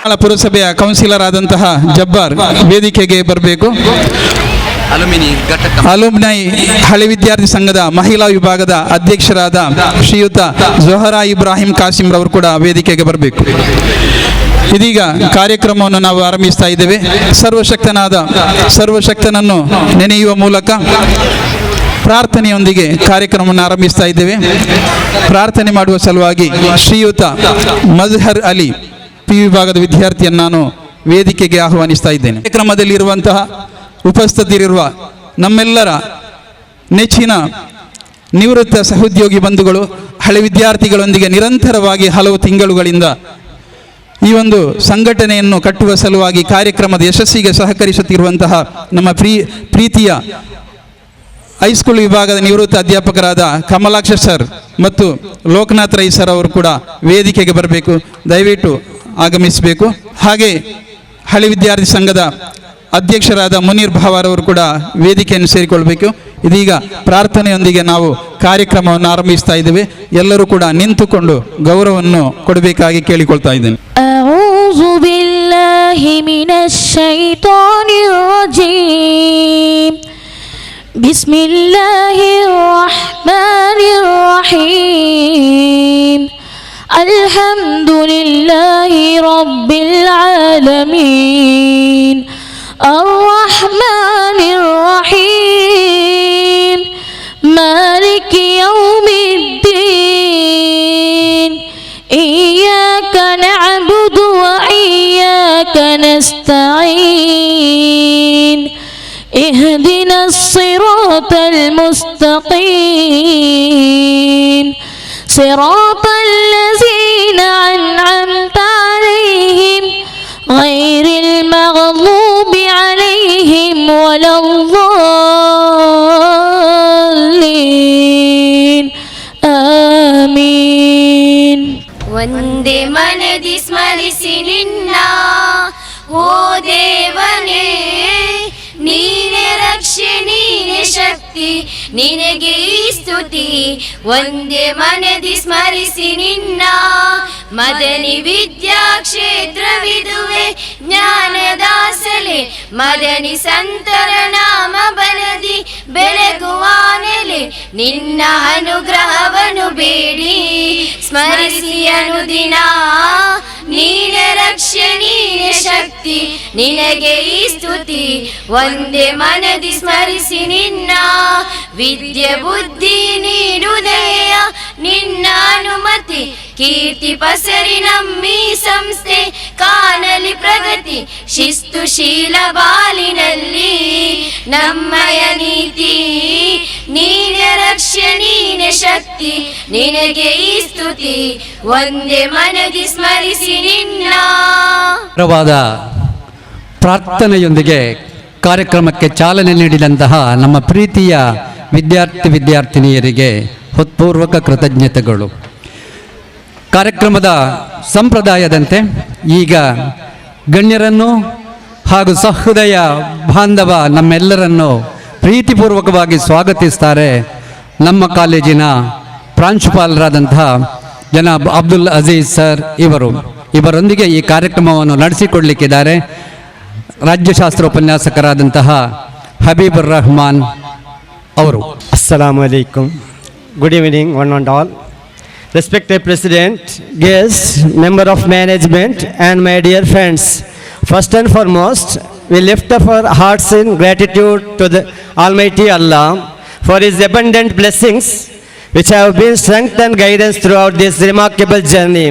ಪುರಸಭೆಯ ಕೌನ್ಸಿಲರ್ ಆದಂತಹ ಜಬ್ಬಾರ್ ವೇದಿಕೆಗೆ ಬರಬೇಕು. ಅಲುಮ್ನೈ ಹಳೆ ವಿದ್ಯಾರ್ಥಿ ಸಂಘದ ಮಹಿಳಾ ವಿಭಾಗದ ಅಧ್ಯಕ್ಷರಾದ ಶ್ರೀಯುತ ಜೊಹರಾ ಇಬ್ರಾಹಿಂ ಕಾಸಿಂ ರವರು ಕೂಡ ವೇದಿಕೆಗೆ ಬರಬೇಕು. ಇದೀಗ ಕಾರ್ಯಕ್ರಮವನ್ನು ನಾವು ಆರಂಭಿಸ್ತಾ ಇದ್ದೇವೆ. ಸರ್ವಶಕ್ತನನ್ನು ನೆನೆಯುವ ಮೂಲಕ ಪ್ರಾರ್ಥನೆಯೊಂದಿಗೆ ಕಾರ್ಯಕ್ರಮವನ್ನು ಆರಂಭಿಸ್ತಾ ಇದ್ದೇವೆ. ಪ್ರಾರ್ಥನೆ ಮಾಡುವ ಸಲುವಾಗಿ ಶ್ರೀಯುತ ಮಜ್ಹರ್ ಅಲಿ ಪಿ ವಿಭಾಗದ ವಿದ್ಯಾರ್ಥಿಯನ್ನು ನಾನು ವೇದಿಕೆಗೆ ಆಹ್ವಾನಿಸ್ತಾ ಇದ್ದೇನೆ. ಕಾರ್ಯಕ್ರಮದಲ್ಲಿರುವಂತಹ ಉಪಸ್ಥಿತರಿರುವ ನಮ್ಮೆಲ್ಲರ ನೆಚ್ಚಿನ ನಿವೃತ್ತ ಸಹೋದ್ಯೋಗಿ ಬಂಧುಗಳು, ಹಳೆ ವಿದ್ಯಾರ್ಥಿಗಳೊಂದಿಗೆ ನಿರಂತರವಾಗಿ ಹಲವು ತಿಂಗಳುಗಳಿಂದ ಈ ಒಂದು ಸಂಘಟನೆಯನ್ನು ಕಟ್ಟುವ ಸಲುವಾಗಿ ಕಾರ್ಯಕ್ರಮದ ಯಶಸ್ಸಿಗೆ ಸಹಕರಿಸುತ್ತಿರುವಂತಹ ನಮ್ಮ ಪ್ರೀತಿಯ ಹೈಸ್ಕೂಲ್ ವಿಭಾಗದ ನಿವೃತ್ತ ಅಧ್ಯಾಪಕರಾದ ಕಮಲಾಕ್ಷ ಸರ್ ಮತ್ತು ಲೋಕನಾಥ್ ರೈ ಸರ್ ಅವರು ಕೂಡ ವೇದಿಕೆಗೆ ಬರಬೇಕು, ದಯವಿಟ್ಟು ಆಗಮಿಸಬೇಕು. ಹಾಗೆ ಹಳೆ ವಿದ್ಯಾರ್ಥಿ ಸಂಘದ ಅಧ್ಯಕ್ಷರಾದ ಮುನೀರ್ ಭಾವಾರ್ ಅವರು ಕೂಡ ವೇದಿಕೆಯನ್ನು ಸೇರಿಕೊಳ್ಬೇಕು. ಇದೀಗ ಪ್ರಾರ್ಥನೆಯೊಂದಿಗೆ ನಾವು ಕಾರ್ಯಕ್ರಮವನ್ನು ಆರಂಭಿಸ್ತಾ ಇದ್ದೇವೆ. ಎಲ್ಲರೂ ಕೂಡ ನಿಂತುಕೊಂಡು ಗೌರವವನ್ನು ಕೊಡಬೇಕಾಗಿ ಕೇಳಿಕೊಳ್ತಾ ಇದ್ದೇನೆ. ಅಊಜು ಬಿಲ್ಲಾಹಿ ಮಿನಶ್ ಶೈತಾನಿರ್ ರಜೀಮ್. ಬಿಸ್ಮಿಲ್ಲಾಹಿರ್ ರಹ್ಮಾನಿರ್ ರಹೀಮ್. ಅಲ್ಹಮ್ದುಲಿಲ್ಲಾಹಿ ರಬ್ಬಿಲ್ ಆಲಮೀನ್. الرحمن الرحيم مالك يوم الدين إياك نعبد وإياك نستعين اهدنا الصراط المستقيم صراط الذين أنعمت عليهم غير المغضوب عليهم ولا الضالين آمين. ಒಂದೇ ಮನದಿ ಸ್ಮರಿಸಿ ನಿನ್ನ ಓ ದೇವನೇ, ನೀನೆ ರಕ್ಷೆ ನೀನೆ ಶಕ್ತಿ, ನಿನಗೆ ಈ ಸ್ತುತಿ. ಒಂದೇ ಮನದಿ ಸ್ಮರಿಸಿ ನಿನ್ನ ಮದನಿ ವಿದ್ಯಾ ಕ್ಷೇತ್ರವಿದುವೆ ಜ್ಞಾನದಾಸಲೆ. ಮದನಿ ಸಂತರ ನಾಮ ಬನದಿ ಬೆಳಗುವ ನೆಲೆ. ನಿನ್ನ ಅನುಗ್ರಹವನ್ನು ಬೇಡಿ ಸ್ಮರಿಸಿ ಅನುದಿನ. ನೀನೆ ರಕ್ಷೆ ನೀನೆ ಶಕ್ತಿ, ನಿನಗೆ ಈ ಸ್ತುತಿ. ಒಂದೇ ಮನದಿ ಸ್ಮರಿಸಿ ನಿನ್ನ ವಿದ್ಯೆ ಬುದ್ಧಿ ನೀಡುದೆಯ ನಿನ್ನ ಅನುಮತಿ. ಕೀರ್ತಿ ಪಸರಿ ನಮ್ಮಿ ಸಂಸ್ಥೆ ಕಾಣಲಿ ಪ್ರಗತಿ. ಶಿಸ್ತು ಶೀಲ ಬಾಲಿನಲ್ಲಿ ನಮ್ಮಯ ನೀತಿ. ನೀನೆ ರಕ್ಷೆ ನೀನೆ ಶಕ್ತಿ, ನಿನಗೆ ಈ ಸ್ತುತಿ. ಒಂದೇ ಮನದಿ ಸ್ಮರಿಸಿ ನಿನ್ನ. ಪ್ರಾರ್ಥನೆಯೊಂದಿಗೆ ಕಾರ್ಯಕ್ರಮಕ್ಕೆ ಚಾಲನೆ ನೀಡಿದಂತಹ ನಮ್ಮ ಪ್ರೀತಿಯ ವಿದ್ಯಾರ್ಥಿನಿಯರಿಗೆ ಹೃತ್ಪೂರ್ವಕ ಕೃತಜ್ಞತೆಗಳು. ಕಾರ್ಯಕ್ರಮದ ಸಂಪ್ರದಾಯದಂತೆ ಈಗ ಗಣ್ಯರನ್ನು ಹಾಗೂ ಸಹೃದಯ ಬಾಂಧವ ನಮ್ಮೆಲ್ಲರನ್ನು ಪ್ರೀತಿಪೂರ್ವಕವಾಗಿ ಸ್ವಾಗತಿಸ್ತಾರೆ ನಮ್ಮ ಕಾಲೇಜಿನ ಪ್ರಾಂಶುಪಾಲರಾದಂತಹ ಜನಾಬ್ ಅಬ್ದುಲ್ ಅಜೀಜ್ ಸರ್ ಇವರೊಂದಿಗೆ ಈ ಕಾರ್ಯಕ್ರಮವನ್ನು ನಡೆಸಿಕೊಡಲಿಕ್ಕಿದ್ದಾರೆ ರಾಜ್ಯಶಾಸ್ತ್ರ ಉಪನ್ಯಾಸಕರಾದಂತಹ ಹಬೀಬುರ್ ರಹಮಾನ್ ಅವರು. Assalamu alaikum. Good evening one and all. Respected President, guests, member of management and my dear friends. First and foremost, we lift up our hearts in gratitude to the Almighty Allah for His abundant blessings which have been strength and guidance throughout this remarkable journey.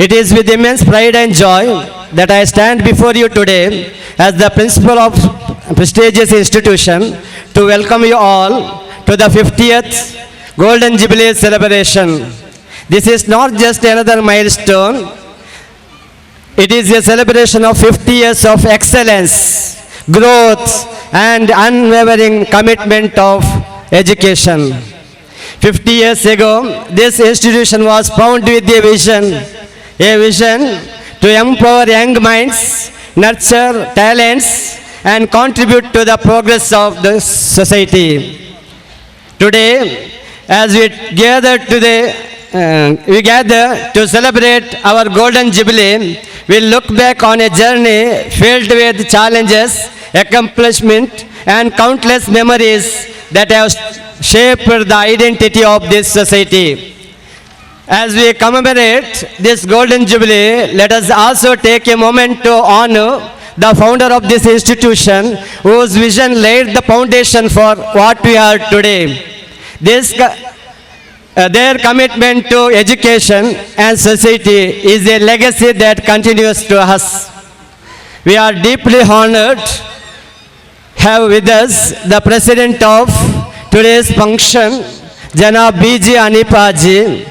It is with immense pride and joy that I stand before you today as the principal of prestigious institution to welcome you all to the 50th Golden Jubilee celebration. This is not just another milestone. It is a celebration of 50 years of excellence, growth and unwavering commitment of education. 50 years ago, this institution was founded with a vision to empower young minds, nurture talents and contribute to the progress of the society. Today, as we gather to celebrate our Golden Jubilee, will look back on a journey filled with challenges, accomplishment, and countless memories that have shaped the identity of this society. As we commemorate this golden jubilee, let us also take a moment to honor the founder of this institution, whose vision laid the foundation for what we are today. Their commitment to education and society is a legacy that continues to us. We are deeply honored to have with us the president of today's function, Janab B.G. Anipaji,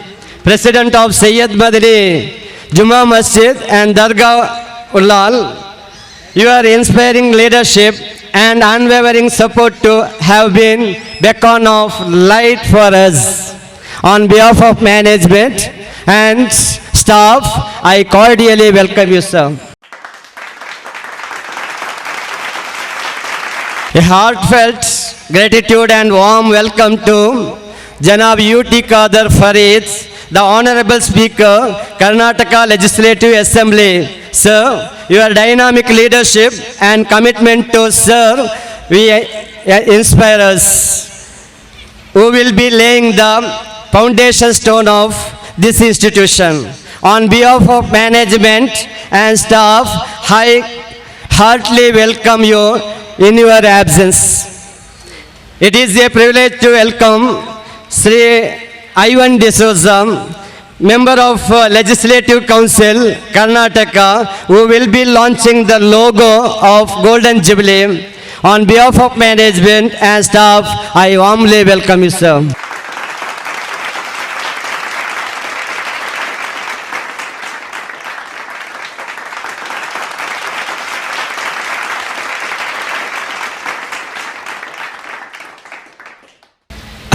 president of Sayyid Madani Juma Masjid and Dargah Ullal. Your inspiring leadership and unwavering support to have been beacon of light for us. On behalf of management and staff, I cordially welcome you, sir. A heartfelt gratitude and warm welcome to Janab U.T. Qadar Farid, the Honorable Speaker, Karnataka Legislative Assembly. Sir, your dynamic leadership and commitment to serve inspire us, who will be laying the foundation stone of this institution. On behalf of management and staff, I heartily welcome you in your absence. It is a privilege to welcome Sri Ivan D'Souza, Member of Legislative Council, Karnataka, who will be launching the logo of Golden Jubilee. On behalf of management and staff, I warmly welcome you, sir.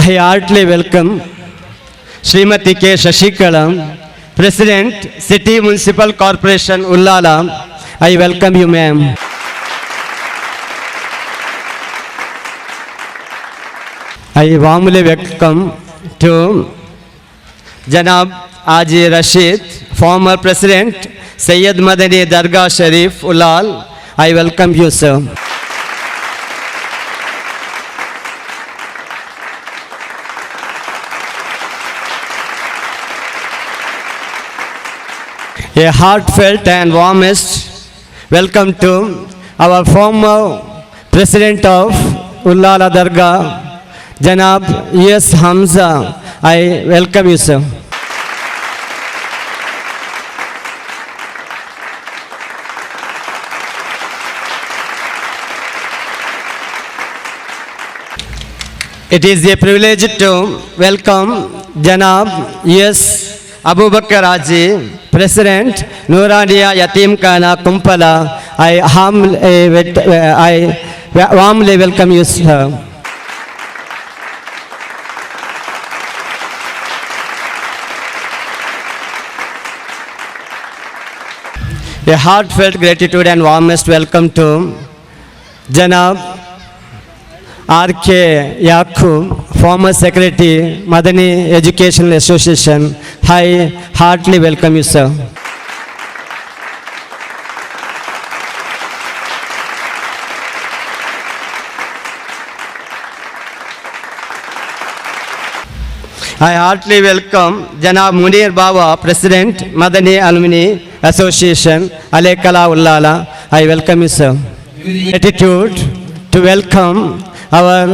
I heartily welcome Srimati K. Shashikala, President, City Municipal Corporation, Ullala. I welcome you, ma'am. I warmly welcome to Janab Aji Rashid, former President, Sayyid Madani Dargah Sharif, Ullal. I welcome you, sir. A heartfelt and warmest welcome to our former President of Ullala Dargah, Janab E.S. Hamza. I welcome you, sir. It is a privilege to welcome Janab E.S. Abu Bakr Haji, President, Nooraniya Yatim Khana, Kumpala. I warmly welcome you, sir. A heartfelt gratitude and warmest welcome to Janab R.K. Yakub, former Secretary, Madani Educational Association. I heartily welcome you, sir. I heartily welcome Janab Munir Baba, President, Madani Alumni Association, Alekala Ullala. I welcome you, sir. Gratitude to welcome our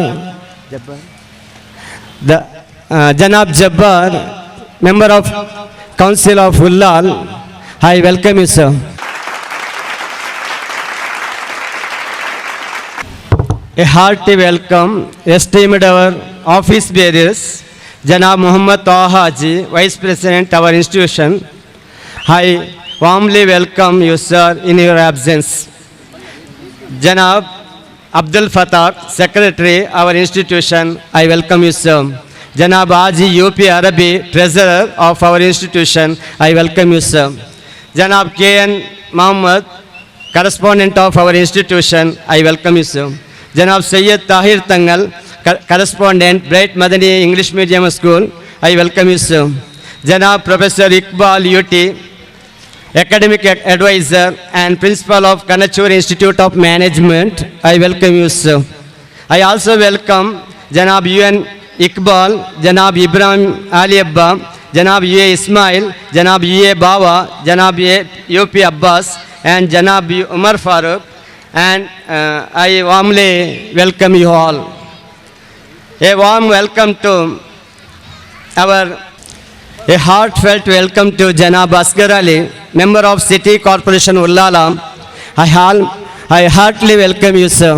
Janab Jabbar, Member of Council of Ullal. I welcome you, sir. A hearty welcome esteemed our office bearers, Janab Muhammad Taha Haji, Vice President our institution. I warmly welcome you, sir, in your absence. Janab Abdul Fatah, Secretary our institution. I welcome you, sir. Janab Haji UP Arabi, Treasurer of our institution. I welcome you, sir. Janab K.N. Muhammad, Correspondent of our institution. I welcome you, sir. Janab Sayyid Tahir Tangal, Correspondent, Bright Madani English Medium School. I welcome you, sir. Janab Professor Iqbal UT, academic advisor and principal of Kanachur Institute of Management. I welcome you, sir. I also welcome Janab UN Iqbal, Janab Ibrahim Ali Abba, Janab UA Ismail, Janab UA Bawa, Janab UP Abbas, and Janab Umar Farooq. And I warmly welcome you all. A warm welcome to a heartfelt welcome to Janab Asghar Ali, Member of City Corporation Ullala. I heartily welcome you, sir.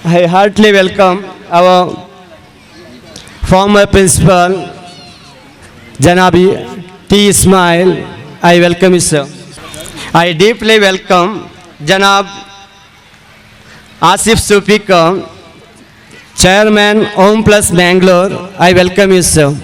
I heartily welcome our former principal, Janab T. Ismail. I welcome you, sir. I deeply welcome Janab Asif Supika, Chairman, Home Plus Bangalore. I welcome you, sir.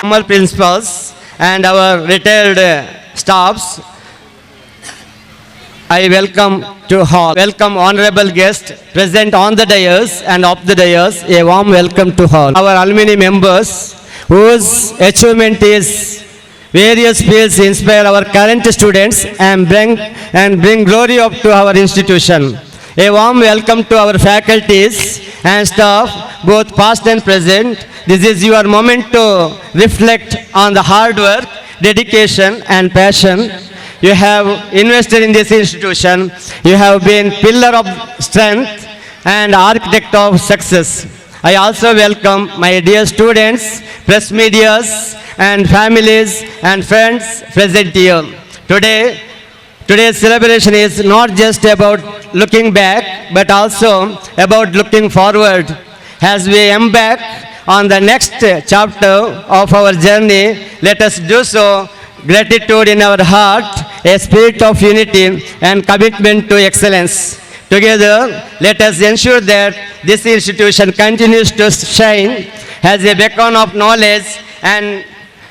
Former principals and our retired staffs, I welcome to all. Welcome honorable guests present on the dais and off the dais. A warm welcome to all. Our alumni members whose achievement is various fields inspire our current students and bring glory up to our institution. A warm welcome to our faculties and staff, both past and present. This is your moment to reflect on the hard work, dedication and passion you have invested in this institution. You have been pillar of strength and architect of success. I also welcome my dear students, press medias and families and friends present here. Today's celebration is not just about looking back, but also about looking forward. As we embark on the next chapter of our journey, let us do so, gratitude in our heart, a spirit of unity and commitment to excellence. Together, let us ensure that this institution continues to shine as a beacon of knowledge and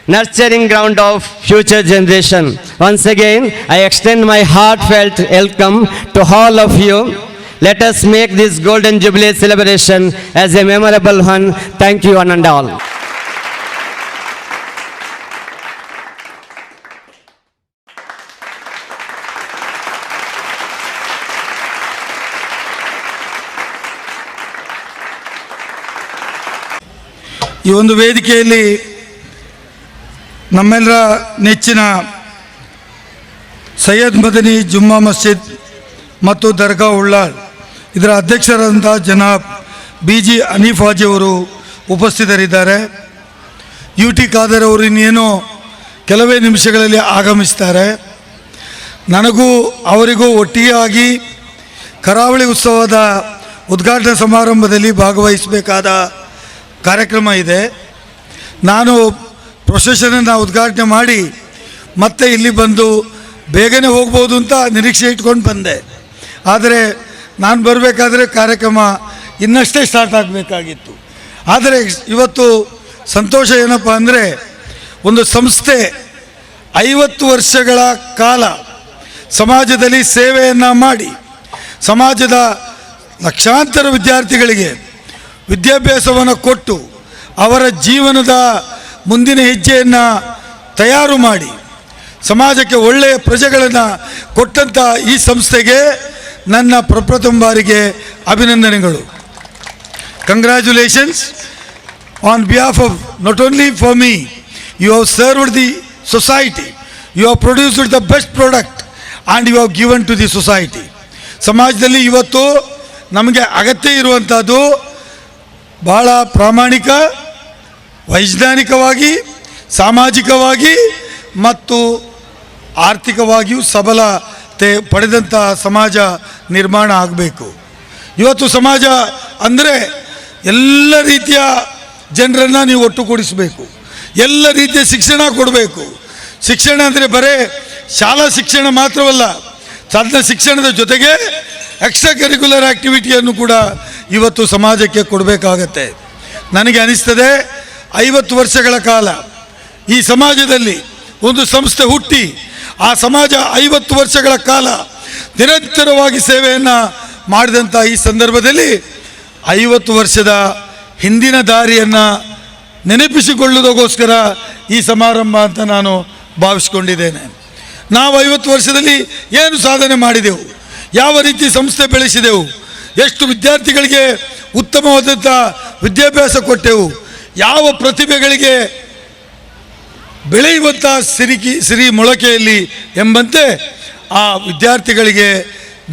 nurturing ground of future generation. Once again, I extend my heartfelt welcome to all of you. Let us make this Golden Jubilee celebration as a memorable one. Thank you, one and all. ಈ ಒಂದು ವೇದಿಕೆಯಲ್ಲಿ ನಮ್ಮೆಲ್ಲರ ನೆಚ್ಚಿನ ಸೈಯದ್ ಮದನಿ ಜುಮ್ಮಾ ಮಸ್ಜಿದ್ ಮತ್ತು ದರ್ಗಾ ಉಳ್ಳಾಳ್ ಇದರ ಅಧ್ಯಕ್ಷರಾದಂಥ ಜನಾಬ್ BG Hanif Haji ಅವರು ಉಪಸ್ಥಿತರಿದ್ದಾರೆ. UT Khader ಅವರು ಇನ್ನೇನು ಕೆಲವೇ ನಿಮಿಷಗಳಲ್ಲಿ ಆಗಮಿಸ್ತಾರೆ. ನನಗೂ ಅವರಿಗೂ ಒಟ್ಟಿಗೆ ಆಗಿ ಕರಾವಳಿ ಉತ್ಸವದ ಉದ್ಘಾಟನಾ ಸಮಾರಂಭದಲ್ಲಿ ಭಾಗವಹಿಸಬೇಕಾದ ಕಾರ್ಯಕ್ರಮ ಇದೆ. ನಾನು ಪ್ರೊಸೆಷನನ್ನು ಉದ್ಘಾಟನೆ ಮಾಡಿ ಮತ್ತೆ ಇಲ್ಲಿ ಬಂದು ಬೇಗನೆ ಹೋಗ್ಬೋದು ಅಂತ ನಿರೀಕ್ಷೆ ಇಟ್ಕೊಂಡು ಬಂದೆ. ಆದರೆ ನಾನು ಬರಬೇಕಾದ್ರೆ ಕಾರ್ಯಕ್ರಮ ಇನ್ನಷ್ಟೇ ಸ್ಟಾರ್ಟ್ ಆಗಬೇಕಾಗಿತ್ತು. ಆದರೆ ಇವತ್ತು ಸಂತೋಷ ಏನಪ್ಪ ಅಂದರೆ, ಒಂದು ಸಂಸ್ಥೆ 50 ವರ್ಷಗಳ ಕಾಲ ಸಮಾಜದಲ್ಲಿ ಸೇವೆಯನ್ನು ಮಾಡಿ ಸಮಾಜದ ಲಕ್ಷಾಂತರ ವಿದ್ಯಾರ್ಥಿಗಳಿಗೆ ವಿದ್ಯಾಭ್ಯಾಸವನ್ನು ಕೊಟ್ಟು ಅವರ ಜೀವನದ ಮುಂದಿನ ಹೆಜ್ಜೆಯನ್ನು ತಯಾರು ಮಾಡಿ ಸಮಾಜಕ್ಕೆ ಒಳ್ಳೆಯ ಪ್ರಜೆಗಳನ್ನು ಕೊಟ್ಟಂಥ ಈ ಸಂಸ್ಥೆಗೆ ನನ್ನ ಪ್ರಪ್ರಥಮ ಬಾರಿಗೆ ಅಭಿನಂದನೆಗಳು. Congratulations on behalf of not only for me, you have served the society, you have produced the best product and you have given to the society. ಸಮಾಜದಲ್ಲಿ ಇವತ್ತು ನಮಗೆ ಅಗತ್ಯ ಇರುವಂಥದ್ದು ಭಾಳ ಪ್ರಾಮಾಣಿಕ, ವೈಜ್ಞಾನಿಕವಾಗಿ, ಸಾಮಾಜಿಕವಾಗಿ ಮತ್ತು ಆರ್ಥಿಕವಾಗಿಯೂ ಸಬಲತೆ ಪಡೆದಂಥ ಸಮಾಜ ನಿರ್ಮಾಣ ಆಗಬೇಕು. ಇವತ್ತು ಸಮಾಜ ಅಂದರೆ ಎಲ್ಲ ರೀತಿಯ ಜನರನ್ನು ನೀವು ಒಟ್ಟುಗೂಡಿಸಬೇಕು, ಎಲ್ಲ ರೀತಿಯ ಶಿಕ್ಷಣ ಕೊಡಬೇಕು. ಶಿಕ್ಷಣ ಅಂದರೆ ಬರೀ ಶಾಲಾ ಶಿಕ್ಷಣ ಮಾತ್ರವಲ್ಲ, ಸಾಧನ ಶಿಕ್ಷಣದ ಜೊತೆಗೆ ಎಕ್ಸ್ಟ್ರಾ ಕರಿಕ್ಯುಲರ್ ಆ್ಯಕ್ಟಿವಿಟಿಯನ್ನು ಕೂಡ ಇವತ್ತು ಸಮಾಜಕ್ಕೆ ಕೊಡಬೇಕಾಗತ್ತೆ. ನನಗೆ ಅನಿಸ್ತದೆ 50 ವರ್ಷಗಳ ಕಾಲ ಈ ಸಮಾಜದಲ್ಲಿ ಒಂದು ಸಂಸ್ಥೆ ಹುಟ್ಟಿ ಆ ಸಮಾಜ 50 ವರ್ಷಗಳ ಕಾಲ ನಿರಂತರವಾಗಿ ಸೇವೆಯನ್ನು ಮಾಡಿದಂಥ ಈ ಸಂದರ್ಭದಲ್ಲಿ 50 ವರ್ಷದ ಹಿಂದಿನ ದಾರಿಯನ್ನು ನೆನಪಿಸಿಕೊಳ್ಳುವುದಕ್ಕೋಸ್ಕರ ಈ ಸಮಾರಂಭ ಅಂತ ನಾನು ಭಾವಿಸ್ಕೊಂಡಿದ್ದೇನೆ. ನಾವು 50 ವರ್ಷದಲ್ಲಿ ಏನು ಸಾಧನೆ ಮಾಡಿದೆವು, ಯಾವ ರೀತಿ ಸಂಸ್ಥೆ ಬೆಳೆಸಿದೆವು, ಎಷ್ಟು ವಿದ್ಯಾರ್ಥಿಗಳಿಗೆ ಉತ್ತಮವಾದಂಥ ವಿದ್ಯಾಭ್ಯಾಸ ಕೊಟ್ಟೆವು, ಯಾವ ಪ್ರತಿಭೆಗಳಿಗೆ ಬೆಳೆಯುವಂಥ ಸಿರಿ ಮೊಳಕೆಯಲ್ಲಿ ಎಂಬಂತೆ ಆ ವಿದ್ಯಾರ್ಥಿಗಳಿಗೆ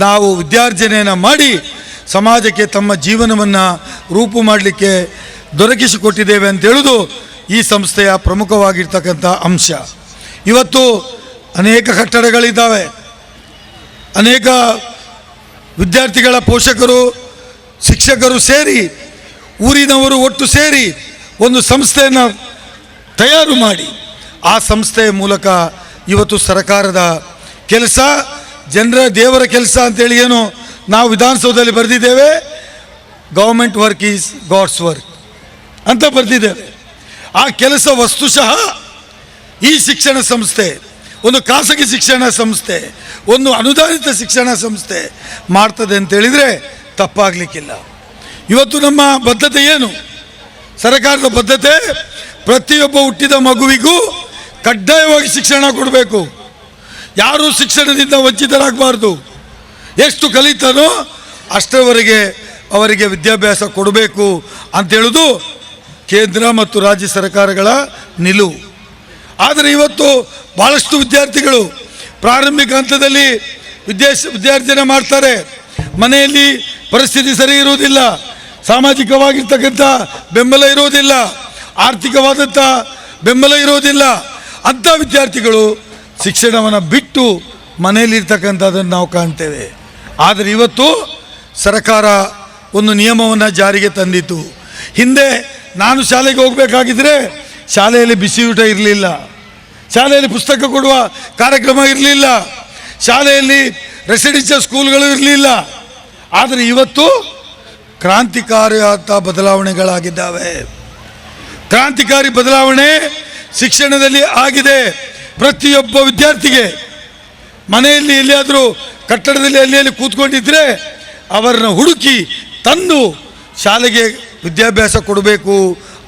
ನಾವು ವಿದ್ಯಾರ್ಜನೆಯನ್ನು ಮಾಡಿ ಸಮಾಜಕ್ಕೆ ತಮ್ಮ ಜೀವನವನ್ನು ರೂಪು ಮಾಡಲಿಕ್ಕೆ ದೊರಕಿಸಿಕೊಟ್ಟಿದ್ದೇವೆ ಅಂತ ಹೇಳೋದು ಈ ಸಂಸ್ಥೆಯ ಪ್ರಮುಖವಾಗಿರ್ತಕ್ಕಂಥ ಅಂಶ. ಇವತ್ತು ಅನೇಕ ಕಟ್ಟಡಗಳಿದ್ದಾವೆ, ಅನೇಕ ವಿದ್ಯಾರ್ಥಿಗಳ ಪೋಷಕರು ಶಿಕ್ಷಕರು ಸೇರಿ ಊರಿನವರು ಒಟ್ಟು ಸೇರಿ ಒಂದು ಸಂಸ್ಥೆಯನ್ನು ತಯಾರು ಮಾಡಿ ಆ ಸಂಸ್ಥೆಯ ಮೂಲಕ ಇವತ್ತು ಸರ್ಕಾರದ ಕೆಲಸ, ಜನರ ದೇವರ ಕೆಲಸ ಅಂತೇಳಿ ಏನು ನಾವು ವಿಧಾನಸೌಧದಲ್ಲಿ ಬರೆದಿದ್ದೇವೆ, government work is God's work ಅಂತ ಬರೆದಿದ್ದೇವೆ. ಆ ಕೆಲಸ ವಸ್ತುಶಃ ಈ ಶಿಕ್ಷಣ ಸಂಸ್ಥೆ, ಒಂದು ಖಾಸಗಿ ಶಿಕ್ಷಣ ಸಂಸ್ಥೆ, ಒಂದು ಅನುದಾನಿತ ಶಿಕ್ಷಣ ಸಂಸ್ಥೆ ಮಾಡ್ತದೆ ಅಂತೇಳಿದರೆ ತಪ್ಪಾಗಲಿಕ್ಕಿಲ್ಲ. ಇವತ್ತು ನಮ್ಮ ಬದ್ಧತೆ ಏನು? ಸರ್ಕಾರದ ಬದ್ಧತೆ ಪ್ರತಿಯೊಬ್ಬ ಹುಟ್ಟಿದ ಮಗುವಿಗೂ ಕಡ್ಡಾಯವಾಗಿ ಶಿಕ್ಷಣ ಕೊಡಬೇಕು. ಯಾರೂ ಶಿಕ್ಷಣದಿಂದ ವಂಚಿತರಾಗಬಾರ್ದು. ಎಷ್ಟು ಕಲಿತಾನೋ ಅಷ್ಟರವರೆಗೆ ಅವರಿಗೆ ವಿದ್ಯಾಭ್ಯಾಸ ಕೊಡಬೇಕು ಅಂತೇಳೋದು ಕೇಂದ್ರ ಮತ್ತು ರಾಜ್ಯ ಸರ್ಕಾರಗಳ ನಿಲುವು. ಆದರೆ ಇವತ್ತು ಭಾಳಷ್ಟು ವಿದ್ಯಾರ್ಥಿಗಳು ಪ್ರಾರಂಭಿಕ ಹಂತದಲ್ಲಿ ವಿದ್ಯಾರ್ಜನೆ ಮಾಡ್ತಾರೆ, ಮನೆಯಲ್ಲಿ ಪರಿಸ್ಥಿತಿ ಸರಿ ಇರುವುದಿಲ್ಲ, ಸಾಮಾಜಿಕವಾಗಿರ್ತಕ್ಕಂಥ ಬೆಂಬಲ ಇರುವುದಿಲ್ಲ, ಆರ್ಥಿಕವಾದಂಥ ಬೆಂಬಲ ಇರೋದಿಲ್ಲ. ಅಂಥ ವಿದ್ಯಾರ್ಥಿಗಳು ಶಿಕ್ಷಣವನ್ನು ಬಿಟ್ಟು ಮನೆಯಲ್ಲಿರ್ತಕ್ಕಂಥದ್ದನ್ನು ನಾವು ಕಾಣ್ತೇವೆ. ಆದರೆ ಇವತ್ತು ಸರ್ಕಾರ ಒಂದು ನಿಯಮವನ್ನು ಜಾರಿಗೆ ತಂದಿತ್ತು. ಹಿಂದೆ ನಾನು ಶಾಲೆಗೆ ಹೋಗಬೇಕಾಗಿದ್ದರೆ ಶಾಲೆಯಲ್ಲಿ ಬಿಸಿಯೂಟ ಇರಲಿಲ್ಲ, ಶಾಲೆಯಲ್ಲಿ ಪುಸ್ತಕ ಕೊಡುವ ಕಾರ್ಯಕ್ರಮ ಇರಲಿಲ್ಲ, ಶಾಲೆಯಲ್ಲಿ ರೆಸಿಡೆನ್ಷಿಯಲ್ ಸ್ಕೂಲ್ಗಳು ಇರಲಿಲ್ಲ. ಆದರೆ ಇವತ್ತು ಕ್ರಾಂತಿಕಾರಿಯಾದ ಬದಲಾವಣೆಗಳಾಗಿದ್ದಾವೆ. ಕ್ರಾಂತಿಕಾರಿ ಬದಲಾವಣೆ ಶಿಕ್ಷಣದಲ್ಲಿ ಆಗಿದೆ. ಪ್ರತಿಯೊಬ್ಬ ವಿದ್ಯಾರ್ಥಿಗೆ ಮನೆಯಲ್ಲಿ ಎಲ್ಲಿಯಾದರೂ ಕಟ್ಟಡದಲ್ಲಿ ಎಲ್ಲಿ ಕೂತ್ಕೊಂಡಿದ್ದರೆ ಅವರನ್ನು ಹುಡುಕಿ ತಂದು ಶಾಲೆಗೆ ವಿದ್ಯಾಭ್ಯಾಸ ಕೊಡಬೇಕು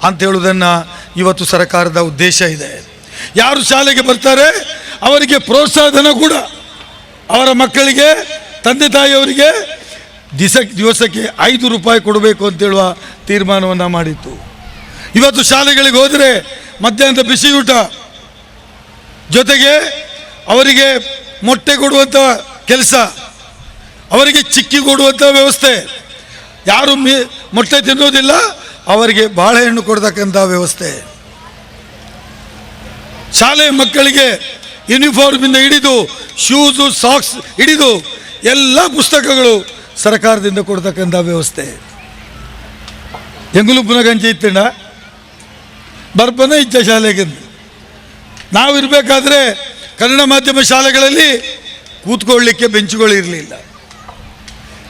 ಅಂತ ಹೇಳುವುದನ್ನು ಇವತ್ತು ಸರ್ಕಾರದ ಉದ್ದೇಶ ಇದೆ. ಯಾರು ಶಾಲೆಗೆ ಬರ್ತಾರೆ ಅವರಿಗೆ ಪ್ರೋತ್ಸಾಹಧನ ಕೂಡ ಅವರ ಮಕ್ಕಳಿಗೆ ತಂದೆ ತಾಯಿಯವರಿಗೆ ದಿವಸಕ್ಕೆ 5 ರೂಪಾಯಿ ಕೊಡಬೇಕು ಅಂತೇಳುವ ತೀರ್ಮಾನವನ್ನು ಮಾಡಿತ್ತು. ಇವತ್ತು ಶಾಲೆಗಳಿಗೆ ಹೋದರೆ ಮಧ್ಯಾಹ್ನದ ಬಿಸಿಯೂಟ ಜೊತೆಗೆ ಅವರಿಗೆ ಮೊಟ್ಟೆ ಕೊಡುವಂಥ ಕೆಲಸ, ಅವರಿಗೆ ಚಿಕ್ಕಿ ಕೊಡುವಂಥ ವ್ಯವಸ್ಥೆ, ಯಾರು ಮೊಟ್ಟೆ ತಿನ್ನೋದಿಲ್ಲ ಅವರಿಗೆ ಬಾಳೆಹಣ್ಣು ಕೊಡ್ತಕ್ಕಂಥ ವ್ಯವಸ್ಥೆ, ಶಾಲೆಯ ಮಕ್ಕಳಿಗೆ ಯೂನಿಫಾರ್ಮಿಂದ ಹಿಡಿದು ಶೂಸು ಸಾಕ್ಸ್ ಹಿಡಿದು ಎಲ್ಲ ಪುಸ್ತಕಗಳು ಸರ್ಕಾರದಿಂದ ಕೊಡ್ತಕ್ಕಂಥ ವ್ಯವಸ್ಥೆ. ಎಂಗುಲುಪ್ಪನ ಗಂಜಿ ಇತ್ತಣ್ಣ ಬರ್ಪನ ಇಚ್ಛ ಶಾಲೆಗೆ ನಾವು ಇರಬೇಕಾದ್ರೆ ಕನ್ನಡ ಮಾಧ್ಯಮ ಶಾಲೆಗಳಲ್ಲಿ ಕೂತ್ಕೊಳ್ಳಲಿಕ್ಕೆ ಬೆಂಚುಗಳು ಇರಲಿಲ್ಲ,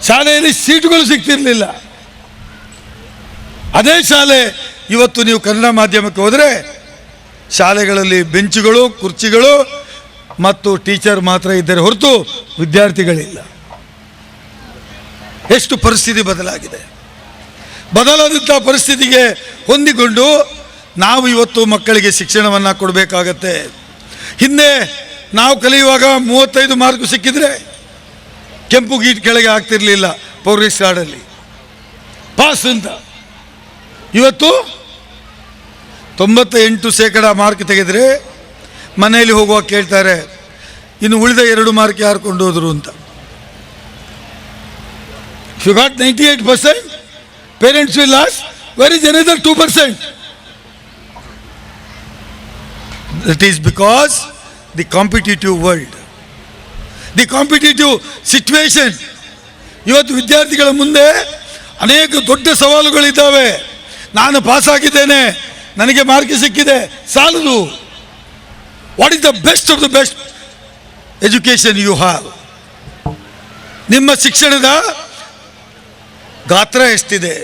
ಶಾಲೆಯಲ್ಲಿ ಸೀಟುಗಳು ಸಿಗ್ತಿರಲಿಲ್ಲ. ಅದೇ ಶಾಲೆ ಇವತ್ತು ನೀವು ಕನ್ನಡ ಮಾಧ್ಯಮಕ್ಕೆ ಹೋದರೆ ಶಾಲೆಗಳಲ್ಲಿ ಬೆಂಚುಗಳು, ಕುರ್ಚಿಗಳು ಮತ್ತು ಟೀಚರ್ ಮಾತ್ರ ಇದ್ದರೆ ಹೊರತು ವಿದ್ಯಾರ್ಥಿಗಳಿಲ್ಲ. ಎಷ್ಟು ಪರಿಸ್ಥಿತಿ ಬದಲಾಗಿದೆ. ಬದಲಾದಂಥ ಪರಿಸ್ಥಿತಿಗೆ ಹೊಂದಿಕೊಂಡು ನಾವು ಇವತ್ತು ಮಕ್ಕಳಿಗೆ ಶಿಕ್ಷಣವನ್ನು ಕೊಡಬೇಕಾಗತ್ತೆ. ಹಿಂದೆ ನಾವು ಕಲಿಯುವಾಗ 35 ಮಾರ್ಕು ಸಿಕ್ಕಿದರೆ ಕೆಂಪು ಗೀಟ್ ಕೆಳಗೆ ಆಗ್ತಿರಲಿಲ್ಲ ಪ್ರೋಗ್ರೆಸ್ ಕಾರ್ಡಲ್ಲಿ ಪಾಸ್ ಅಂತ. ಇವತ್ತು 98% ಮಾರ್ಕ್ ತೆಗೆದರೆ ಮನೆಯಲ್ಲಿ ಹೋಗುವಾಗ ಕೇಳ್ತಾರೆ ಇನ್ನು ಉಳಿದ 2 ಮಾರ್ಕ್ ಯಾರು ಕೊಂಡೋದ್ರು ಅಂತ. If you got 98%, parents will ask, where is another 2%? That is because the competitive world, the competitive situation. ಇವತ್ತು ವಿದ್ಯಾರ್ಥಿಗಳ ಮುಂದೆ ಅನೇಕ ದೊಡ್ಡ ಸವಾಲುಗಳಿದ್ದಾವೆ. ನಾನು ಪಾಸಾಗಿದ್ದೇನೆ, ನನಗೆ ಮಾರ್ಕ್ ಸಿಕ್ಕಿದೆ, ಸಾಲದು. What is the best of the best education you have? ನಿಮ್ಮ ಶಿಕ್ಷಣದ ಗಾತ್ರ ಎಷ್ಟಿದೆ,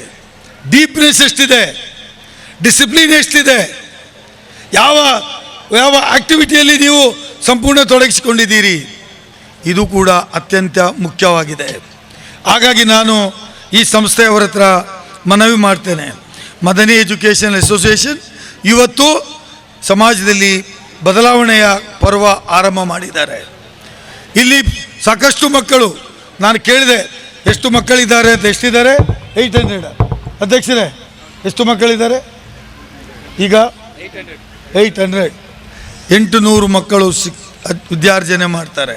ಡೀಪ್ನೆಸ್ ಎಷ್ಟಿದೆ, ಡಿಸಿಪ್ಲಿನ್ ಎಷ್ಟಿದೆ, ಯಾವ ಯಾವ ಆಕ್ಟಿವಿಟಿಯಲ್ಲಿ ನೀವು ಸಂಪೂರ್ಣ ತೊಡಗಿಸಿಕೊಂಡಿದ್ದೀರಿ, ಇದು ಕೂಡ ಅತ್ಯಂತ ಮುಖ್ಯವಾಗಿದೆ. ಹಾಗಾಗಿ ನಾನು ಈ ಸಂಸ್ಥೆಯವರ ಹತ್ರ ಮನವಿ ಮಾಡ್ತೇನೆ. ಮದನಿ ಎಜುಕೇಷನ್ ಅಸೋಸಿಯೇಷನ್ ಇವತ್ತು ಸಮಾಜದಲ್ಲಿ ಬದಲಾವಣೆಯ ಪರ್ವ ಆರಂಭ ಮಾಡಿದ್ದಾರೆ. ಇಲ್ಲಿ ಸಾಕಷ್ಟು ಮಕ್ಕಳು, ನಾನು ಕೇಳಿದೆ ಎಷ್ಟು ಮಕ್ಕಳಿದ್ದಾರೆ ಅಂತ. ಎಷ್ಟಿದ್ದಾರೆ? 800. ಅಧ್ಯಕ್ಷರೇ, ಎಷ್ಟು ಮಕ್ಕಳಿದ್ದಾರೆ ಈಗ? 800. 800 ಮಕ್ಕಳು ವಿದ್ಯಾರ್ಜನೆ ಮಾಡ್ತಾರೆ.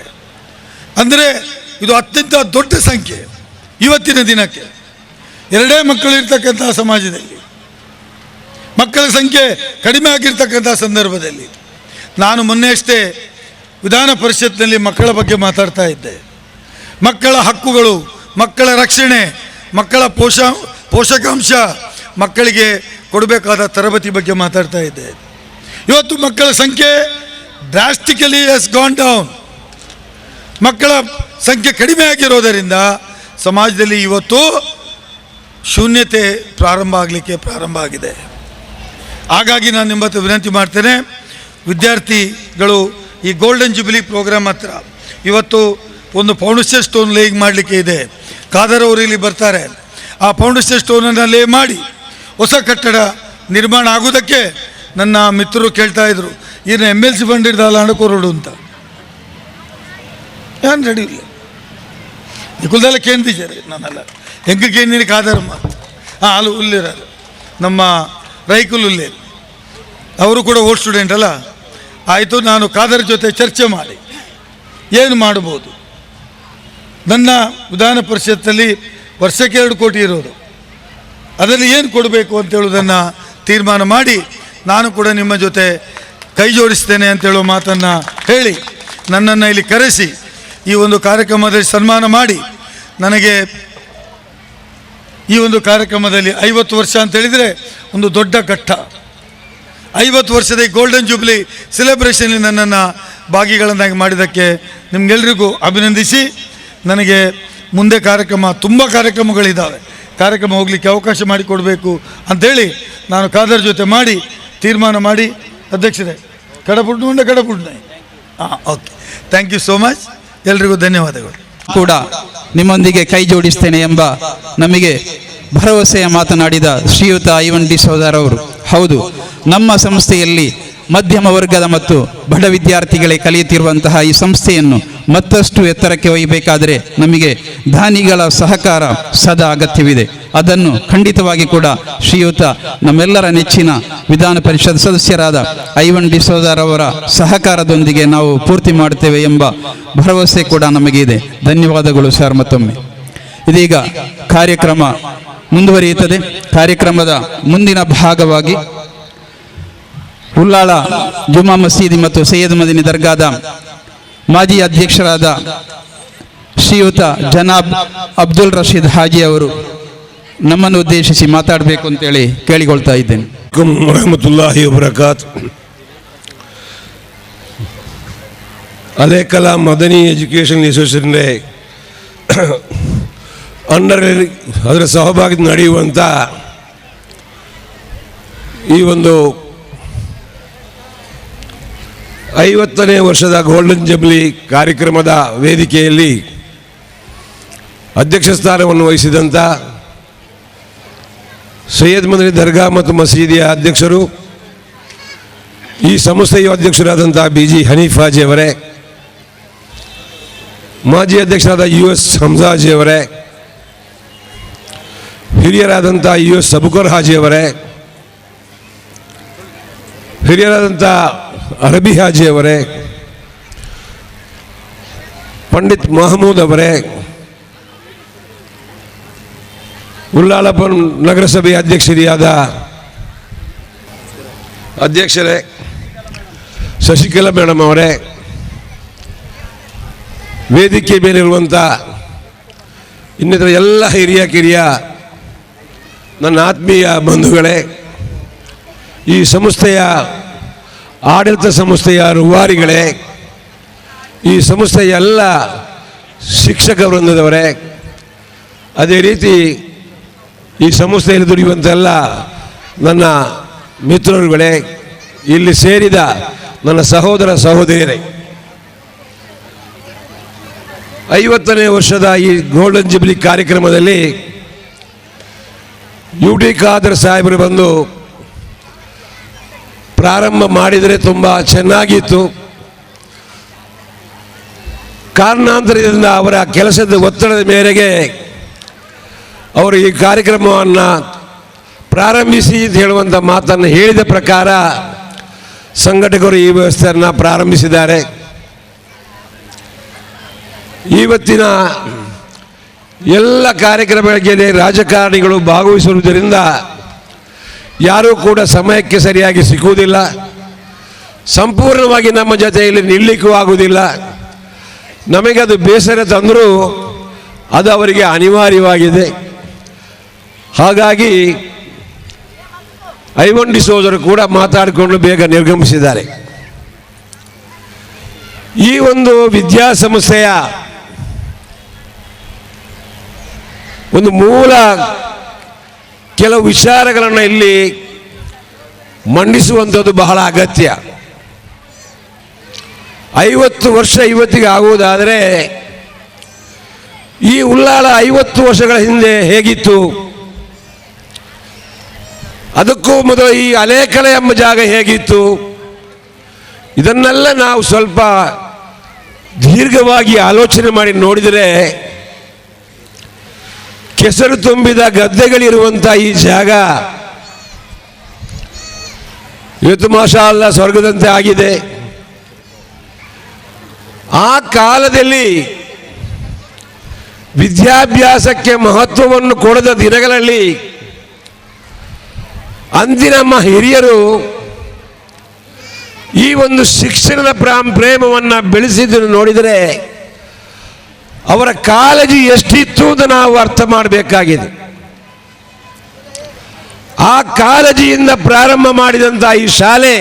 ಅಂದರೆ ಇದು ಅತ್ಯಂತ ದೊಡ್ಡ ಸಂಖ್ಯೆ ಇವತ್ತಿನ ದಿನಕ್ಕೆ. 2 ಮಕ್ಕಳು ಇರ್ತಕ್ಕಂಥ ಸಮಾಜದಲ್ಲಿ ಮಕ್ಕಳ ಸಂಖ್ಯೆ ಕಡಿಮೆ ಆಗಿರ್ತಕ್ಕಂಥ ಸಂದರ್ಭದಲ್ಲಿ ನಾನು ಮೊನ್ನೆಯಷ್ಟೇ ವಿಧಾನ ಪರಿಷತ್ನಲ್ಲಿ ಮಕ್ಕಳ ಬಗ್ಗೆ ಮಾತಾಡ್ತಾ ಇದ್ದೆ. ಮಕ್ಕಳ ಹಕ್ಕುಗಳು, ಮಕ್ಕಳ ರಕ್ಷಣೆ, ಮಕ್ಕಳ ಪೋಷಕಾಂಶ, ಮಕ್ಕಳಿಗೆ ಕೊಡಬೇಕಾದ ತರಬೇತಿ ಬಗ್ಗೆ ಮಾತಾಡ್ತಾ ಇದ್ದೆ. ಇವತ್ತು ಮಕ್ಕಳ ಸಂಖ್ಯೆ ಡ್ರಾಸ್ಟಿಕಲಿ ಹಸ್ ಗಾನ್ ಡೌನ್. ಮಕ್ಕಳ ಸಂಖ್ಯೆ ಕಡಿಮೆ ಆಗಿರೋದರಿಂದ ಸಮಾಜದಲ್ಲಿ ಇವತ್ತು ಶೂನ್ಯತೆ ಪ್ರಾರಂಭ ಆಗಿದೆ. ಹಾಗಾಗಿ ನಾನು ನಿಮ್ಮ ಹತ್ರ ವಿನಂತಿ ಮಾಡ್ತೇನೆ, ವಿದ್ಯಾರ್ಥಿಗಳು ಈ ಗೋಲ್ಡನ್ ಜುಬಿಲಿ ಪ್ರೋಗ್ರಾಮ್ ಹತ್ರ ಇವತ್ತು ಒಂದು ಫೌಂಡೇಶನ್ ಸ್ಟೋನ್ ಲೇಯಿಂಗ್ ಮಾಡಲಿಕ್ಕೆ ಇದೆ. ಖಾದರ್ ಅವರು ಇಲ್ಲಿ ಬರ್ತಾರೆ. ಆ ಫೌಂಡೇಶನ್ ಸ್ಟೋನನ್ನು ಲೇ ಮಾಡಿ ಹೊಸ ಕಟ್ಟಡ ನಿರ್ಮಾಣ ಆಗೋದಕ್ಕೆ ನನ್ನ ಮಿತ್ರರು ಕೇಳ್ತಾ ಇದ್ರು, ಇದನ್ನ MLC ಫಂಡ್ ಇಡ್ದಲ್ಲ ಅಣಕೋರೋಡು ಅಂತ. ಏನು ರೆಡಿ ಇಲ್ಲ ನಿಕುಲ್ದೆಲ್ಲ ಕೇಂದ್ರೀಜರು ನಾನಲ್ಲ ಹೆಂಗೆ ಕೇಂದ್ರೀ ಖಾದರಮ್ಮ ಅಲ್ಲಿ ಉಲ್ಲಿರೋದು ನಮ್ಮ ರೈಕುಲ್ ಉಲ್ಲೇ ಅವರು ಕೂಡ ಓಲ್ಡ್ ಸ್ಟೂಡೆಂಟ್ ಅಲ್ಲ. ಆಯಿತು, ನಾನು ಖಾದರ್ ಜೊತೆ ಚರ್ಚೆ ಮಾಡಿ ಏನು ಮಾಡ್ಬೋದು. ನನ್ನ ವಿಧಾನ ಪರಿಷತ್ತಲ್ಲಿ ವರ್ಷಕ್ಕೆ 2 ಕೋಟಿ ಇರೋದು, ಅದರಲ್ಲಿ ಏನು ಕೊಡಬೇಕು ಅಂತೇಳೋದನ್ನು ತೀರ್ಮಾನ ಮಾಡಿ ನಾನು ಕೂಡ ನಿಮ್ಮ ಜೊತೆ ಕೈ ಜೋಡಿಸ್ತೇನೆ ಅಂತೇಳೋ ಮಾತನ್ನು ಹೇಳಿ ನನ್ನನ್ನು ಇಲ್ಲಿ ಕರೆಸಿ ಈ ಒಂದು ಕಾರ್ಯಕ್ರಮದಲ್ಲಿ ಸನ್ಮಾನ ಮಾಡಿ, ನನಗೆ ಈ ಒಂದು ಕಾರ್ಯಕ್ರಮದಲ್ಲಿ 50 ವರ್ಷ ಅಂತೇಳಿದರೆ ಒಂದು ದೊಡ್ಡ ಘಟ್ಟ. 50 ವರ್ಷದ ಈ ಗೋಲ್ಡನ್ ಜೂಬ್ಲಿ ಸೆಲೆಬ್ರೇಷನಲ್ಲಿ ನನ್ನನ್ನು ಭಾಗಿಗಳನ್ನಾಗಿ ಮಾಡಿದ್ದಕ್ಕೆ ನಿಮಗೆಲ್ರಿಗೂ ಅಭಿನಂದಿಸಿ, ನನಗೆ ಮುಂದೆ ತುಂಬ ಕಾರ್ಯಕ್ರಮಗಳಿದ್ದಾವೆ, ಕಾರ್ಯಕ್ರಮ ಹೋಗಲಿಕ್ಕೆ ಅವಕಾಶ ಮಾಡಿಕೊಡಬೇಕು ಅಂಥೇಳಿ ನಾನು ಖಾದರ್ ಜೊತೆ ಮಾಡಿ ತೀರ್ಮಾನ ಮಾಡಿ, ಅಧ್ಯಕ್ಷರೇ ಕಡಪುಡ್ನೆ okay, thank you so much. ಎಲ್ರಿಗೂ ಧನ್ಯವಾದಗಳು. ಕೂಡ ನಿಮ್ಮೊಂದಿಗೆ ಕೈ ಜೋಡಿಸ್ತೇನೆ ಎಂಬ ನಮಗೆ ಭರವಸೆಯ ಮಾತನಾಡಿದ ಶ್ರೀಯುತ ಐವನ್ ಡಿಸೋಜಾ ಅವರು. ಹೌದು, ನಮ್ಮ ಸಂಸ್ಥೆಯಲ್ಲಿ ಮಧ್ಯಮ ವರ್ಗದ ಮತ್ತು ಬಡ ವಿದ್ಯಾರ್ಥಿಗಳೇ ಕಲಿಯುತ್ತಿರುವಂತಹ ಈ ಸಂಸ್ಥೆಯನ್ನು ಮತ್ತಷ್ಟು ಎತ್ತರಕ್ಕೆ ಒಯ್ಯಬೇಕಾದರೆ ನಮಗೆ ದಾನಿಗಳ ಸಹಕಾರ ಸದಾ ಅಗತ್ಯವಿದೆ. ಅದನ್ನು ಖಂಡಿತವಾಗಿ ಕೂಡ ಶ್ರೀಯುತ ನಮ್ಮೆಲ್ಲರ ನೆಚ್ಚಿನ ವಿಧಾನ ಪರಿಷತ್ ಸದಸ್ಯರಾದ ಐವನ್ ಡಿಸೋಜಾ ಅವರ ಸಹಕಾರದೊಂದಿಗೆ ನಾವು ಪೂರ್ತಿ ಮಾಡುತ್ತೇವೆ ಎಂಬ ಭರವಸೆ ಕೂಡ ನಮಗೆ ಇದೆ. ಧನ್ಯವಾದಗಳು ಸರ್. ಮತ್ತೊಮ್ಮೆ ಇದೀಗ ಕಾರ್ಯಕ್ರಮ ಮುಂದುವರಿಯುತ್ತದೆ. ಕಾರ್ಯಕ್ರಮದ ಮುಂದಿನ ಭಾಗವಾಗಿ ಉಲ್ಲಾಳ ಜುಮಾ ಮಸೀದಿ ಮತ್ತು ಸೈಯದ್ ಮದನಿ ದರ್ಗಾದ ಮಾಜಿ ಅಧ್ಯಕ್ಷರಾದ ಶ್ರೀಯುತ ಜನಾಬ್ ಅಬ್ದುಲ್ ರಶೀದ್ ಹಾಜಿ ಅವರು ನಮ್ಮನ್ನು ಉದ್ದೇಶಿಸಿ ಮಾತಾಡಬೇಕು ಅಂತೇಳಿ ಕೇಳಿಕೊಳ್ತಾ ಇದ್ದೇನೆ. ವರಹಮತುಲ್ಲಾಹಿ ವಬರಕಾತ್. ಅಲೇಕಲ ಮದನಿ ಎಜುಕೇಷನ್ ಅಸೋಸಿಯೇಷನ್ಗೆ ಅದರ ಸಹಭಾಗಿ ನಡೆಯುವಂಥ ಈ ಒಂದು 50ನೇ ವರ್ಷದ ಗೋಲ್ಡನ್ ಜುಬ್ಲಿ ಕಾರ್ಯಕ್ರಮದ ವೇದಿಕೆಯಲ್ಲಿ ಅಧ್ಯಕ್ಷ ಸ್ಥಾನವನ್ನು ವಹಿಸಿದಂಥ ಸೈಯದ್ ಮದನಿ ದರ್ಗಾ ಮತ್ತು ಮಸೀದಿಯ ಅಧ್ಯಕ್ಷರು, ಈ ಸಂಸ್ಥೆಯ ಅಧ್ಯಕ್ಷರಾದಂಥ BG ಹನೀಫ್ ಹಾಜಿ ಅವರೇ, ಮಾಜಿ ಅಧ್ಯಕ್ಷರಾದ US ಹಮ್ಜಾಜಿ ಅವರೇ, ಹಿರಿಯರಾದಂಥ US ಅಬುಕರ್ ಹಾಜಿ ಅವರೇ, ಹಿರಿಯರಾದಂಥ ಅರಬಿ ಹಾಜಿ ಅವರೇ, ಪಂಡಿತ್ ಮಹಮೂದ್ ಅವರೇ, ಉಲ್ಲಾಳಪ ನಗರಸಭೆಯ ಅಧ್ಯಕ್ಷರಿಯಾದ ಅಧ್ಯಕ್ಷರೇ ಶಶಿಕಲಾ ಮೇಡಮ್ ಅವರೇ, ವೇದಿಕೆ ಮೇಲಿರುವಂಥ ಇನ್ನಿತರ ಎಲ್ಲ ಹಿರಿಯ ಕಿರಿಯ ನನ್ನ ಆತ್ಮೀಯ ಬಂಧುಗಳೇ, ಈ ಸಂಸ್ಥೆಯ ಆಡಳಿತ ಸಂಸ್ಥೆಯ ರೂವಾರಿಗಳೇ, ಈ ಸಂಸ್ಥೆಯ ಎಲ್ಲ ಶಿಕ್ಷಕ ವೃಂದದವರೇ, ಅದೇ ರೀತಿ ಈ ಸಂಸ್ಥೆಯಲ್ಲಿ ದುಡಿಯುವಂತೆಲ್ಲ ನನ್ನ ಮಿತ್ರರುಗಳೇ, ಇಲ್ಲಿ ಸೇರಿದ ನನ್ನ ಸಹೋದರ ಸಹೋದರಿಯರೇ, 50ನೇ ವರ್ಷದ ಈ ಗೋಲ್ಡನ್ ಜುಬ್ಲಿ ಕಾರ್ಯಕ್ರಮದಲ್ಲಿ UT ಖಾದರ್ ಸಾಹೇಬರು ಬಂದು ಪ್ರಾರಂಭ ಮಾಡಿದರೆ ತುಂಬ ಚೆನ್ನಾಗಿತ್ತು. ಕಾರಣಾಂತರದಿಂದ ಅವರ ಕೆಲಸದ ಒತ್ತಡದ ಮೇರೆಗೆ ಅವರು ಈ ಕಾರ್ಯಕ್ರಮವನ್ನು ಪ್ರಾರಂಭಿಸಿ ಅಂತ ಹೇಳುವಂಥ ಮಾತನ್ನು ಹೇಳಿದ ಪ್ರಕಾರ ಸಂಘಟಕರು ಈ ವ್ಯವಸ್ಥೆಯನ್ನು ಪ್ರಾರಂಭಿಸಿದ್ದಾರೆ. ಇವತ್ತಿನ ಎಲ್ಲ ಕಾರ್ಯಕ್ರಮಗಳಿಗೆ ರಾಜಕಾರಣಿಗಳು ಭಾಗವಹಿಸುವುದರಿಂದ ಯಾರೂ ಕೂಡ ಸಮಯಕ್ಕೆ ಸರಿಯಾಗಿ ಸಿಕ್ಕುವುದಿಲ್ಲ, ಸಂಪೂರ್ಣವಾಗಿ ನಮ್ಮ ಜೊತೆಯಲ್ಲಿ ನಿಲ್ಲಲಿಕ್ಕೂ ಆಗುವುದಿಲ್ಲ. ನಮಗೆ ಅದು ಬೇಸರ ತಂದರೂ ಅದು ಅವರಿಗೆ ಅನಿವಾರ್ಯವಾಗಿದೆ. ಹಾಗಾಗಿ ಐವನ್ ಸೋದರರು ಕೂಡ ಮಾತಾಡಿಕೊಂಡು ಬೇಗ ನಿರ್ಗಮಿಸಿದ್ದಾರೆ. ಈ ಒಂದು ವಿದ್ಯಾಸಂಸ್ಥೆಯ ಒಂದು ಮೂಲ ಕೆಲವು ವಿಚಾರಗಳನ್ನು ಇಲ್ಲಿ ಮಂಡಿಸುವಂಥದ್ದು ಬಹಳ ಅಗತ್ಯ. 50 ವರ್ಷ ಇವತ್ತಿಗೆ ಆಗುವುದಾದರೆ ಈ ಉಳ್ಳಾಲ 50 ವರ್ಷಗಳ ಹಿಂದೆ ಹೇಗಿತ್ತು, ಅದಕ್ಕೂ ಮೊದಲು ಈ ಅಲೇಕಲೆ ಎಂಬ ಜಾಗ ಹೇಗಿತ್ತು, ಇದನ್ನೆಲ್ಲ ನಾವು ಸ್ವಲ್ಪ ದೀರ್ಘವಾಗಿ ಆಲೋಚನೆ ಮಾಡಿ ನೋಡಿದರೆ ಕೆಸರು ತುಂಬಿದ ಗದ್ದೆಗಳಿರುವಂಥ ಈ ಜಾಗ ಇವತ್ತು ಮಾಷಾ ಅಲ್ಲಾ ಸ್ವರ್ಗದಂತೆ ಆಗಿದೆ. ಆ ಕಾಲದಲ್ಲಿ ವಿದ್ಯಾಭ್ಯಾಸಕ್ಕೆ ಮಹತ್ವವನ್ನು ಕೊಡದ ದಿನಗಳಲ್ಲಿ ಅಂದಿನ ನಮ್ಮ ಹಿರಿಯರು ಈ ಒಂದು ಶಿಕ್ಷಣದ ಪ್ರೇಮವನ್ನು ಬೆಳೆಸಿದ್ದನ್ನು ನೋಡಿದರೆ ಅವರ ಕಾಳಜಿ ಎಷ್ಟಿತ್ತು ಅಂತ ನಾವು ಅರ್ಥ ಮಾಡಬೇಕಾಗಿದೆ. ಆ ಕಾಳಜಿಯಿಂದ ಪ್ರಾರಂಭ ಮಾಡಿದಂಥ ಈ ಶಾಲೆ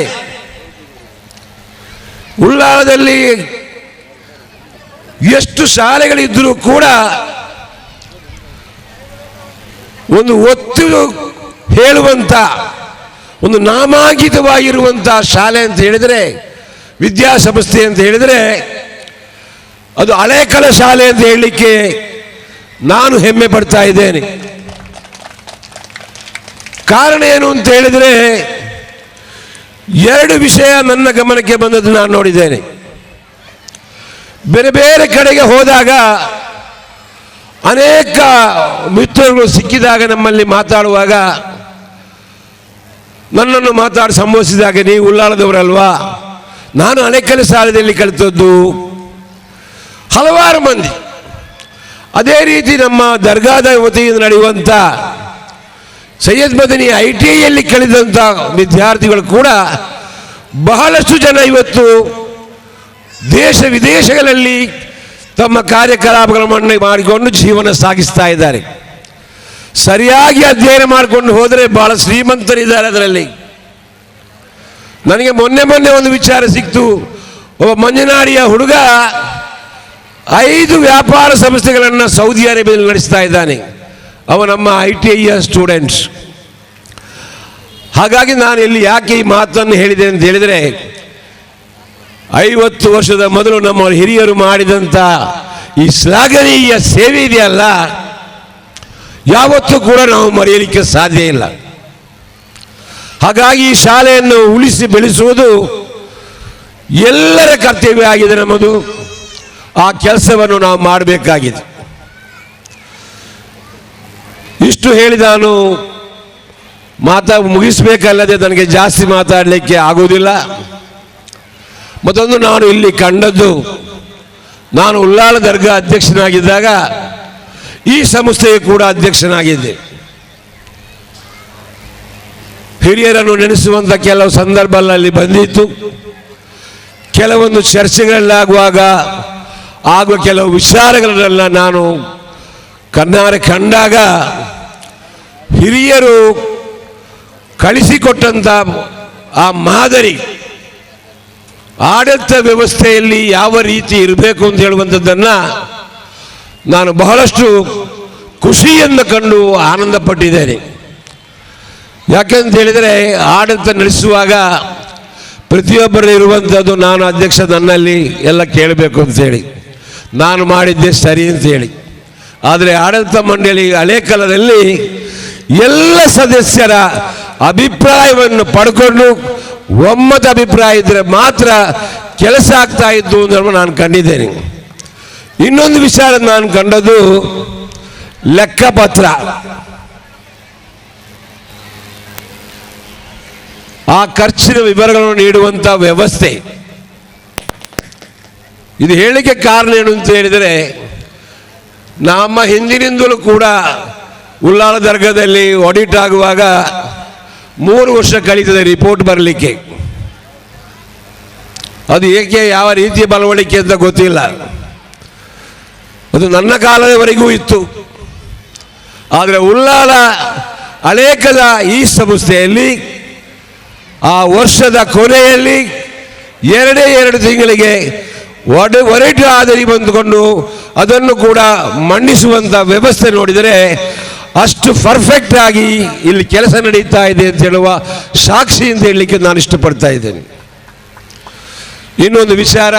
ಉಳ್ಳಾಲದಲ್ಲಿ ಎಷ್ಟು ಶಾಲೆಗಳಿದ್ದರೂ ಕೂಡ ಒಂದು ಒತ್ತು ಹೇಳುವಂಥ ಒಂದು ನಾಮಾಂಕಿತವಾಗಿರುವಂಥ ಶಾಲೆ ಅಂತ ಹೇಳಿದರೆ, ವಿದ್ಯಾಸಂಸ್ಥೆ ಅಂತ ಹೇಳಿದರೆ ಅದು ಹಳೇಕಳ ಶಾಲೆ ಅಂತ ಹೇಳಲಿಕ್ಕೆ ನಾನು ಹೆಮ್ಮೆ ಪಡ್ತಾ ಇದ್ದೇನೆ. ಕಾರಣ ಏನು ಅಂತ ಹೇಳಿದರೆ, 2 ವಿಷಯ ನನ್ನ ಗಮನಕ್ಕೆ ಬಂದದ್ದು ನಾನು ನೋಡಿದ್ದೇನೆ. ಬೇರೆ ಬೇರೆ ಕಡೆಗೆ ಹೋದಾಗ ಅನೇಕ ಮಿತ್ರಗಳು ಸಿಕ್ಕಿದಾಗ ನಮ್ಮಲ್ಲಿ ಮಾತಾಡುವಾಗ ನನ್ನನ್ನು ಮಾತಾಡಿ ಸಂಬೋಧಿಸಿದಾಗ, ನೀವು ಉಳ್ಳಾಲದವರಲ್ವಾ, ನಾನು ಹಳೇಕಳ ಶಾಲೆಯಲ್ಲಿ ಕಲಿತದ್ದು. ಹಲವಾರು ಮಂದಿ ಅದೇ ರೀತಿ ನಮ್ಮ ದರ್ಗಾದ ವತಿಯಿಂದ ನಡೆಯುವಂಥ ಸೈಯದ್ ಮದನಿ ITIಯಲ್ಲಿ ಕಲಿತಂಥ ವಿದ್ಯಾರ್ಥಿಗಳು ಕೂಡ ಬಹಳಷ್ಟು ಜನ ಇವತ್ತು ದೇಶ ವಿದೇಶಗಳಲ್ಲಿ ತಮ್ಮ ಕಾರ್ಯಕಲಾಪಗಳನ್ನು ಮಾಡಿಕೊಂಡು ಜೀವನ ಸಾಗಿಸ್ತಾ ಇದ್ದಾರೆ. ಸರಿಯಾಗಿ ಅಧ್ಯಯನ ಮಾಡಿಕೊಂಡು ಹೋದರೆ ಬಹಳ ಶ್ರೀಮಂತರಿದ್ದಾರೆ ಅದರಲ್ಲಿ. ನನಗೆ ಮೊನ್ನೆ ಒಂದು ವಿಚಾರ ಸಿಕ್ತು. ಒಬ್ಬ ಮಂಜನಾಡಿಯ ಹುಡುಗ 5 ವ್ಯಾಪಾರ ಸಂಸ್ಥೆಗಳನ್ನು ಸೌದಿ ಅರೇಬಿಯಾದಲ್ಲಿ ನಡೆಸ್ತಾ ಇದ್ದಾನೆ. ಅವ ನಮ್ಮ ITIಯ ಸ್ಟೂಡೆಂಟ್ಸ್. ಹಾಗಾಗಿ ನಾನು ಇಲ್ಲಿ ಯಾಕೆ ಈ ಮಾತನ್ನು ಹೇಳಿದೆ ಅಂತ ಹೇಳಿದರೆ, 50 ವರ್ಷದ ಮೊದಲು ನಮ್ಮ ಹಿರಿಯರು ಮಾಡಿದಂಥ ಈ ಶ್ಲಾಘನೀಯ ಸೇವೆ ಇದೆಯಲ್ಲ, ಯಾವತ್ತೂ ಕೂಡ ನಾವು ಮರೆಯಲಿಕ್ಕೆ ಸಾಧ್ಯ ಇಲ್ಲ. ಹಾಗಾಗಿ ಈ ಶಾಲೆಯನ್ನು ಉಳಿಸಿ ಬೆಳೆಸುವುದು ಎಲ್ಲರ ಕರ್ತವ್ಯ ಆಗಿದೆ ನಮ್ಮದು. ಆ ಕೆಲಸವನ್ನು ನಾವು ಮಾಡಬೇಕಾಗಿದೆ. ಇಷ್ಟು ಹೇಳಿ ನಾನು ಮುಗಿಸಬೇಕಲ್ಲದೆ ನನಗೆ ಜಾಸ್ತಿ ಮಾತಾಡಲಿಕ್ಕೆ ಆಗುವುದಿಲ್ಲ. ಮತ್ತೊಂದು, ನಾನು ಇಲ್ಲಿ ಕಂಡದ್ದು, ನಾನು ಉಳ್ಳಾಲ ದರ್ಗಾ ಅಧ್ಯಕ್ಷನಾಗಿದ್ದಾಗ ಈ ಸಂಸ್ಥೆಗೆ ಕೂಡ ಅಧ್ಯಕ್ಷನಾಗಿದ್ದೆ. ಹಿರಿಯರನ್ನು ನೆನೆಸುವಂಥ ಕೆಲವು ಸಂದರ್ಭಗಳಲ್ಲಿ ಬಂದಿತ್ತು. ಕೆಲವೊಂದು ಚರ್ಚೆಗಳಲ್ಲಾಗುವಾಗ ಆಗುವ ಕೆಲವು ವಿಚಾರಗಳನ್ನೆಲ್ಲ ನಾನು ಕಣ್ಣಾರೆ ಕಂಡಾಗ ಹಿರಿಯರು ಕಳಿಸಿಕೊಟ್ಟಂಥ ಆ ಮಾದರಿ ಆಡಳಿತ ವ್ಯವಸ್ಥೆಯಲ್ಲಿ ಯಾವ ರೀತಿ ಇರಬೇಕು ಅಂತ ಹೇಳುವಂಥದ್ದನ್ನು ನಾನು ಬಹಳಷ್ಟು ಖುಷಿಯಿಂದ ಕಂಡು ಆನಂದ ಪಟ್ಟಿದ್ದೇನೆ. ಯಾಕೆಂತ ಹೇಳಿದರೆ ಆಡಳಿತ ನಡೆಸುವಾಗ ಪ್ರತಿಯೊಬ್ಬರು ಇರುವಂಥದ್ದು ನಾನು ಅಧ್ಯಕ್ಷ ನನ್ನಲ್ಲಿ ಎಲ್ಲ ಕೇಳಬೇಕು ಅಂತೇಳಿ, ನಾನು ಮಾಡಿದ್ದೆ ಸರಿ ಅಂತೇಳಿ. ಆದರೆ ಆಡಳಿತ ಮಂಡಳಿ ಹಳೆ ಕಾಲದಲ್ಲಿ ಎಲ್ಲ ಸದಸ್ಯರ ಅಭಿಪ್ರಾಯವನ್ನು ಪಡ್ಕೊಂಡು ಒಮ್ಮತ ಅಭಿಪ್ರಾಯ ಇದ್ದರೆ ಮಾತ್ರ ಕೆಲಸ ಆಗ್ತಾ ಇದ್ದು ಅಂತ ನಾನು ಕಂಡಿದ್ದೇನೆ. ಇನ್ನೊಂದು ವಿಚಾರ ನಾನು ಕಂಡದ್ದು ಲೆಕ್ಕಪತ್ರ. ಆ ಖರ್ಚಿನ ವಿವರಗಳನ್ನು ನೀಡುವಂಥ ವ್ಯವಸ್ಥೆ. ಇದು ಹೇಳಿಕೆ ಕಾರಣ ಏನು ಅಂತ ಹೇಳಿದರೆ, ನಮ್ಮ ಹಿಂದಿನಿಂದಲೂ ಕೂಡ ಉಳ್ಳಾಲ ದರ್ಗಾದಲ್ಲಿ ಆಡಿಟ್ ಆಗುವಾಗ 3 ವರ್ಷ ಕಳೀತದೆ ರಿಪೋರ್ಟ್ ಬರಲಿಕ್ಕೆ. ಅದು ಏಕೆ, ಯಾವ ರೀತಿಯ ಬಲವಣಿಗೆ ಅಂತ ಗೊತ್ತಿಲ್ಲ. ಅದು ನನ್ನ ಕಾಲದವರೆಗೂ ಇತ್ತು. ಆದರೆ ಉಳ್ಳಾಲ ಅನೇಕದ ಈ ಸಂಸ್ಥೆಯಲ್ಲಿ ಆ ವರ್ಷದ ಕೊನೆಯಲ್ಲಿ 2 ತಿಂಗಳಿಗೆ ಒರಟು ಆದರಿ ಬಂದುಕೊಂಡು ಅದನ್ನು ಕೂಡ ಮಂಡಿಸುವಂಥ ವ್ಯವಸ್ಥೆ ನೋಡಿದರೆ ಅಷ್ಟು ಪರ್ಫೆಕ್ಟ್ ಆಗಿ ಇಲ್ಲಿ ಕೆಲಸ ನಡೀತಾ ಇದೆ ಅಂತ ಹೇಳುವ ಸಾಕ್ಷಿ ಅಂತ ಹೇಳಲಿಕ್ಕೆ ನಾನು ಇಷ್ಟಪಡ್ತಾ ಇದ್ದೇನೆ. ಇನ್ನೊಂದು ವಿಚಾರ,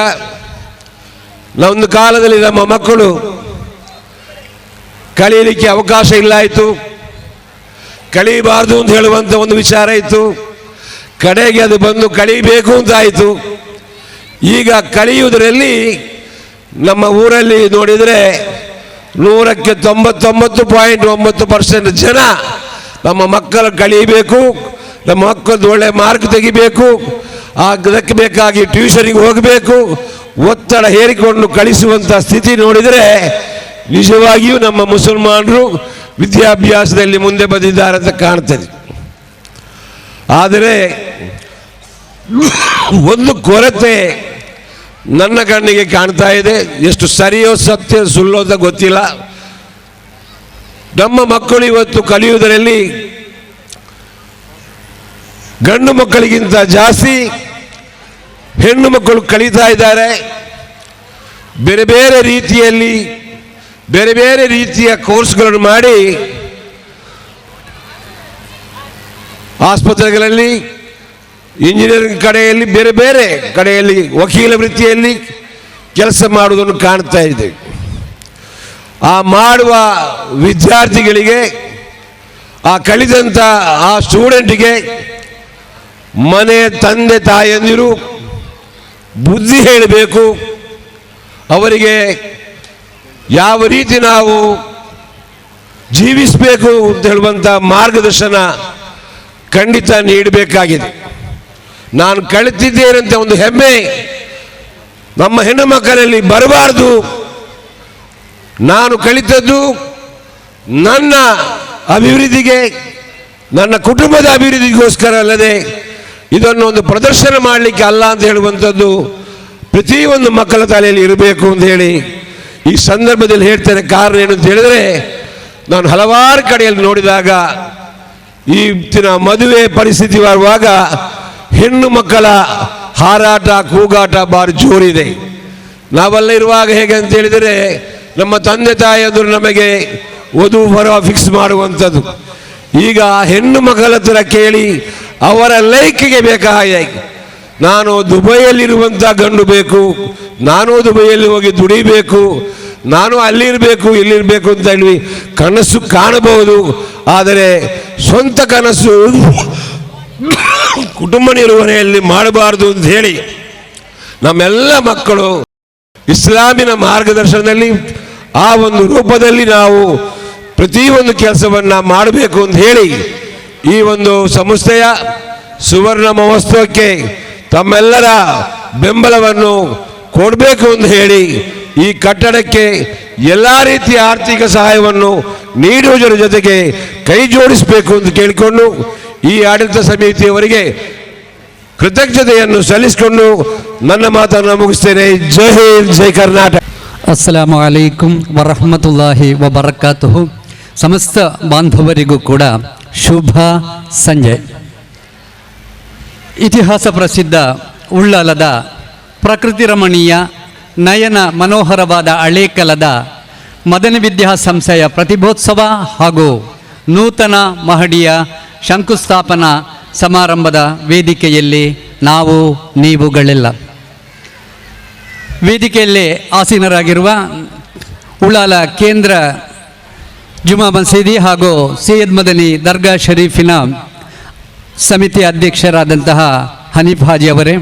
ಒಂದು ಕಾಲದಲ್ಲಿ ನಮ್ಮ ಮಕ್ಕಳು ಕಲಿಯಲಿಕ್ಕೆ ಅವಕಾಶ ಇಲ್ಲ ಆಯಿತು, ಕಲಿಯಬಾರ್ದು ಅಂತ ಹೇಳುವಂಥ ಒಂದು ವಿಚಾರ ಇತ್ತು. ಕಡೆಗೆ ಅದು ಬಂದು ಕಲಿಬೇಕು ಅಂತ ಆಯಿತು. ಈಗ ಕಲಿಯುವುದರಲ್ಲಿ ನಮ್ಮ ಊರಲ್ಲಿ ನೋಡಿದರೆ 100ಕ್ಕೆ 99.9% ಜನ ನಮ್ಮ ಮಕ್ಕಳು ಕಲಿಯಬೇಕು, ನಮ್ಮ ಮಕ್ಕಳು ಒಳ್ಳೆ ಮಾರ್ಕ್ ತೆಗಿಬೇಕು, ಅದಕ್ಕೆ ಬೇಕಾಗಿ ಟ್ಯೂಷನಿಗೆ ಹೋಗಬೇಕು, ಒತ್ತಡ ಹೇರಿಕೊಂಡು ಕಳಿಸುವಂಥ ಸ್ಥಿತಿ ನೋಡಿದರೆ ನಿಜವಾಗಿಯೂ ನಮ್ಮ ಮುಸಲ್ಮಾನರು ವಿದ್ಯಾಭ್ಯಾಸದಲ್ಲಿ ಮುಂದೆ ಬಂದಿದ್ದಾರೆ ಅಂತ ಕಾಣ್ತದೆ. ಆದರೆ ಒಂದು ಕೊರತೆ ನನ್ನ ಕಣ್ಣಿಗೆ ಕಾಣ್ತಾ ಇದೆ. ಎಷ್ಟು ಸರಿಯೋ ಸತ್ಯ ಸುಳ್ಳೋ ಅಂತ ಗೊತ್ತಿಲ್ಲ. ನಮ್ಮ ಮಕ್ಕಳು ಇವತ್ತು ಕಲಿಯುವುದರಲ್ಲಿ ಗಂಡು ಮಕ್ಕಳಿಗಿಂತ ಜಾಸ್ತಿ ಹೆಣ್ಣು ಮಕ್ಕಳು ಕಲಿತಾ ಇದ್ದಾರೆ. ಬೇರೆ ಬೇರೆ ರೀತಿಯಲ್ಲಿ ಬೇರೆ ಬೇರೆ ರೀತಿಯ ಕೋರ್ಸ್ಗಳನ್ನು ಮಾಡಿ ಆಸ್ಪತ್ರೆಗಳಲ್ಲಿ, ಇಂಜಿನಿಯರಿಂಗ್ ಕಡೆಯಲ್ಲಿ, ಬೇರೆ ಬೇರೆ ಕಡೆಯಲ್ಲಿ, ವಕೀಲ ವೃತ್ತಿಯಲ್ಲಿ ಕೆಲಸ ಮಾಡುವುದನ್ನು ಕಾಣ್ತಾ ಇದ್ದೇವೆ. ಆ ಮಾಡುವ ವಿದ್ಯಾರ್ಥಿಗಳಿಗೆ, ಆ ಕಲಿತಂಥ ಆ ಸ್ಟೂಡೆಂಟಿಗೆ ಮನೆ ತಂದೆ ತಾಯಂದಿರು ಬುದ್ಧಿ ಹೇಳಬೇಕು. ಅವರಿಗೆ ಯಾವ ರೀತಿ ನಾವು ಜೀವಿಸಬೇಕು ಅಂತ ಹೇಳುವಂಥ ಮಾರ್ಗದರ್ಶನ ಖಂಡಿತ ನೀಡಬೇಕಾಗಿದೆ. ನಾನು ಕಲಿತಿದ್ದೇನಂತ ಒಂದು ಹೆಮ್ಮೆ ನಮ್ಮ ಹೆಣ್ಣು ಮಕ್ಕಳಲ್ಲಿ ಬರಬಾರ್ದು. ನಾನು ಕಲಿತದ್ದು ನನ್ನ ಅಭಿವೃದ್ಧಿಗೆ, ನನ್ನ ಕುಟುಂಬದ ಅಭಿವೃದ್ಧಿಗೋಸ್ಕರ ಅಲ್ಲದೆ ಇದನ್ನು ಒಂದು ಪ್ರದರ್ಶನ ಮಾಡಲಿಕ್ಕೆ ಅಲ್ಲ ಅಂತ ಹೇಳುವಂಥದ್ದು ಪ್ರತಿಯೊಂದು ಮಕ್ಕಳ ತಲೆಯಲ್ಲಿ ಇರಬೇಕು ಅಂತ ಹೇಳಿ ಈ ಸಂದರ್ಭದಲ್ಲಿ ಹೇಳ್ತೇನೆ. ಕಾರಣ ಏನು ಅಂತ ಹೇಳಿದರೆ, ನಾನು ಹಲವಾರು ಕಡೆಯಲ್ಲಿ ನೋಡಿದಾಗ ಈ ಮದುವೆ ಪರಿಸ್ಥಿತಿ ಬರುವಾಗ ಹೆಣ್ಣು ಮಕ್ಕಳ ಹಾರಾಟ ಕೂಗಾಟ ಭಾರಿ ಜೋರಿದೆ. ನಾವೆಲ್ಲ ಇರುವಾಗ ಹೇಗೆ ಅಂತ ಹೇಳಿದರೆ, ನಮ್ಮ ತಂದೆ ತಾಯಿಯವರು ನಮಗೆ ವಧು ವರ ಫಿಕ್ಸ್ ಮಾಡುವಂಥದ್ದು. ಈಗ ಹೆಣ್ಣು ಮಕ್ಕಳ ಹತ್ರ ಕೇಳಿ ಅವರ ಲೈಕಿಗೆ ಬೇಕಾಗಿ ನಾನು ದುಬೈಯಲ್ಲಿರುವಂಥ ಗಂಡು ಬೇಕು, ನಾನು ದುಬೈಯಲ್ಲಿ ಹೋಗಿ ದುಡಿಬೇಕು, ನಾನು ಅಲ್ಲಿರಬೇಕು ಇಲ್ಲಿರಬೇಕು ಅಂತ ಹೇಳಿ ಕನಸು ಕಾಣಬಹುದು. ಆದರೆ ಸ್ವಂತ ಕನಸು ಕುಟುಂಬ ನಿರ್ವಹಣೆಯಲ್ಲಿ ಮಾಡಬಾರ್ದು ಅಂತ ಹೇಳಿ ನಮ್ಮೆಲ್ಲ ಮಕ್ಕಳು ಇಸ್ಲಾಮಿನ ಮಾರ್ಗದರ್ಶನದಲ್ಲಿ ಆ ಒಂದು ರೂಪದಲ್ಲಿ ನಾವು ಪ್ರತಿಯೊಂದು ಕೆಲಸವನ್ನು ಮಾಡಬೇಕು ಅಂತ ಹೇಳಿ ಈ ಒಂದು ಸಂಸ್ಥೆಯ ಸುವರ್ಣ ಮಹೋತ್ಸವಕ್ಕೆ ತಮ್ಮೆಲ್ಲರ ಬೆಂಬಲವನ್ನು ಕೊಡಬೇಕು ಅಂತ ಹೇಳಿ ಈ ಕಟ್ಟಡಕ್ಕೆ ಎಲ್ಲ ರೀತಿಯ ಆರ್ಥಿಕ ಸಹಾಯವನ್ನು ನೀಡುವುದರ ಜೊತೆಗೆ ಕೈ ಜೋಡಿಸಬೇಕು ಅಂತ ಕೇಳಿಕೊಂಡು ಈ ಆಡಳಿತ ಸಮಿತಿಯವರಿಗೆ ಕೃತಜ್ಞತೆಯನ್ನು ಸಲ್ಲಿಸಿಕೊಂಡು ನನ್ನ ಮಾತನ್ನು ಮುಗಿಸ್ತೇನೆ. ಜೈ ಹಿಂದ್, ಜೈ ಕರ್ನಾಟಕ. ಅಸ್ಸಲಾಮು ಅಲೈಕುಂ ವರಹಮತುಲ್ಲಾಹಿ ವಬರಕಾತುಹು. ಸಮಸ್ತ ಬಾಂಧವರಿಗೂ ಕೂಡ ಶುಭ ಸಂಜೆ. ಇತಿಹಾಸ ಪ್ರಸಿದ್ಧ ಉಳ್ಳಾಲದ ಪ್ರಕೃತಿ ರಮಣೀಯ ನಯನ ಮನೋಹರವಾದ ಹಳೇಕಲದ ಮದನ ವಿದ್ಯಾಸಂಸ್ಥೆಯ ಪ್ರತಿಭೋತ್ಸವ ಹಾಗೂ ನೂತನ ಮಹಡಿಯ ಶಂಕುಸ್ಥಾಪನಾ ಸಮಾರಂಭದ ವೇದಿಕೆಯಲ್ಲಿ ನಾವು ನೀವುಗಳೆಲ್ಲ ವೇದಿಕೆಯಲ್ಲಿ ಆಸೀನರಾಗಿರುವ ಉಳ್ಳಾಲ ಕೇಂದ್ರ ಜುಮಾ ಮಸೀದಿ ಹಾಗೂ ಸೈಯದ್ ಮದನಿ ದರ್ಗಾ ಶರೀಫಿನ ಸಮಿತಿ ಅಧ್ಯಕ್ಷರಾದಂತಹ ಹನೀಫ್ ಹಾಜಿ ಅವರೇ,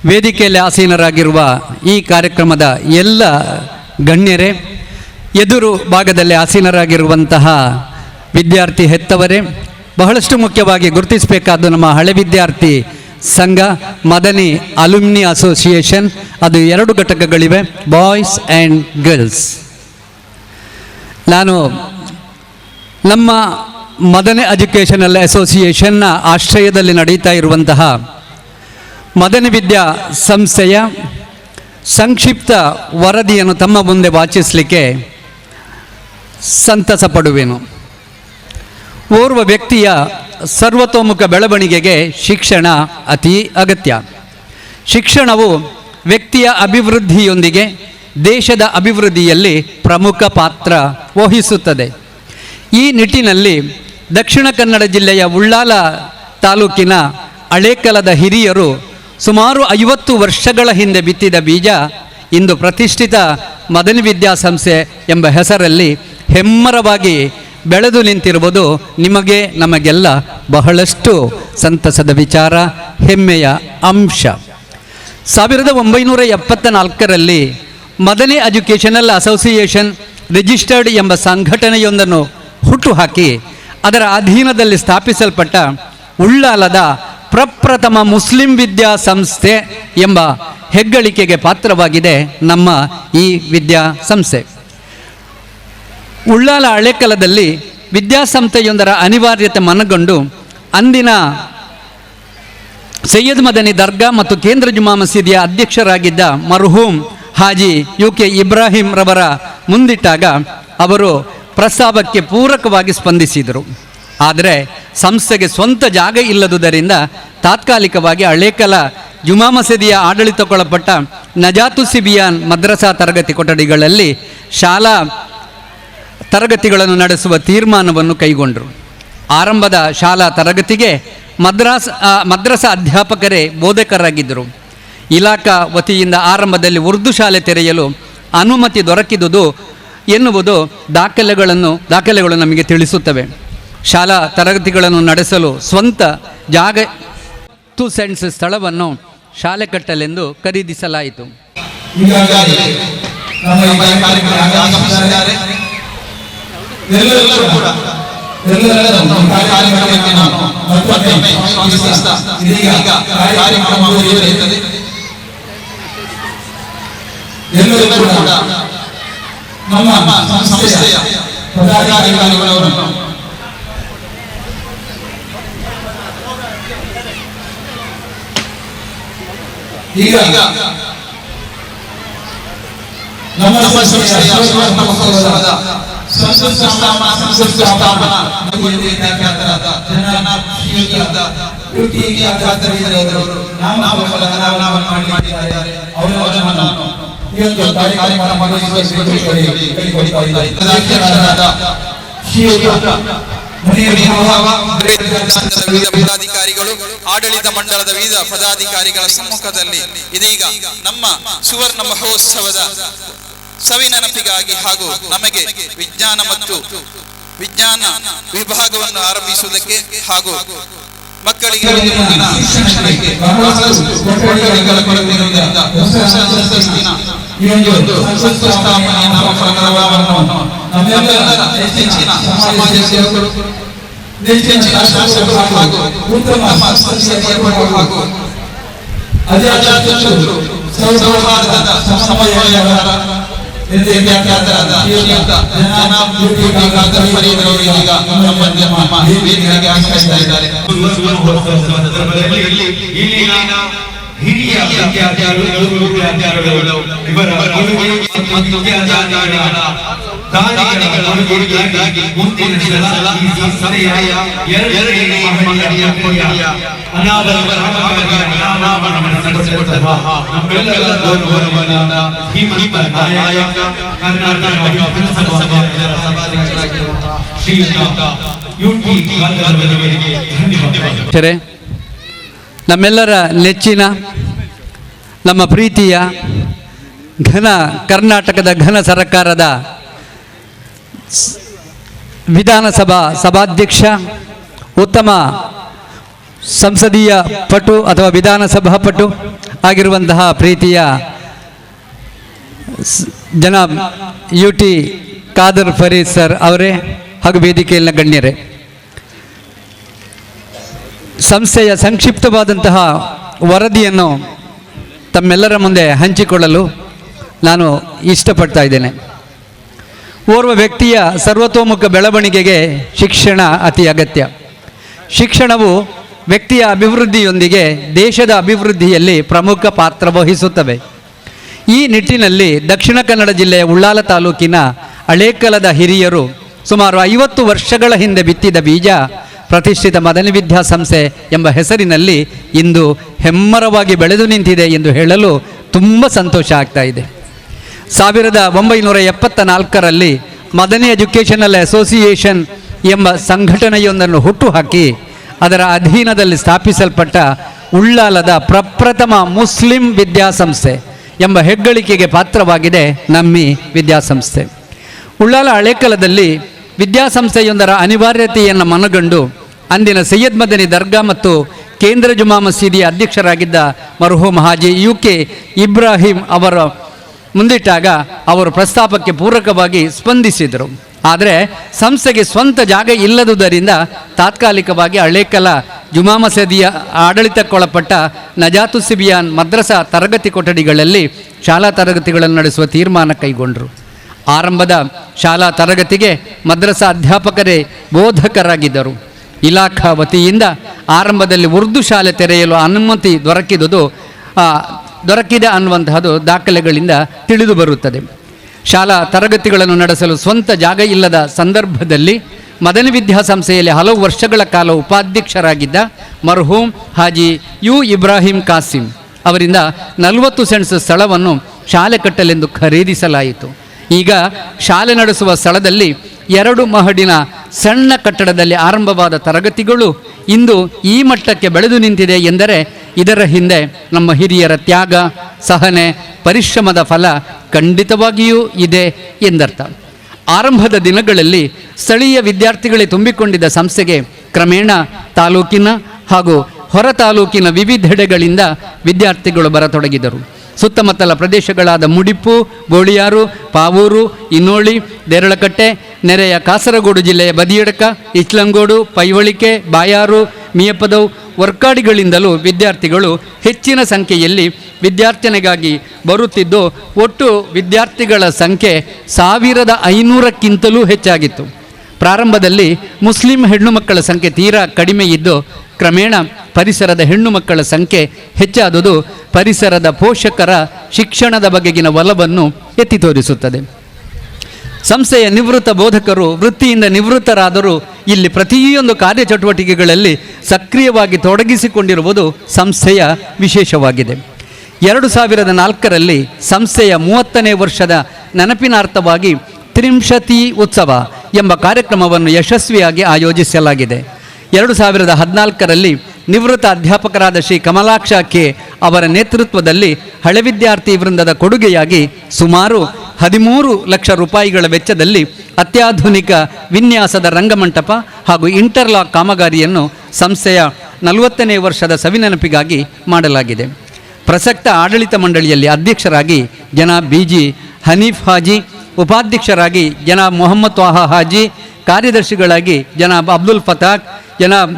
ವೇದಿಕೆಯಲ್ಲಿ ಆಸೀನರಾಗಿರುವ ಈ ಕಾರ್ಯಕ್ರಮದ ಎಲ್ಲ ಗಣ್ಯರೇ, ಎದುರು ಭಾಗದಲ್ಲಿ ಆಸೀನರಾಗಿರುವಂತಹ ವಿದ್ಯಾರ್ಥಿ ಹೆತ್ತವರೇ, ಬಹಳಷ್ಟು ಮುಖ್ಯವಾಗಿ ಗುರುತಿಸಬೇಕಾದ ನಮ್ಮ ಹಳೆ ವಿದ್ಯಾರ್ಥಿ ಸಂಘ ಮದನಿ ಅಲ್ಯುಮಿನಿ ಅಸೋಸಿಯೇಷನ್, ಅದು 2 ಘಟಕಗಳಿವೆ, ಬಾಯ್ಸ್ ಆ್ಯಂಡ್ ಗರ್ಲ್ಸ್. ನಾನು ನಮ್ಮ ಮದನಿ ಎಜುಕೇಷನಲ್ ಅಸೋಸಿಯೇಷನ್ನ ಆಶ್ರಯದಲ್ಲಿ ನಡೀತಾ ಇರುವಂತಹ ಮದನಿ ವಿದ್ಯಾ ಸಂಸ್ಥೆಯ ಸಂಕ್ಷಿಪ್ತ ವರದಿಯನ್ನು ತಮ್ಮ ಮುಂದೆ ವಾಚಿಸಲಿಕ್ಕೆ ಸಂತಸ ಪಡುವೆನು. ಓರ್ವ ವ್ಯಕ್ತಿಯ ಸರ್ವತೋಮುಖ ಬೆಳವಣಿಗೆಗೆ ಶಿಕ್ಷಣ ಅತಿ ಅಗತ್ಯ. ಶಿಕ್ಷಣವು ವ್ಯಕ್ತಿಯ ಅಭಿವೃದ್ಧಿಯೊಂದಿಗೆ ದೇಶದ ಅಭಿವೃದ್ಧಿಯಲ್ಲಿ ಪ್ರಮುಖ ಪಾತ್ರ ವಹಿಸುತ್ತದೆ. ಈ ನಿಟ್ಟಿನಲ್ಲಿ ದಕ್ಷಿಣ ಕನ್ನಡ ಜಿಲ್ಲೆಯ ಉಳ್ಳಾಲ ತಾಲೂಕಿನ ಹಳೇಕಲದ ಹಿರಿಯರು ಸುಮಾರು 50 ವರ್ಷಗಳ ಹಿಂದೆ ಬಿತ್ತಿದ ಬೀಜ ಇಂದು ಪ್ರತಿಷ್ಠಿತ ಮದನಿ ವಿದ್ಯಾಸಂಸ್ಥೆ ಎಂಬ ಹೆಸರಲ್ಲಿ ಹೆಮ್ಮರವಾಗಿ ಬೆಳೆದು ನಿಂತಿರುವುದು ನಿಮಗೆ ನಮಗೆಲ್ಲ ಬಹಳಷ್ಟು ಸಂತಸದ ವಿಚಾರ, ಹೆಮ್ಮೆಯ ಅಂಶ. 1974ರಲ್ಲಿ ಮದನಿ ಎಜುಕೇಷನಲ್ ಅಸೋಸಿಯೇಷನ್ ರಿಜಿಸ್ಟರ್ಡ್ ಎಂಬ ಸಂಘಟನೆಯೊಂದನ್ನು ಹುಟ್ಟುಹಾಕಿ ಅದರ ಅಧೀನದಲ್ಲಿ ಸ್ಥಾಪಿಸಲ್ಪಟ್ಟ ಉಳ್ಳಾಲದ ಪ್ರಪ್ರಥಮ ಮುಸ್ಲಿಂ ವಿದ್ಯಾಸಂಸ್ಥೆ ಎಂಬ ಹೆಗ್ಗಳಿಕೆಗೆ ಪಾತ್ರವಾಗಿದೆ ನಮ್ಮ ಈ ವಿದ್ಯಾಸಂಸ್ಥೆ. ಉಳ್ಳಾಲ ಹಳೇಕಲದಲ್ಲಿ ವಿದ್ಯಾಸಂಸ್ಥೆಯೊಂದರ ಅನಿವಾರ್ಯತೆ ಮನಗೊಂಡು ಅಂದಿನ ಸೈಯದ್ ಮದನಿ ದರ್ಗಾ ಮತ್ತು ಕೇಂದ್ರ ಜುಮಾ ಮಸೀದಿಯ ಅಧ್ಯಕ್ಷರಾಗಿದ್ದ ಮರ್ಹೂಮ್ ಹಾಜಿ UK ಇಬ್ರಾಹಿಂ ರವರ ಮುಂದಿಟ್ಟಾಗ ಅವರು ಪ್ರಸ್ತಾವಕ್ಕೆ ಪೂರಕವಾಗಿ ಸ್ಪಂದಿಸಿದರು. ಆದರೆ ಸಂಸ್ಥೆಗೆ ಸ್ವಂತ ಜಾಗ ಇಲ್ಲದುದರಿಂದ ತಾತ್ಕಾಲಿಕವಾಗಿ ಹಳೇಕಲ ಜುಮಾ ಮಸೀದಿಯ ಆಡಳಿತಕ್ಕೊಳಪಟ್ಟ ನಜಾತು ಸಿಬಿಯಾನ್ ಮದ್ರಸಾ ತರಗತಿ ಕೊಠಡಿಗಳಲ್ಲಿ ಶಾಲಾ ತರಗತಿಗಳನ್ನು ನಡೆಸುವ ತೀರ್ಮಾನವನ್ನು ಕೈಗೊಂಡರು. ಆರಂಭದ ಶಾಲಾ ತರಗತಿಗೆ ಮದ್ರಸಾ ಅಧ್ಯಾಪಕರೇ ಬೋಧಕರಾಗಿದ್ದರು. ಇಲಾಖಾ ವತಿಯಿಂದ ಆರಂಭದಲ್ಲಿ ಉರ್ದು ಶಾಲೆ ತೆರೆಯಲು ಅನುಮತಿ ದೊರಕಿದುದು ಎನ್ನುವುದು ದಾಖಲೆಗಳು ನಮಗೆ ತಿಳಿಸುತ್ತವೆ. ಶಾಲಾ ತರಗತಿಗಳನ್ನು ನಡೆಸಲು ಸ್ವಂತ ಜಾಗ 2 ಸೆಂಟ್ಸ್ ಸ್ಥಳವನ್ನು ಶಾಲೆ ಕಟ್ಟಲೆಂದು ಖರೀದಿಸಲಾಯಿತು. ನಮ್ಮ ಸಂಸ್ಥೆಯ ಪದಾಧಿಕಾರಿಗಳವರನ್ನು ಈಗ ನಮ್ಮ ಸಂಸ್ಥೆಯ ಸುವರ್ಣ ಮಹೋತ್ಸವದ ಸಂಸ್ಥಾಪನಾ ಪದಾಧಿಕಾರಿಗಳು, ಆಡಳಿತ ಮಂಡಲದ ವಿವಿಧ ಪದಾಧಿಕಾರಿಗಳ ಸಮ್ಮುಖದಲ್ಲಿ ಇದೀಗ ನಮ್ಮ ಸುವರ್ಣ ಮಹೋತ್ಸವದ ಸವಿನೆನಪಿಗಾಗಿ ಹಾಗೂ ನಮಗೆ ವಿಜ್ಞಾನ ಮತ್ತು ವಿಜ್ಞಾನ ವಿಭಾಗವನ್ನು ಆರಂಭಿಸುವುದಕ್ಕೆ ಹಾಗೂ ಮಕ್ಕಳಿಗೆ ಮುಂದಿನ ಶಿಕ್ಷಣಕ್ಕೆ ಬಹಳಷ್ಟು ಕೊಠಡಿಗಳ ಕೊರತೆಯಿರುವುದರಿಂದ ಈ ಒಂದು ಸಂಸ್ಥಾಪನೆಯ ನಾಮಫಲಕವನ್ನು ನಮ್ಮೆಲ್ಲರ ಹೆಚ್ಚಿನ ಸಮಾಜ ಸೇವಕರು, ಹೆಚ್ಚಿನ ಶಾಸಕರು ಹಾಗೂ ಉತ್ತಮ ಸಂಸ್ಥೆಯ ಏರ್ಪಾಡು ಹಾಗೂ ಅಜಾತಶತ್ರು ಸೌಹಾರ್ದದ ಸಮನ್ವಯಕಾರ ವ್ಯಾಖ್ಯಾತರಾದ ಶ್ರೀಯುತ ಜನಾಬ್ ಯುಟಿ ಖಾದರ್ ಫರೀದ್ ಅವರು ಈಗ ನಮ್ಮ ವೇದಿಕೆಗೆ ಆಗಮಿಸ್ತಾ ಇದ್ದಾರೆ. ಹಿರಿಯ ವಿದ್ಯಾರ್ಥಿಗಳು ಇವರ ಕೊಡುಗೆ ಮತ್ತು ವಿದ್ಯಾದಾನಗಳ ದಾನಿಗಳ ಕೊಡುಗೆಗಾಗಿ ಮುಂದಿನ ಸಲ ಈ ಸಂಸ್ಥೆಯ 2ನೇ ಮಹಡಿಯ ಅನಾವರಣವನ್ನು ನಡೆಸಿಕೊಟ್ಟವ ನಮ್ಮೆಲ್ಲರ ಗೌರವದಿಂದ ಹಿಮ್ಮತ ನಾಯಕ ಕರ್ನಾಟಕ ವಿಧಾನಸಭಾ ಸಭಾಧ್ಯಕ್ಷರಾಗಿರುವ ಶ್ರೀಯುತ UT ಕಾಲೇಜಿನವರಿಗೆ ಧನ್ಯವಾದಗಳು. ಸರಿ, ನಮ್ಮೆಲ್ಲರ ನೆಚ್ಚಿನ ನಮ್ಮ ಪ್ರೀತಿಯ ಕರ್ನಾಟಕದ ಘನ ಸರ್ಕಾರದ ವಿಧಾನಸಭಾ ಸಭಾಧ್ಯಕ್ಷ, ಉತ್ತಮ ಸಂಸದೀಯ ಪಟು ಅಥವಾ ವಿಧಾನಸಭಾ ಪಟು ಆಗಿರುವಂತಹ ಪ್ರೀತಿಯ ಜನಾಬ್ UT ಖಾದರ್ ಫರೀದ್ ಸರ್ ಅವರೇ ಹಾಗೂ ವೇದಿಕೆಯಲ್ಲಿನ ಗಣ್ಯರೇ, ಸಂಸ್ಥೆಯ ಸಂಕ್ಷಿಪ್ತವಾದಂತಹ ವರದಿಯನ್ನು ತಮ್ಮೆಲ್ಲರ ಮುಂದೆ ಹಂಚಿಕೊಳ್ಳಲು ನಾನು ಇಷ್ಟಪಡ್ತಾ ಇದ್ದೇನೆ. ಓರ್ವ ವ್ಯಕ್ತಿಯ ಸರ್ವತೋಮುಖ ಬೆಳವಣಿಗೆಗೆ ಶಿಕ್ಷಣ ಅತಿ ಅಗತ್ಯ. ಶಿಕ್ಷಣವು ವ್ಯಕ್ತಿಯ ಅಭಿವೃದ್ಧಿಯೊಂದಿಗೆ ದೇಶದ ಅಭಿವೃದ್ಧಿಯಲ್ಲಿ ಪ್ರಮುಖ ಪಾತ್ರ ವಹಿಸುತ್ತವೆ. ಈ ನಿಟ್ಟಿನಲ್ಲಿ ದಕ್ಷಿಣ ಕನ್ನಡ ಜಿಲ್ಲೆಯ ಉಳ್ಳಾಲ ತಾಲೂಕಿನ ಹಳೇಕಲದ ಹಿರಿಯರು ಸುಮಾರು 50 ವರ್ಷಗಳ ಹಿಂದೆ ಬಿತ್ತಿದ ಬೀಜ ಪ್ರತಿಷ್ಠಿತ ಮದನಿ ವಿದ್ಯಾಸಂಸ್ಥೆ ಎಂಬ ಹೆಸರಿನಲ್ಲಿ ಇಂದು ಹೆಮ್ಮರವಾಗಿ ಬೆಳೆದು ನಿಂತಿದೆ ಎಂದು ಹೇಳಲು ತುಂಬ ಸಂತೋಷ ಆಗ್ತಾ ಇದೆ. 1974ರಲ್ಲಿ ಮದನಿ ಎಜುಕೇಷನಲ್ ಅಸೋಸಿಯೇಷನ್ ಎಂಬ ಸಂಘಟನೆಯೊಂದನ್ನು ಹುಟ್ಟುಹಾಕಿ ಅದರ ಅಧೀನದಲ್ಲಿ ಸ್ಥಾಪಿಸಲ್ಪಟ್ಟ ಉಳ್ಳಾಲದ ಪ್ರಪ್ರಥಮ ಮುಸ್ಲಿಂ ವಿದ್ಯಾಸಂಸ್ಥೆ ಎಂಬ ಹೆಗ್ಗಳಿಕೆಗೆ ಪಾತ್ರವಾಗಿದೆ ನಮ್ಮಿ ವಿದ್ಯಾಸಂಸ್ಥೆ. ಉಳ್ಳಾಲ ಹಳೇಕಲದಲ್ಲಿ ವಿದ್ಯಾಸಂಸ್ಥೆಯೊಂದರ ಅನಿವಾರ್ಯತೆಯನ್ನು ಮನಗಂಡು ಅಂದಿನ ಸೈಯದ್ ಮದನಿ ದರ್ಗಾ ಮತ್ತು ಕೇಂದ್ರ ಜುಮಾ ಮಸೀದಿಯ ಅಧ್ಯಕ್ಷರಾಗಿದ್ದ ಮರ್ಹೂಮ್ ಹಾಜಿ UK ಇಬ್ರಾಹಿಂ ಅವರ ಮುಂದಿಟ್ಟಾಗ ಅವರು ಪ್ರಸ್ತಾಪಕ್ಕೆ ಪೂರಕವಾಗಿ ಸ್ಪಂದಿಸಿದರು. ಆದರೆ ಸಂಸ್ಥೆಗೆ ಸ್ವಂತ ಜಾಗ ಇಲ್ಲದುದರಿಂದ ತಾತ್ಕಾಲಿಕವಾಗಿ ಹಳೇಕಲ ಜುಮಾ ಮಸೀದಿಯ ಆಡಳಿತಕ್ಕೊಳಪಟ್ಟ ನಜಾತು ಸಿಬಿಯಾನ್ ಮದ್ರಸಾ ತರಗತಿ ಕೊಠಡಿಗಳಲ್ಲಿ ಶಾಲಾ ತರಗತಿಗಳನ್ನು ನಡೆಸುವ ತೀರ್ಮಾನ ಕೈಗೊಂಡರು. ಆರಂಭದ ಶಾಲಾ ತರಗತಿಗೆ ಮದ್ರಸಾ ಅಧ್ಯಾಪಕರೇ ಬೋಧಕರಾಗಿದ್ದರು. ಇಲಾಖಾ ವತಿಯಿಂದ ಆರಂಭದಲ್ಲಿ ಉರ್ದು ಶಾಲೆ ತೆರೆಯಲು ಅನುಮತಿ ದೊರಕಿದೆ ಅನ್ನುವಂತಹದ್ದು ದಾಖಲೆಗಳಿಂದ ತಿಳಿದು ಬರುತ್ತದೆ. ಶಾಲಾ ತರಗತಿಗಳನ್ನು ನಡೆಸಲು ಸ್ವಂತ ಜಾಗ ಇಲ್ಲದ ಸಂದರ್ಭದಲ್ಲಿ ಮದನಿ ವಿದ್ಯಾಸಂಸ್ಥೆಯಲ್ಲಿ ಹಲವು ವರ್ಷಗಳ ಕಾಲ ಉಪಾಧ್ಯಕ್ಷರಾಗಿದ್ದ ಮರ್ಹೂಮ್ ಹಾಜಿ U ಇಬ್ರಾಹಿಂ ಕಾಸಿಂ ಅವರಿಂದ 40 ಸೆಂಟ್ಸ್ ಸ್ಥಳವನ್ನು ಶಾಲೆ ಕಟ್ಟಲೆಂದು ಖರೀದಿಸಲಾಯಿತು. ಈಗ ಶಾಲೆ ನಡೆಸುವ ಸ್ಥಳದಲ್ಲಿ 2 ಮಹಡಿನ ಸಣ್ಣ ಕಟ್ಟಡದಲ್ಲಿ ಆರಂಭವಾದ ತರಗತಿಗಳು ಇಂದು ಈ ಮಟ್ಟಕ್ಕೆ ಬೆಳೆದು ನಿಂತಿದೆ ಎಂದರೆ ಇದರ ಹಿಂದೆ ನಮ್ಮ ಹಿರಿಯರ ತ್ಯಾಗ, ಸಹನೆ, ಪರಿಶ್ರಮದ ಫಲ ಖಂಡಿತವಾಗಿಯೂ ಇದೆ ಎಂದರ್ಥ. ಆರಂಭದ ದಿನಗಳಲ್ಲಿ ಸ್ಥಳೀಯ ವಿದ್ಯಾರ್ಥಿಗಳೇ ತುಂಬಿಕೊಂಡಿದ್ದ ಸಂಸ್ಥೆಗೆ ಕ್ರಮೇಣ ತಾಲೂಕಿನ ಹಾಗೂ ಹೊರ ತಾಲೂಕಿನ ವಿವಿಧೆಡೆಗಳಿಂದ ವಿದ್ಯಾರ್ಥಿಗಳು ಬರತೊಡಗಿದರು. ಸುತ್ತಮುತ್ತಲ ಪ್ರದೇಶಗಳಾದ ಮುಡಿಪು, ಬೋಳಿಯಾರು, ಪಾವೂರು, ಇನ್ನೋಳಿ, ದೇರಳಕಟ್ಟೆ, ನೆರೆಯ ಕಾಸರಗೋಡು ಜಿಲ್ಲೆಯ ಬದಿಯಡ್ಕ, ಇಚ್ಲಂಗೋಡು, ಪೈವಳಿಕೆ, ಬಾಯಾರು, ಮಿಯಪದವ್, ವರ್ಕಾಡಿಗಳಿಂದಲೂ ವಿದ್ಯಾರ್ಥಿಗಳು ಹೆಚ್ಚಿನ ಸಂಖ್ಯೆಯಲ್ಲಿ ವಿದ್ಯಾರ್ಥಿನಿಗಾಗಿ ಬರುತ್ತಿದ್ದು ಒಟ್ಟು ವಿದ್ಯಾರ್ಥಿಗಳ ಸಂಖ್ಯೆ 1500ಕ್ಕಿಂತಲೂ ಹೆಚ್ಚಾಗಿತ್ತು. ಪ್ರಾರಂಭದಲ್ಲಿ ಮುಸ್ಲಿಂ ಹೆಣ್ಣು ಮಕ್ಕಳ ಸಂಖ್ಯೆ ತೀರಾ ಕಡಿಮೆ ಇದ್ದು ಕ್ರಮೇಣ ಪರಿಸರದ ಹೆಣ್ಣು ಮಕ್ಕಳ ಸಂಖ್ಯೆ ಹೆಚ್ಚಾದುದು ಪರಿಸರದ ಪೋಷಕರ ಶಿಕ್ಷಣದ ಬಗೆಗಿನ ಒಲವನ್ನು ಎತ್ತಿ ತೋರಿಸುತ್ತದೆ. ಸಂಸ್ಥೆಯ ನಿವೃತ್ತ ಬೋಧಕರು ವೃತ್ತಿಯಿಂದ ನಿವೃತ್ತರಾದರೂ ಇಲ್ಲಿ ಪ್ರತಿಯೊಂದು ಕಾರ್ಯಚಟುವಟಿಕೆಗಳಲ್ಲಿ ಸಕ್ರಿಯವಾಗಿ ತೊಡಗಿಸಿಕೊಂಡಿರುವುದು ಸಂಸ್ಥೆಯ ವಿಶೇಷವಾಗಿದೆ. 2004ರಲ್ಲಿ ಸಂಸ್ಥೆಯ 30ನೇ ವರ್ಷದ ನೆನಪಿನಾರ್ಥವಾಗಿ ತ್ರಿಂಶತಿ ಉತ್ಸವ ಎಂಬ ಕಾರ್ಯಕ್ರಮವನ್ನು ಯಶಸ್ವಿಯಾಗಿ ಆಯೋಜಿಸಲಾಗಿದೆ. 2014ರಲ್ಲಿ ನಿವೃತ್ತ ಅಧ್ಯಾಪಕರಾದ ಶ್ರೀ ಕಮಲಾಕ್ಷ ಕೆ ಅವರ ನೇತೃತ್ವದಲ್ಲಿ ಹಳೆ ವಿದ್ಯಾರ್ಥಿ ವೃಂದದ ಕೊಡುಗೆಯಾಗಿ ಸುಮಾರು 13 ಲಕ್ಷ ರೂಪಾಯಿಗಳ ವೆಚ್ಚದಲ್ಲಿ ಅತ್ಯಾಧುನಿಕ ವಿನ್ಯಾಸದ ರಂಗಮಂಟಪ ಹಾಗೂ ಇಂಟರ್ಲಾಕ್ ಕಾಮಗಾರಿಯನ್ನು ಸಂಸ್ಥೆಯ 40ನೇ ವರ್ಷದ ಸವಿನೆನಪಿಗಾಗಿ ಮಾಡಲಾಗಿದೆ. ಪ್ರಸಕ್ತ ಆಡಳಿತ ಮಂಡಳಿಯಲ್ಲಿ ಅಧ್ಯಕ್ಷರಾಗಿ ಜನಾಬ್ BG ಹನೀಫ್ ಹಾಜಿ, ಉಪಾಧ್ಯಕ್ಷರಾಗಿ ಜನಾಬ್ ಮೊಹಮ್ಮದ್ ತ್ವಾಹಾ ಹಾಜಿ, ಕಾರ್ಯದರ್ಶಿಗಳಾಗಿ ಜನಾಬ್ ಅಬ್ದುಲ್ ಫತಾಕ್, ಜನಾಬ್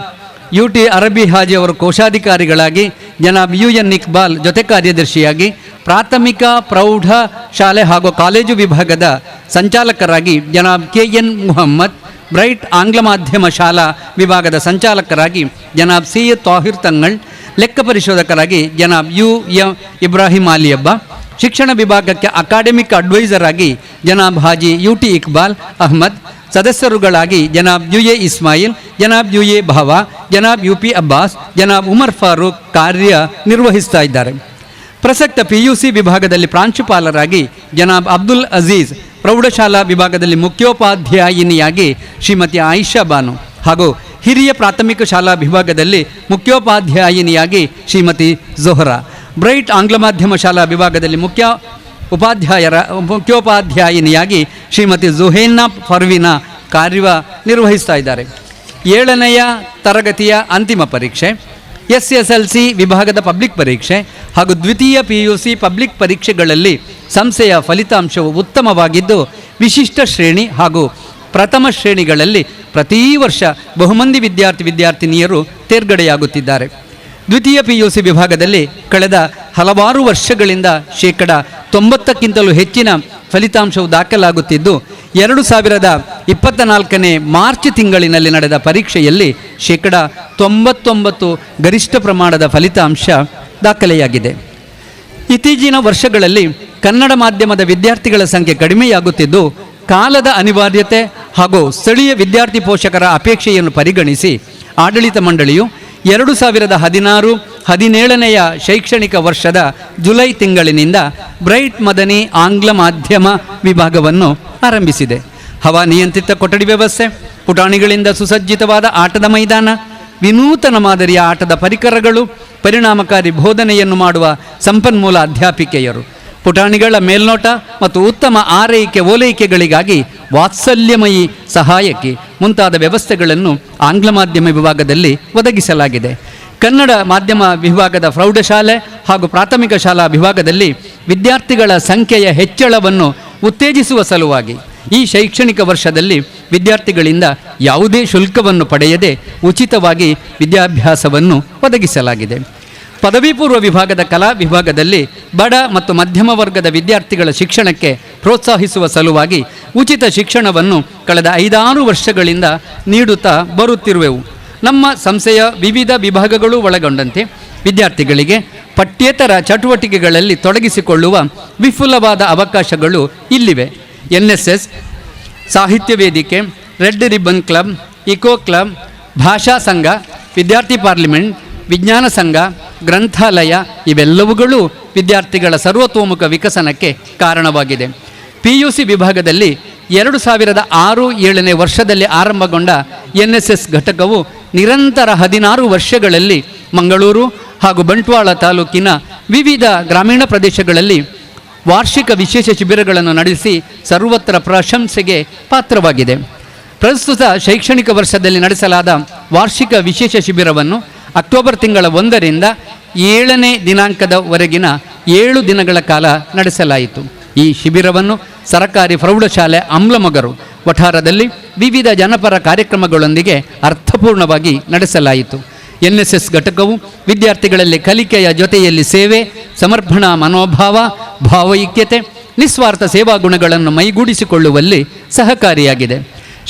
UT ಅರಬಿ ಹಾಜಿ ಅವರು ಕೋಶಾಧಿಕಾರಿಗಳಾಗಿ, ಜನಾಬ್ UN ಇಕ್ಬಾಲ್ ಜೊತೆ ಕಾರ್ಯದರ್ಶಿಯಾಗಿ, ಪ್ರಾಥಮಿಕ ಪ್ರೌಢ ಶಾಲೆ ಹಾಗೂ ಕಾಲೇಜು ವಿಭಾಗದ ಸಂಚಾಲಕರಾಗಿ ಜನಾಬ್ KN ಮುಹಮ್ಮದ್, ಬ್ರೈಟ್ ಆಂಗ್ಲ ಮಾಧ್ಯಮ ಶಾಲಾ ವಿಭಾಗದ ಸಂಚಾಲಕರಾಗಿ ಜನಾಬ್ ಸೈಯದ್ ತಾಹಿರ್ ತಂಗಳ್, ಲೆಕ್ಕ ಪರಿಶೋಧಕರಾಗಿ ಜನಾಬ್ U ಇಬ್ರಾಹಿಂ ಆಲಿಯಬ್ಬ, ಶಿಕ್ಷಣ ವಿಭಾಗಕ್ಕೆ ಅಕಾಡೆಮಿಕ್ ಅಡ್ವೈಸರ್ ಆಗಿ ಜನಾಬ್ Haji UT Iqbal Ahmed, ಸದಸ್ಯರುಗಳಾಗಿ ಜನಾಬ್ UA Ismail, ಜನಾಬ್ UA ಭಾವಾ, ಜನಾಬ್ UP Abbas, ಜನಾಬ್ Umar Farooq ಕಾರ್ಯ ನಿರ್ವಹಿಸ್ತಾ ಇದ್ದಾರೆ. ಪ್ರಸಕ್ತ PUC ವಿಭಾಗದಲ್ಲಿ ಪ್ರಾಂಶುಪಾಲರಾಗಿ ಜನಾಬ್ ಅಬ್ದುಲ್ ಅಜೀಜ್, ಪ್ರೌಢಶಾಲಾ ವಿಭಾಗದಲ್ಲಿ ಮುಖ್ಯೋಪಾಧ್ಯಾಯಿನಿಯಾಗಿ ಶ್ರೀಮತಿ ಆಯಿಷಾ ಬಾನು, ಹಾಗೂ ಹಿರಿಯ ಪ್ರಾಥಮಿಕ ಶಾಲಾ ವಿಭಾಗದಲ್ಲಿ ಮುಖ್ಯೋಪಾಧ್ಯಾಯಿನಿಯಾಗಿ ಶ್ರೀಮತಿ ಝೊಹರಾ, ಬ್ರೈಟ್ ಆಂಗ್ಲ ಮಾಧ್ಯಮ ಶಾಲಾ ವಿಭಾಗದಲ್ಲಿ ಮುಖ್ಯೋಪಾಧ್ಯಾಯಿನಿಯಾಗಿ ಶ್ರೀಮತಿ ಜುಹೇನ್ನಾ ಫರ್ವಿನಾ ಕಾರ್ಯನಿರ್ವಹಿಸ್ತಾ ಇದ್ದಾರೆ. 7ನೆಯ ತರಗತಿಯ ಅಂತಿಮ ಪರೀಕ್ಷೆ, SSLC ವಿಭಾಗದ ಪಬ್ಲಿಕ್ ಪರೀಕ್ಷೆ ಹಾಗೂ ದ್ವಿತೀಯ PUC ಪಬ್ಲಿಕ್ ಪರೀಕ್ಷೆಗಳಲ್ಲಿ ಸಂಸ್ಥೆಯ ಫಲಿತಾಂಶವು ಉತ್ತಮವಾಗಿದ್ದು, ವಿಶಿಷ್ಟ ಶ್ರೇಣಿ ಹಾಗೂ ಪ್ರಥಮ ಶ್ರೇಣಿಗಳಲ್ಲಿ ಪ್ರತಿ ವರ್ಷ ಬಹುಮಂದಿ ವಿದ್ಯಾರ್ಥಿನಿಯರು ತೇರ್ಗಡೆಯಾಗುತ್ತಿದ್ದಾರೆ. ದ್ವಿತೀಯ PUC ವಿಭಾಗದಲ್ಲಿ ಕಳೆದ ಹಲವಾರು ವರ್ಷಗಳಿಂದ 90%ಕ್ಕಿಂತಲೂ ಹೆಚ್ಚಿನ ಫಲಿತಾಂಶವು ದಾಖಲಾಗುತ್ತಿದ್ದು, 2024ನೇ ಮಾರ್ಚ್ ತಿಂಗಳಿನಲ್ಲಿ ನಡೆದ ಪರೀಕ್ಷೆಯಲ್ಲಿ 99% ಗರಿಷ್ಠ ಪ್ರಮಾಣದ ಫಲಿತಾಂಶ ದಾಖಲೆಯಾಗಿದೆ. ಇತ್ತೀಚಿನ ವರ್ಷಗಳಲ್ಲಿ ಕನ್ನಡ ಮಾಧ್ಯಮದ ವಿದ್ಯಾರ್ಥಿಗಳ ಸಂಖ್ಯೆ ಕಡಿಮೆಯಾಗುತ್ತಿದ್ದು, ಕಾಲದ ಅನಿವಾರ್ಯತೆ ಹಾಗೂ ಸ್ಥಳೀಯ ವಿದ್ಯಾರ್ಥಿ ಪೋಷಕರ ಅಪೇಕ್ಷೆಯನ್ನು ಪರಿಗಣಿಸಿ ಆಡಳಿತ ಮಂಡಳಿಯು 2016-17ನೆಯ ಶೈಕ್ಷಣಿಕ ವರ್ಷದ ಜುಲೈ ತಿಂಗಳಿನಿಂದ ಬ್ರೈಟ್ ಮದನಿ ಆಂಗ್ಲ ಮಾಧ್ಯಮ ವಿಭಾಗವನ್ನು ಆರಂಭಿಸಿದೆ. ಹವಾನಿಯಂತ್ರಿತ ಕೊಠಡಿ ವ್ಯವಸ್ಥೆ, ಪುಟಾಣಿಗಳಿಂದ ಸುಸಜ್ಜಿತವಾದ ಆಟದ ಮೈದಾನ, ವಿನೂತನ ಮಾದರಿಯ ಆಟದ ಪರಿಕರಗಳು, ಪರಿಣಾಮಕಾರಿ ಬೋಧನೆಯನ್ನು ಮಾಡುವ ಸಂಪನ್ಮೂಲ ಅಧ್ಯಾಪಿಕೆಯರು, ಪುಟಾಣಿಗಳ ಮೇಲ್ನೋಟ ಮತ್ತು ಉತ್ತಮ ಆರೈಕೆ ಓಲೈಕೆಗಳಿಗಾಗಿ ವಾತ್ಸಲ್ಯಮಯಿ ಸಹಾಯಕಿ ಮುಂತಾದ ವ್ಯವಸ್ಥೆಗಳನ್ನು ಆಂಗ್ಲ ಮಾಧ್ಯಮ ವಿಭಾಗದಲ್ಲಿ ಒದಗಿಸಲಾಗಿದೆ. ಕನ್ನಡ ಮಾಧ್ಯಮ ವಿಭಾಗದ ಪ್ರೌಢಶಾಲೆ ಹಾಗೂ ಪ್ರಾಥಮಿಕ ಶಾಲಾ ವಿಭಾಗದಲ್ಲಿ ವಿದ್ಯಾರ್ಥಿಗಳ ಸಂಖ್ಯೆಯ ಹೆಚ್ಚಳವನ್ನು ಉತ್ತೇಜಿಸುವ ಸಲುವಾಗಿ ಈ ಶೈಕ್ಷಣಿಕ ವರ್ಷದಲ್ಲಿ ವಿದ್ಯಾರ್ಥಿಗಳಿಂದ ಯಾವುದೇ ಶುಲ್ಕವನ್ನು ಪಡೆಯದೆ ಉಚಿತವಾಗಿ ವಿದ್ಯಾಭ್ಯಾಸವನ್ನು ಒದಗಿಸಲಾಗಿದೆ. ಪದವಿ ಪೂರ್ವ ವಿಭಾಗದ ಕಲಾ ವಿಭಾಗದಲ್ಲಿ ಬಡ ಮತ್ತು ಮಧ್ಯಮ ವರ್ಗದ ವಿದ್ಯಾರ್ಥಿಗಳ ಶಿಕ್ಷಣಕ್ಕೆ ಪ್ರೋತ್ಸಾಹಿಸುವ ಸಲುವಾಗಿ ಉಚಿತ ಶಿಕ್ಷಣವನ್ನು ಕಳೆದ 5-6 ವರ್ಷಗಳಿಂದ ನೀಡುತ್ತಾ ಬರುತ್ತಿರುವೆವು. ನಮ್ಮ ಸಂಸ್ಥೆಯ ವಿವಿಧ ವಿಭಾಗಗಳು ಒಳಗೊಂಡಂತೆ ವಿದ್ಯಾರ್ಥಿಗಳಿಗೆ ಪಠ್ಯೇತರ ಚಟುವಟಿಕೆಗಳಲ್ಲಿ ತೊಡಗಿಸಿಕೊಳ್ಳುವ ವಿಪುಲವಾದ ಅವಕಾಶಗಳು ಇಲ್ಲಿವೆ. NSS, ಸಾಹಿತ್ಯ ವೇದಿಕೆ, red ribbon club, eco club, ಭಾಷಾ ಸಂಘ, ವಿದ್ಯಾರ್ಥಿ ಪಾರ್ಲಿಮೆಂಟ್, ವಿಜ್ಞಾನ ಸಂಘ, ಗ್ರಂಥಾಲಯ ಇವೆಲ್ಲವುಗಳು ವಿದ್ಯಾರ್ಥಿಗಳ ಸರ್ವತೋಮುಖ ವಿಕಸನಕ್ಕೆ ಕಾರಣವಾಗಿದೆ. PUC ವಿಭಾಗದಲ್ಲಿ 2006-07ನೇ ವರ್ಷದಲ್ಲಿ ಆರಂಭಗೊಂಡ NSS ಘಟಕವು ನಿರಂತರ 16 ವರ್ಷಗಳಲ್ಲಿ ಮಂಗಳೂರು ಹಾಗೂ ಬಂಟ್ವಾಳ ತಾಲೂಕಿನ ವಿವಿಧ ಗ್ರಾಮೀಣ ಪ್ರದೇಶಗಳಲ್ಲಿ ವಾರ್ಷಿಕ ವಿಶೇಷ ಶಿಬಿರಗಳನ್ನು ನಡೆಸಿ ಸರ್ವತ್ರ ಪ್ರಶಂಸೆಗೆ ಪಾತ್ರವಾಗಿದೆ. ಪ್ರಸ್ತುತ ಶೈಕ್ಷಣಿಕ ವರ್ಷದಲ್ಲಿ ನಡೆಸಲಾದ ವಾರ್ಷಿಕ ವಿಶೇಷ ಶಿಬಿರವನ್ನು ಅಕ್ಟೋಬರ್ ತಿಂಗಳ 1ರಿಂದ 7ನೇ ದಿನಾಂಕದವರೆಗಿನ 7 ದಿನಗಳ ಕಾಲ ನಡೆಸಲಾಯಿತು. ಈ ಶಿಬಿರವನ್ನು ಸರಕಾರಿ ಪ್ರೌಢಶಾಲೆ ಅಮ್ಲಮೊಗರು ವಠಾರದಲ್ಲಿ ವಿವಿಧ ಜನಪರ ಕಾರ್ಯಕ್ರಮಗಳೊಂದಿಗೆ ಅರ್ಥಪೂರ್ಣವಾಗಿ ನಡೆಸಲಾಯಿತು. NSS ಘಟಕವು ವಿದ್ಯಾರ್ಥಿಗಳಲ್ಲಿ ಕಲಿಕೆಯ ಜೊತೆಯಲ್ಲಿ ಸೇವೆ, ಸಮರ್ಪಣಾ ಮನೋಭಾವ, ಭಾವೈಕ್ಯತೆ, ನಿಸ್ವಾರ್ಥ ಸೇವಾ ಗುಣಗಳನ್ನು ಮೈಗೂಡಿಸಿಕೊಳ್ಳುವಲ್ಲಿ ಸಹಕಾರಿಯಾಗಿದೆ.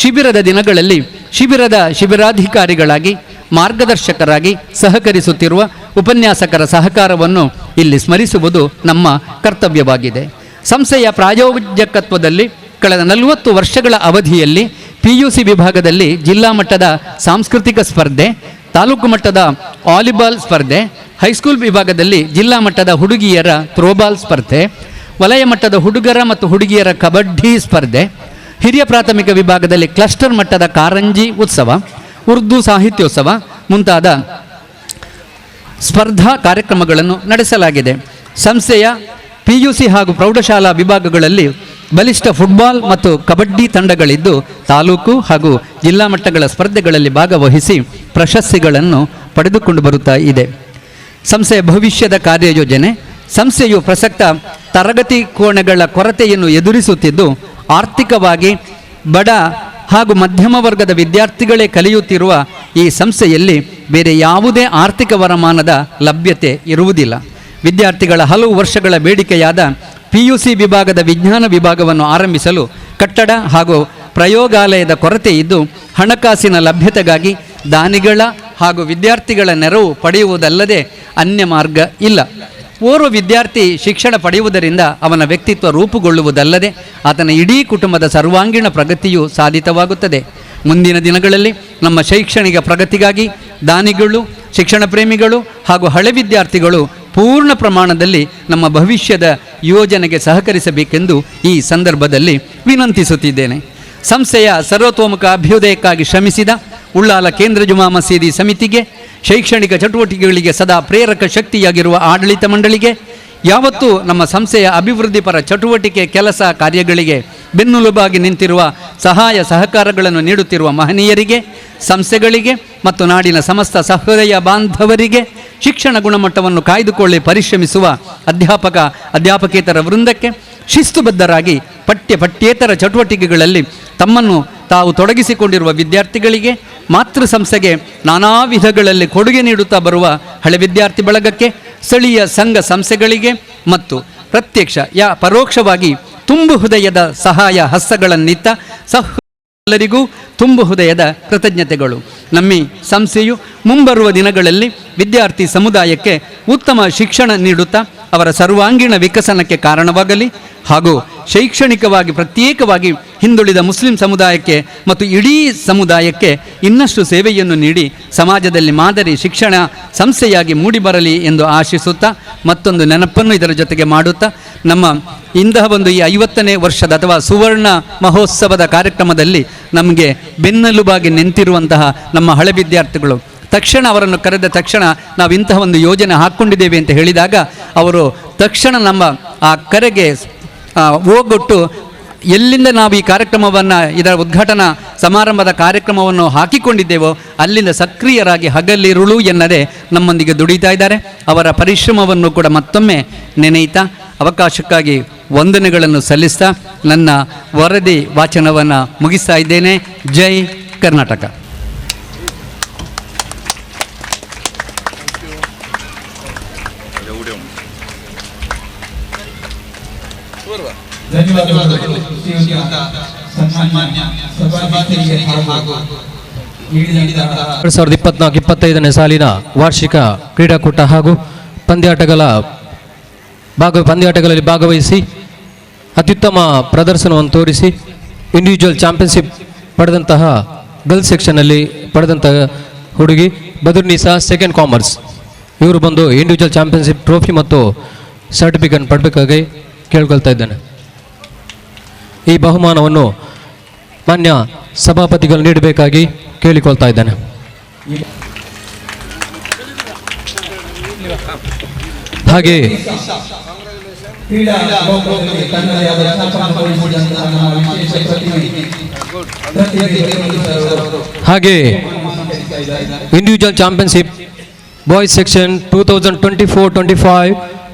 ಶಿಬಿರದ ದಿನಗಳಲ್ಲಿ ಶಿಬಿರದ ಶಿಬಿರಾಧಿಕಾರಿಗಳಾಗಿ ಮಾರ್ಗದರ್ಶಕರಾಗಿ ಸಹಕರಿಸುತ್ತಿರುವ ಉಪನ್ಯಾಸಕರ ಸಹಕಾರವನ್ನು ಇಲ್ಲಿ ಸ್ಮರಿಸುವುದು ನಮ್ಮ ಕರ್ತವ್ಯವಾಗಿದೆ. ಸಂಸ್ಥೆಯ ಪ್ರಾಯೋಜಕತ್ವದಲ್ಲಿ ಕಳೆದ 40 ವರ್ಷಗಳ ಅವಧಿಯಲ್ಲಿ PUC ವಿಭಾಗದಲ್ಲಿ ಜಿಲ್ಲಾ ಮಟ್ಟದ ಸಾಂಸ್ಕೃತಿಕ ಸ್ಪರ್ಧೆ, ತಾಲೂಕು ಮಟ್ಟದ ವಾಲಿಬಾಲ್ ಸ್ಪರ್ಧೆ, ಹೈಸ್ಕೂಲ್ ವಿಭಾಗದಲ್ಲಿ ಜಿಲ್ಲಾ ಮಟ್ಟದ ಹುಡುಗಿಯರ ಥ್ರೋಬಾಲ್ ಸ್ಪರ್ಧೆ, ವಲಯ ಮಟ್ಟದ ಹುಡುಗರ ಮತ್ತು ಹುಡುಗಿಯರ ಕಬಡ್ಡಿ ಸ್ಪರ್ಧೆ, ಹಿರಿಯ ಪ್ರಾಥಮಿಕ ವಿಭಾಗದಲ್ಲಿ ಕ್ಲಸ್ಟರ್ ಮಟ್ಟದ ಕಾರಂಜಿ ಉತ್ಸವ, ಉರ್ದು ಸಾಹಿತ್ಯೋತ್ಸವ ಮುಂತಾದ ಸ್ಪರ್ಧಾ ಕಾರ್ಯಕ್ರಮಗಳನ್ನು ನಡೆಸಲಾಗಿದೆ. ಸಂಸ್ಥೆಯ PUC ಹಾಗೂ ಪ್ರೌಢಶಾಲಾ ವಿಭಾಗಗಳಲ್ಲಿ ಬಲಿಷ್ಠ ಫುಟ್ಬಾಲ್ ಮತ್ತು ಕಬಡ್ಡಿ ತಂಡಗಳಿದ್ದು ತಾಲೂಕು ಹಾಗೂ ಜಿಲ್ಲಾ ಮಟ್ಟಗಳ ಸ್ಪರ್ಧೆಗಳಲ್ಲಿ ಭಾಗವಹಿಸಿ ಪ್ರಶಸ್ತಿಗಳನ್ನು ಪಡೆದುಕೊಂಡು ಬರುತ್ತಾ ಇದೆ. ಸಂಸ್ಥೆಯ ಭವಿಷ್ಯದ ಕಾರ್ಯಯೋಜನೆ: ಸಂಸ್ಥೆಯು ಪ್ರಸಕ್ತ ತರಗತಿ ಕೋಣೆಗಳ ಕೊರತೆಯನ್ನು ಎದುರಿಸುತ್ತಿದ್ದು, ಆರ್ಥಿಕವಾಗಿ ಬಡ ಹಾಗೂ ಮಧ್ಯಮ ವರ್ಗದ ವಿದ್ಯಾರ್ಥಿಗಳೇ ಕಲಿಯುತ್ತಿರುವ ಈ ಸಂಸ್ಥೆಯಲ್ಲಿ ಬೇರೆ ಯಾವುದೇ ಆರ್ಥಿಕ ವರಮಾನದ ಲಭ್ಯತೆ ಇರುವುದಿಲ್ಲ. ವಿದ್ಯಾರ್ಥಿಗಳ ಹಲವು ವರ್ಷಗಳ ಬೇಡಿಕೆಯಾದ PUC ವಿಭಾಗದ ವಿಜ್ಞಾನ ವಿಭಾಗವನ್ನು ಆರಂಭಿಸಲು ಕಟ್ಟಡ ಹಾಗೂ ಪ್ರಯೋಗಾಲಯದ ಕೊರತೆ ಇದ್ದು, ಹಣಕಾಸಿನ ಲಭ್ಯತೆಗಾಗಿ ದಾನಿಗಳ ಹಾಗೂ ವಿದ್ಯಾರ್ಥಿಗಳ ನೆರವು ಪಡೆಯುವುದಲ್ಲದೆ ಅನ್ಯ ಮಾರ್ಗ ಇಲ್ಲ. ಓರ್ವ ವಿದ್ಯಾರ್ಥಿ ಶಿಕ್ಷಣ ಪಡೆಯುವುದರಿಂದ ಅವನ ವ್ಯಕ್ತಿತ್ವ ರೂಪುಗೊಳ್ಳುವುದಲ್ಲದೆ ಆತನ ಇಡೀ ಕುಟುಂಬದ ಸರ್ವಾಂಗೀಣ ಪ್ರಗತಿಯು ಸಾಧಿತವಾಗುತ್ತದೆ. ಮುಂದಿನ ದಿನಗಳಲ್ಲಿ ನಮ್ಮ ಶೈಕ್ಷಣಿಕ ಪ್ರಗತಿಗಾಗಿ ದಾನಿಗಳು, ಶಿಕ್ಷಣ ಪ್ರೇಮಿಗಳು ಹಾಗೂ ಹಳೆ ವಿದ್ಯಾರ್ಥಿಗಳು ಪೂರ್ಣ ಪ್ರಮಾಣದಲ್ಲಿ ನಮ್ಮ ಭವಿಷ್ಯದ ಯೋಜನೆಗೆ ಸಹಕರಿಸಬೇಕೆಂದು ಈ ಸಂದರ್ಭದಲ್ಲಿ ವಿನಂತಿಸುತ್ತಿದ್ದೇನೆ. ಸಂಸ್ಥೆಯ ಸರ್ವತೋಮುಖ ಅಭ್ಯುದಯಕ್ಕಾಗಿ ಶ್ರಮಿಸಿದ ಉಳ್ಳಾಲ ಕೇಂದ್ರ ಜುಮಾ ಮಸೀದಿ ಸಮಿತಿಗೆ, ಶೈಕ್ಷಣಿಕ ಚಟುವಟಿಕೆಗಳಿಗೆ ಸದಾ ಪ್ರೇರಕ ಶಕ್ತಿಯಾಗಿರುವ ಆಡಳಿತ ಮಂಡಳಿಗೆ, ಯಾವತ್ತೂ ನಮ್ಮ ಸಂಸ್ಥೆಯ ಅಭಿವೃದ್ಧಿಪರ ಚಟುವಟಿಕೆ ಕೆಲಸ ಕಾರ್ಯಗಳಿಗೆ ಬೆನ್ನೆಲುಬಾಗಿ ನಿಂತಿರುವ ಸಹಾಯ ಸಹಕಾರಗಳನ್ನು ನೀಡುತ್ತಿರುವ ಮಹನೀಯರಿಗೆ, ಸಂಸ್ಥೆಗಳಿಗೆ ಮತ್ತು ನಾಡಿನ ಸಮಸ್ತ ಸಹೃದಯ ಬಾಂಧವರಿಗೆ, ಶಿಕ್ಷಣ ಗುಣಮಟ್ಟವನ್ನು ಕಾಯ್ದುಕೊಳ್ಳಿ ಪರಿಶ್ರಮಿಸುವ ಅಧ್ಯಾಪಕೇತರ ವೃಂದಕ್ಕೆ, ಶಿಸ್ತುಬದ್ಧರಾಗಿ ಪಠ್ಯೇತರ ಚಟುವಟಿಕೆಗಳಲ್ಲಿ ತಮ್ಮನ್ನು ತಾವು ತೊಡಗಿಸಿಕೊಂಡಿರುವ ವಿದ್ಯಾರ್ಥಿಗಳಿಗೆ, ಮಾತೃ ಸಂಸ್ಥೆಗೆ ನಾನಾ ವಿಧಗಳಲ್ಲಿ ಕೊಡುಗೆ ನೀಡುತ್ತಾ ಬರುವ ಹಳೆ ವಿದ್ಯಾರ್ಥಿ ಬಳಗಕ್ಕೆ, ಸ್ಥಳೀಯ ಸಂಘ ಸಂಸ್ಥೆಗಳಿಗೆ ಮತ್ತು ಪ್ರತ್ಯಕ್ಷ ಪರೋಕ್ಷವಾಗಿ ತುಂಬು ಹೃದಯದ ಸಹಾಯ ಹಸ್ತಗಳನ್ನಿತ್ತ ಎಲ್ಲರಿಗೂ ತುಂಬು ಹೃದಯದ ಕೃತಜ್ಞತೆಗಳು. ನಮ್ಮ ಸಂಸ್ಥೆಯು ಮುಂಬರುವ ದಿನಗಳಲ್ಲಿ ವಿದ್ಯಾರ್ಥಿ ಸಮುದಾಯಕ್ಕೆ ಉತ್ತಮ ಶಿಕ್ಷಣ ನೀಡುತ್ತಾ ಅವರ ಸರ್ವಾಂಗೀಣ ವಿಕಸನಕ್ಕೆ ಕಾರಣವಾಗಲಿ ಹಾಗೂ ಶೈಕ್ಷಣಿಕವಾಗಿ ಪ್ರತ್ಯೇಕವಾಗಿ ಹಿಂದುಳಿದ ಮುಸ್ಲಿಂ ಸಮುದಾಯಕ್ಕೆ ಮತ್ತು ಇಡೀ ಸಮುದಾಯಕ್ಕೆ ಇನ್ನಷ್ಟು ಸೇವೆಯನ್ನು ನೀಡಿ ಸಮಾಜದಲ್ಲಿ ಮಾದರಿ ಶಿಕ್ಷಣ ಸಂಸ್ಥೆಯಾಗಿ ಮೂಡಿಬರಲಿ ಎಂದು ಆಶಿಸುತ್ತಾ, ಮತ್ತೊಂದು ನೆನಪನ್ನು ಇದರ ಜೊತೆಗೆ ಮಾಡುತ್ತಾ, ನಮ್ಮ ಇಂತಹ ಒಂದು ಈ 50ನೇ ವರ್ಷದ ಅಥವಾ ಸುವರ್ಣ ಮಹೋತ್ಸವದ ಕಾರ್ಯಕ್ರಮದಲ್ಲಿ ನಮಗೆ ಬೆನ್ನೆಲುಬಾಗಿ ನಿಂತಿರುವಂತಹ ನಮ್ಮ ಹಳೆ ವಿದ್ಯಾರ್ಥಿಗಳು ತಕ್ಷಣ ಅವರನ್ನು ಕರೆದ ತಕ್ಷಣ ನಾವು ಇಂತಹ ಒಂದು ಯೋಜನೆ ಹಾಕ್ಕೊಂಡಿದ್ದೇವೆ ಅಂತ ಹೇಳಿದಾಗ ಅವರು ತಕ್ಷಣ ನಮ್ಮ ಆ ಕರೆಗೆ ಹೋಗೊಟ್ಟು ಎಲ್ಲಿಂದ ನಾವು ಈ ಕಾರ್ಯಕ್ರಮವನ್ನು ಇದರ ಉದ್ಘಾಟನಾ ಸಮಾರಂಭದ ಕಾರ್ಯಕ್ರಮವನ್ನು ಹಾಕಿಕೊಂಡಿದ್ದೇವೋ ಅಲ್ಲಿಂದ ಸಕ್ರಿಯರಾಗಿ ಹಗಲಿರುಳು ಎನ್ನದೆ ನಮ್ಮೊಂದಿಗೆ ದುಡಿತಾ ಇದ್ದಾರೆ. ಅವರ ಪರಿಶ್ರಮವನ್ನು ಕೂಡ ಮತ್ತೊಮ್ಮೆ ನೆನೆಯುತ್ತಾ ಅವಕಾಶಕ್ಕಾಗಿ ವಂದನೆಗಳನ್ನು ಸಲ್ಲಿಸ್ತಾ ನನ್ನ ವರದಿ ವಾಚನವನ್ನು ಮುಗಿಸ್ತಾ ಇದ್ದೇನೆ. ಜೈ ಕರ್ನಾಟಕ. ಧನ್ಯವಾದಗಳು ಶ್ರೀಯುತ ಸನ್ಮಾನ್ಯ ಸಭಾಧ್ಯಕ್ಷರಿಗೆ ಹಾಗೂ 2024-25ನೇ ಸಾಲಿನ ವಾರ್ಷಿಕ ಕ್ರೀಡಾಕೂಟ ಹಾಗೂ ಪಂದ್ಯಾಟಗಳಲ್ಲಿ ಭಾಗವಹಿಸಿ ಅತ್ಯುತ್ತಮ ಪ್ರದರ್ಶನವನ್ನು ತೋರಿಸಿ ಇಂಡಿವಿಜುವಲ್ ಚಾಂಪಿಯನ್ಶಿಪ್ ಪಡೆದಂತಹ ಗರ್ಲ್ಸ್ ಸೆಕ್ಷನ್ನಲ್ಲಿ ಪಡೆದಂತಹ ಹುಡುಗಿ ಬದುರ್ನಿಸಾ ಸೆಕೆಂಡ್ ಕಾಮರ್ಸ್. ಇವರು ಬಂದು ಇಂಡಿವಿಜುವಲ್ ಚಾಂಪಿಯನ್ಶಿಪ್ ಟ್ರೋಫಿ ಮತ್ತು ಸರ್ಟಿಫಿಕೇಟ್ ಪಡಬೇಕಾಗಿ ಕೇಳ್ಕೊಳ್ತಾ ಇದ್ದೇನೆ. ಈ ಬಹುಮಾನವನ್ನು ಮಾನ್ಯ ಸಭಾಪತಿಗಳು ನೀಡಬೇಕಾಗಿ ಕೇಳಿಕೊಳ್ತಾ ಇದ್ದೇನೆ. ಹಾಗೆ individual championship boys section 2024-25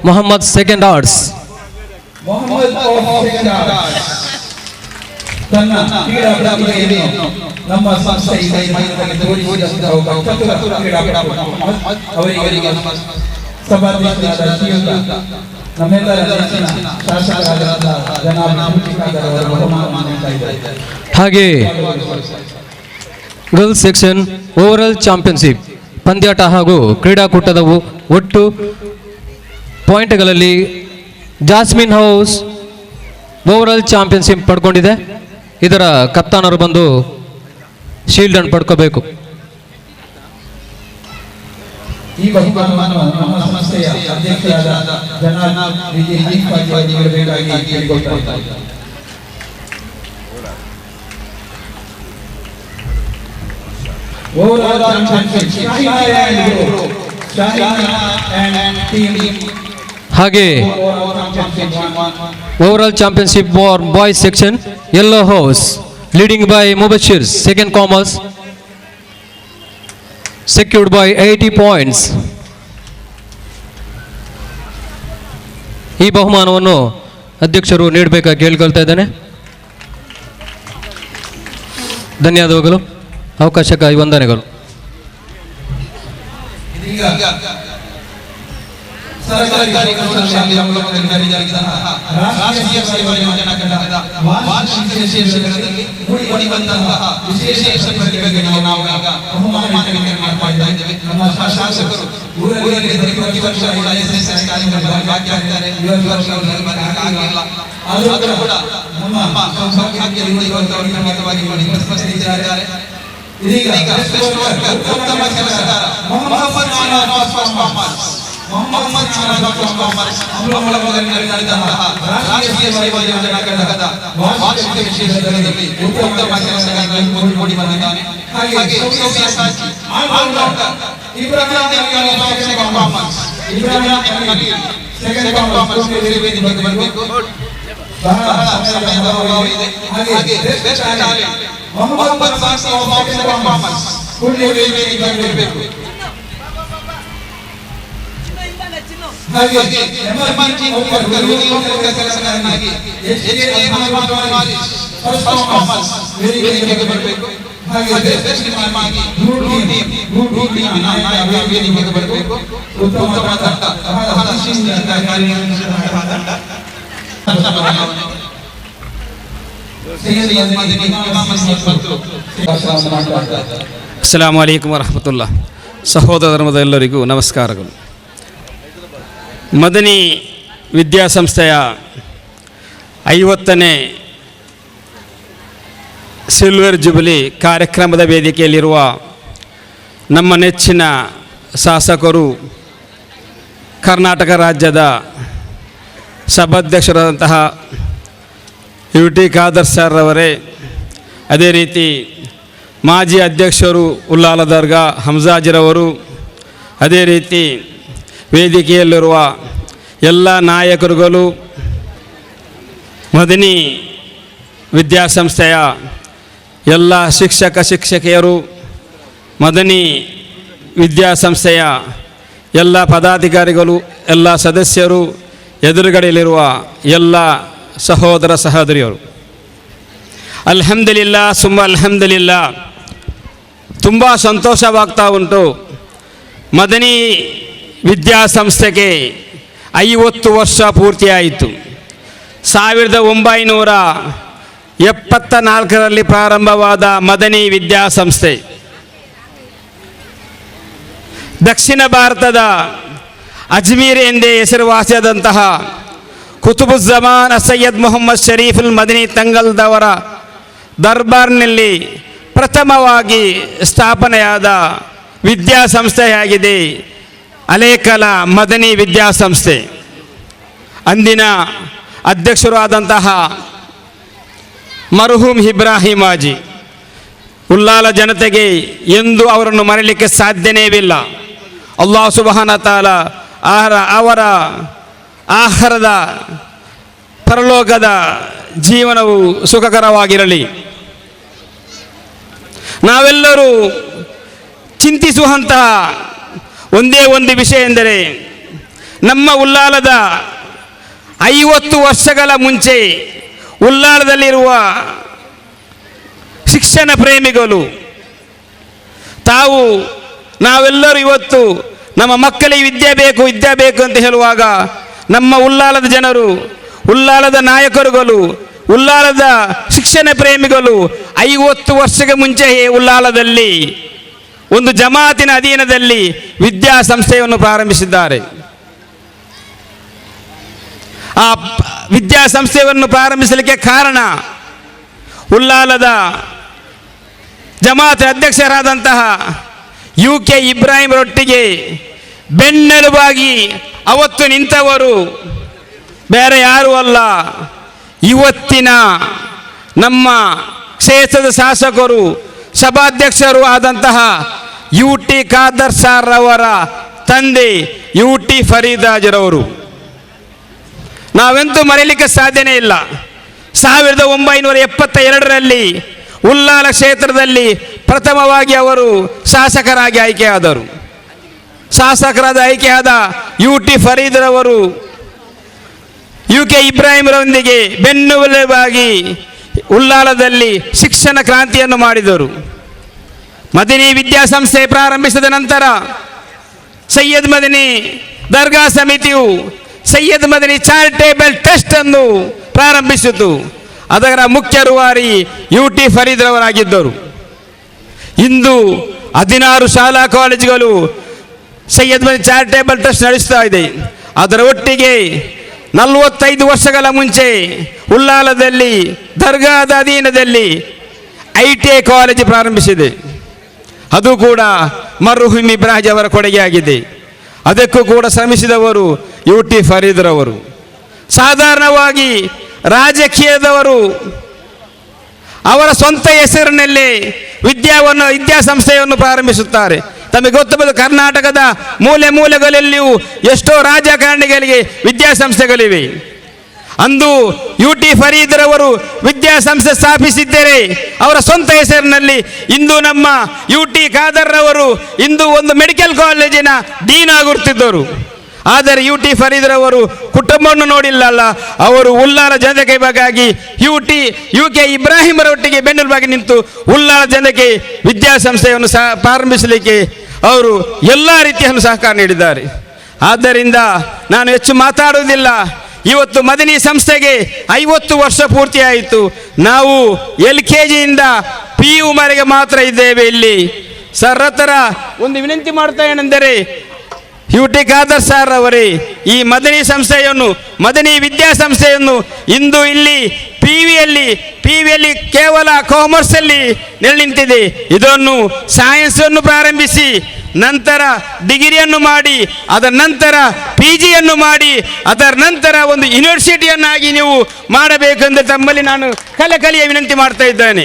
Mohammed second arts ತನ್ನ ಕ್ರೀಡಾ ಪ್ರತಿಭೆಯನ್ನು ನಮ್ಮ ಸಂಸ್ಥೆಯಿಂದ ಅವರಿಗೆ ಸಭಾಧ್ಯಕ್ಷರಾದ ಶ್ರೀಯುತ ನಮ್ಮೆಲ್ಲರ ನೆಚ್ಚಿನ ಶಾಸಕರಾದ ಜನಾಬ್ ಮುಷ್ಟಿಕಾದರ್ ಅವರ ಬಹುಮಾನವನ್ನು ನೀಡ್ತಾ ಇದ್ದಾರೆ. ಹಾಗೆ ಗರ್ಲ್ಸ್ ಸೆಕ್ಷನ್ ಓವರಾಲ್ ಚಾಂಪಿಯನ್ಶಿಪ್ ಪಂದ್ಯಾಟ ಹಾಗೂ ಕ್ರೀಡಾಕೂಟದ ಒಟ್ಟು ಪಾಯಿಂಟ್ಗಳಲ್ಲಿ ಜಾಸ್ಮಿನ್ ಹೌಸ್ ಓವರಾಲ್ ಚಾಂಪಿಯನ್ಶಿಪ್ ಪಡ್ಕೊಂಡಿದೆ. ಇದರ ಕಪ್ತಾನರು ಬಂದು ಶೀಲ್ಡ್ ಅನ್ನು ಪಡ್ಕೋಬೇಕು. ಈ ಬಹುಮಾನವನ್ನು ನಮ್ಮ ಸಂಸ್ಥೆಯ ಅಧ್ಯಕ್ಷರಾದ ಜನಾಬ್ ಹನೀಫ್ ಅವರಿಗೆ ನೀಡಬೇಕಾಗಿ ಕೇಳಿಕೊಳ್ತಾ ಇದ್ದಾರೆ. ಓವರಾಲ್ ಚಾಂಪಿಯನ್ಶಿಪ್ ಹಾಗೆ overall championship for boys section yellow house leading by Mubashir second commerce secured by 80 points. ಈ ಬಹುಮಾನವನ್ನು ಅಧ್ಯಕ್ಷರು ನೀಡಬೇಕಾಗಿ ಕೇಳಿಕೊಳ್ತಾ ಇದ್ದೇನೆ. ಧನ್ಯವಾದಗಳು. ಅವಕಾಶಕ್ಕಾಗಿ ವಂದನೆಗಳು. ಸರ್ಕಾರಿ ಕೌಶಲ್ಯ ಅಭಿವೃದ್ಧಿ ರಾಷ್ಟ್ರೀಯ ಸೇವಾ ಯೋಜನಾ ಘಟಕದ ವಾರ್ಷಿಕ ವಿಶೇಷಗಳಲ್ಲಿ ಮೂಡಿಬಂದಂತಹ ವಿಶೇಷ ಪ್ರತಿಭೆಗಳಿಗೆ ನಾವು ಈಗ ಬಹುಮಾನ ವಿತರಣೆ ಮಾಡ್ತಾ ಇದ್ದೇವೆ. ನಮ್ಮ ಶಾಸಕರು ಊರಲ್ಲಿ ಪ್ರತಿ ವರ್ಷ SSS ಕಾರ್ಯಕ್ರಮದಲ್ಲಿ ಭಾಗಿಯಾಗಿದ್ದಾರೆ. ಈ ವರ್ಷ ಆಗಿಲ್ಲ. ಆದರೂ ಕೂಡ ನಮ್ಮ ಸೌಭಾಗ್ಯದಲ್ಲಿ ಗೌರವಾನ್ವಿತವಾಗಿ ಉಪಸ್ಥಿತರಿದ್ದಾರೆ. ಇದೀಗ ಉತ್ತಮ ಕೆಲಸಗಾರ ಮೊಹಮ್ಮದ್ ಮೊಹಮ್ಮದ್ ನಡೆದಂತಹ ರಾಷ್ಟ್ರೀಯ ಸೇವಾ ಯೋಜನಾ ಘಟಕದ ವಾರ್ಷಿಕ ವಿಶೇಷದಲ್ಲಿ ಉತ್ತಮ ಕೆಲಸಗಳನ್ನು ಮೂಡಿ ಬಂದಿದ್ದಾನೆ. ಹಾಗೆ ಸೌಮ್ಯ ಸಾಚಿ ವೇದಿಕೆಗೆ ಬರಬೇಕು. ಬಹಳ ಸಮಯದ ಅಭಾವ ಇದೆ. ಹಾಗೆ ಬೆಸ್ಟ್ ಟ್ಯಾಲೆಂಟ್ ಮೊಹಮ್ಮದ್ ಸಾಚಿ ವೇದಿಕೆಗೆ ಬರಬೇಕು. ಹಾಗೆ ಎಮರ್ಜೆನ್ಸಿ ಕೆಲಸಗಳನ್ನಾಗಿ ವೇದಿಕೆಗೆ ಬರಬೇಕು. ಹಾಗೆ ಬೆಸ್ಟ್ ಟೀಮ್ ಆಗಿ ವೇದಿಕೆಗೆ ಬರಬೇಕು. ಉತ್ತಮ ತಂಡ, ಬಹಳ ಶಿಸ್ತಿನಿಂದ ಕಾರ್ಯನಿರ್ವಹಿಸಿದಂತಹ ತಂಡ. ಅಸ್ಸಲಾಮು ಅಲೈಕುಂ ವರಹಮತುಲ್ಲಾಹ್. ಸಹೋದರ ಧರ್ಮದ ಎಲ್ಲರಿಗೂ ನಮಸ್ಕಾರಗಳು. ಮದನಿ ವಿದ್ಯಾಸಂಸ್ಥೆಯ 50ನೇ ಸಿಲ್ವರ್ ಜುಬಿಲಿ ಕಾರ್ಯಕ್ರಮದ ವೇದಿಕೆಯಲ್ಲಿರುವ ನಮ್ಮ ನೆಚ್ಚಿನ ಶಾಸಕರು, ಕರ್ನಾಟಕ ರಾಜ್ಯದ ಸಭಾಧ್ಯಕ್ಷರಾದಂತಹ UT ಖಾದರ್ ಸರ್ ಅವರೇ, ಅದೇ ರೀತಿ ಮಾಜಿ ಅಧ್ಯಕ್ಷರು ಉಲ್ಲಾಲ ದರ್ಗಾ ಹಮ್ಜಾಜಿರವರು, ಅದೇ ರೀತಿ ವೇದಿಕೆಯಲ್ಲಿರುವ ಎಲ್ಲ ನಾಯಕರುಗಳು, ಮದನಿ ವಿದ್ಯಾಸಂಸ್ಥೆಯ ಎಲ್ಲ ಶಿಕ್ಷಕ ಶಿಕ್ಷಕಿಯರು, ಮದನಿ ವಿದ್ಯಾಸಂಸ್ಥೆಯ ಎಲ್ಲ ಪದಾಧಿಕಾರಿಗಳು, ಎಲ್ಲ ಸದಸ್ಯರು, ಎದುರುಗಡೆಯಲ್ಲಿರುವ ಎಲ್ಲ ಸಹೋದರ ಸಹೋದರಿಯರು, ಅಲ್ಹಮ್ದುಲಿಲ್ಲಾ ಸುಮ್ಮ ಅಲ್ಹಮ್ದುಲಿಲ್ಲಾ. ತುಂಬ ಸಂತೋಷವಾಗ್ತಾ ಉಂಟು. ಮದನಿ ವಿದ್ಯಾಸಂಸ್ಥೆಗೆ 50 ವರ್ಷ ಪೂರ್ತಿಯಾಯಿತು. 1974ರಲ್ಲಿ ಪ್ರಾರಂಭವಾದ ಮದನಿ ವಿದ್ಯಾಸಂಸ್ಥೆ ದಕ್ಷಿಣ ಭಾರತದ ಅಜ್ಮೀರ್ ಎಂದೇ ಹೆಸರುವಾಸಿಯಾದಂತಹ ಕುತುಬುಜ್ಜಮಾನ್ ಸೈಯದ್ ಮೊಹಮ್ಮದ್ ಶರೀಫುಲ್ ಮದನಿ ತಂಗಲ್ದವರ ದರ್ಬಾರ್ನಲ್ಲಿ ಪ್ರಥಮವಾಗಿ ಸ್ಥಾಪನೆಯಾದ ವಿದ್ಯಾಸಂಸ್ಥೆಯಾಗಿದೆ ಅಲೇಕಲ ಮದನಿ ವಿದ್ಯಾಸಂಸ್ಥೆ. ಅಂದಿನ ಅಧ್ಯಕ್ಷರು ಆದಂತಹ ಮರ್ಹೂಮ್ ಇಬ್ರಾಹಿಂ ಹಾಜಿ ಉಲ್ಲಾಲ ಜನತೆಗೆ ಎಂದು ಅವರನ್ನು ಮರೆಯಲಿಕ್ಕೆ ಸಾಧ್ಯನೇವಿಲ್ಲ. ಅಲ್ಲಾಹ್ ಸುಬ್ಹಾನಹು ವ ತಆಲ ಅವರ ಆಹಾರದ ಪರಲೋಕದ ಜೀವನವು ಸುಖಕರವಾಗಿರಲಿ. ನಾವೆಲ್ಲರೂ ಚಿಂತಿಸುವಂತಹ ಒಂದೇ ಒಂದು ವಿಷಯ ಎಂದರೆ, ನಮ್ಮ ಉಲ್ಲಾಲದ 50 ವರ್ಷಗಳ ಮುಂಚೆ ಉಲ್ಲಾಲದಲ್ಲಿರುವ ಶಿಕ್ಷಣ ಪ್ರೇಮಿಗಳು ನಾವೆಲ್ಲರೂ ಇವತ್ತು ನಮ್ಮ ಮಕ್ಕಳಿಗೆ ವಿದ್ಯೆ ಬೇಕು ಅಂತ ಹೇಳುವಾಗ, ನಮ್ಮ ಉಲ್ಲಾಲದ ಜನರು, ಉಲ್ಲಾಲದ ನಾಯಕರುಗಳು, ಉಲ್ಲಾಲದ ಶಿಕ್ಷಣ ಪ್ರೇಮಿಗಳು 50 ವರ್ಷಕ್ಕೆ ಮುಂಚೆಯೇ ಉಲ್ಲಾಲದಲ್ಲಿ ಒಂದು ಜಮಾತಿನ ಅಧೀನದಲ್ಲಿ ವಿದ್ಯಾಸಂಸ್ಥೆಯನ್ನು ಪ್ರಾರಂಭಿಸಿದ್ದಾರೆ. ಆ ವಿದ್ಯಾಸಂಸ್ಥೆಯನ್ನು ಪ್ರಾರಂಭಿಸಲಿಕ್ಕೆ ಕಾರಣ ಉಲ್ಲಾಲದ ಜಮಾತ್ ಅಧ್ಯಕ್ಷರಾದಂತಹ UK ಇಬ್ರಾಹಿಂರೊಟ್ಟಿಗೆ ಬೆನ್ನೆಲುಬಾಗಿ ಅವತ್ತು ನಿಂತವರು ಬೇರೆ ಯಾರೂ ಅಲ್ಲ, ಇವತ್ತಿನ ನಮ್ಮ ಕ್ಷೇತ್ರದ ಶಾಸಕರು, ಸಭಾಧ್ಯಕ್ಷರು ಆದಂತಹ UT ಖಾದರ್ ಸರ್ ಅವರ ತಂದೆ UT ಫರೀದ್ ಹಾಜಿರವರು. ನಾವೆಂತೂ ಮರೆಯಲಿಕ್ಕೆ ಸಾಧ್ಯನೇ ಇಲ್ಲ. 1972ರಲ್ಲಿ ಉಲ್ಲಾಲ ಕ್ಷೇತ್ರದಲ್ಲಿ ಪ್ರಥಮವಾಗಿ ಅವರು ಶಾಸಕರಾಗಿ ಆಯ್ಕೆಯಾದರು. ಶಾಸಕರಾದ ಆಯ್ಕೆಯಾದ UT ಫರೀದ್ರವರು UK ಇಬ್ರಾಹಿಂರೊಂದಿಗೆ ಬೆನ್ನೆಲುಬಾಗಿ ಉಲ್ಲಾಲದಲ್ಲಿ ಶಿಕ್ಷಣ ಕ್ರಾಂತಿಯನ್ನು ಮಾಡಿದರು. ಮದನಿ ವಿದ್ಯಾಸಂಸ್ಥೆ ಪ್ರಾರಂಭಿಸಿದ ನಂತರ ಸೈಯದ್ ಮದನಿ ದರ್ಗಾ ಸಮಿತಿಯು ಸೈಯದ್ ಮದನಿ ಚಾರಿಟೇಬಲ್ ಟ್ರಸ್ಟ್ ಅನ್ನು ಪ್ರಾರಂಭಿಸಿತು. ಅದರ ಮುಖ್ಯ ರೂವಾರಿ UT ಫರೀದ್ರವರಾಗಿದ್ದರು. ಇಂದು 16 ಶಾಲಾ ಕಾಲೇಜುಗಳು ಸೈಯದ್ ಮದನಿ ಚಾರಿಟೇಬಲ್ ಟ್ರಸ್ಟ್ ನಡೆಸ್ತಾ ಇದೆ. ಅದರ ಒಟ್ಟಿಗೆ 45 ವರ್ಷಗಳ ಮುಂಚೆ ಉಲ್ಲಾಲದಲ್ಲಿ ದರ್ಗಾದ ಅಧೀನದಲ್ಲಿ ITI ಕಾಲೇಜು ಪ್ರಾರಂಭಿಸಿದೆ. ಅದು ಕೂಡ ಮರ್ಹೂಮ್ ಇಬ್ರಾಹಿಂ ಅವರ ಕೊಡುಗೆಯಾಗಿದೆ. ಅದಕ್ಕೂ ಕೂಡ ಶ್ರಮಿಸಿದವರು UT ಫರೀದ್ರವರು. ಸಾಧಾರಣವಾಗಿ ರಾಜಕೀಯದವರು ಅವರ ಸ್ವಂತ ಹೆಸರಿನಲ್ಲಿ ವಿದ್ಯಾಸಂಸ್ಥೆಯನ್ನು ಪ್ರಾರಂಭಿಸುತ್ತಾರೆ. ತಮಗೆ ಗೊತ್ತಬಹುದು, ಕರ್ನಾಟಕದ ಮೂಲೆ ಮೂಲೆಗಳಲ್ಲಿಯೂ ಎಷ್ಟೋ ರಾಜಕಾರಣಿಗಳಿಗೆ ವಿದ್ಯಾಸಂಸ್ಥೆಗಳಿವೆ. ಅಂದು UT ಫರೀದ್ರವರು ವಿದ್ಯಾಸಂಸ್ಥೆ ಸ್ಥಾಪಿಸಿದ್ದರೆ ಅವರ ಸ್ವಂತ ಹೆಸರಿನಲ್ಲಿ. ಇಂದು ನಮ್ಮ UT ಖಾದರ್ರವರು ಇಂದು ಒಂದು ಮೆಡಿಕಲ್ ಕಾಲೇಜಿನ ಡೀನ್ ಆಗುತ್ತಿದ್ದರು. ಆದರೆ UT ಫರೀದ್ರವರು ಕುಟುಂಬವನ್ನು ನೋಡಿಲ್ಲಲ್ಲ, ಅವರು ಉಲ್ಲಾಲ ಜನತೆಗೆ ಬಗ್ಗೆ UK ಇಬ್ರಾಹಿಮರೊಟ್ಟಿಗೆ ಬೆನ್ನೆಲುಬಾಗಿ ನಿಂತು ಉಲ್ಲಾಲ ಜನತೆಗೆ ವಿದ್ಯಾಸಂಸ್ಥೆಯನ್ನು ಪ್ರಾರಂಭಿಸಲಿಕ್ಕೆ ಅವರು ಎಲ್ಲ ರೀತಿಯನ್ನು ಸಹಕಾರ ನೀಡಿದ್ದಾರೆ. ಆದ್ದರಿಂದ ನಾನು ಹೆಚ್ಚು ಮಾತಾಡುವುದಿಲ್ಲ. ಇವತ್ತು ಮದನಿ ಸಂಸ್ಥೆಗೆ 50 ವರ್ಷ ಪೂರ್ತಿಯಾಯಿತು. ನಾವು LKGಯಿಂದ PU ವರೆಗೆ ಮಾತ್ರ ಇದ್ದೇವೆ ಇಲ್ಲಿ. ಸರ್ ಹತ್ರ ಒಂದು ವಿನಂತಿ ಮಾಡ್ತಾ ಏನೆಂದರೆ, UT ಖಾದರ್ ಸರ್ ಅವರೇ, ಈ ಮದನಿ ಸಂಸ್ಥೆಯನ್ನು, ಮದನಿ ವಿದ್ಯಾಸಂಸ್ಥೆಯನ್ನು ಇಂದು ಇಲ್ಲಿ PVಯಲ್ಲಿ ಕೇವಲ ಕಾಮರ್ಸಲ್ಲಿ ನಿಂತಿದೆ. ಇದನ್ನು ಸೈನ್ಸನ್ನು ಪ್ರಾರಂಭಿಸಿ ನಂತರ ಡಿಗ್ರಿಯನ್ನು ಮಾಡಿ ಅದರ ನಂತರ PGಯನ್ನು ಮಾಡಿ ಅದರ ನಂತರ ಒಂದು ಯೂನಿವರ್ಸಿಟಿಯನ್ನಾಗಿ ನೀವು ಮಾಡಬೇಕೆಂದು ತಮ್ಮಲ್ಲಿ ನಾನು ಕಲೆಕಲಿಯ ವಿನಂತಿ ಮಾಡ್ತಾ ಇದ್ದೇನೆ.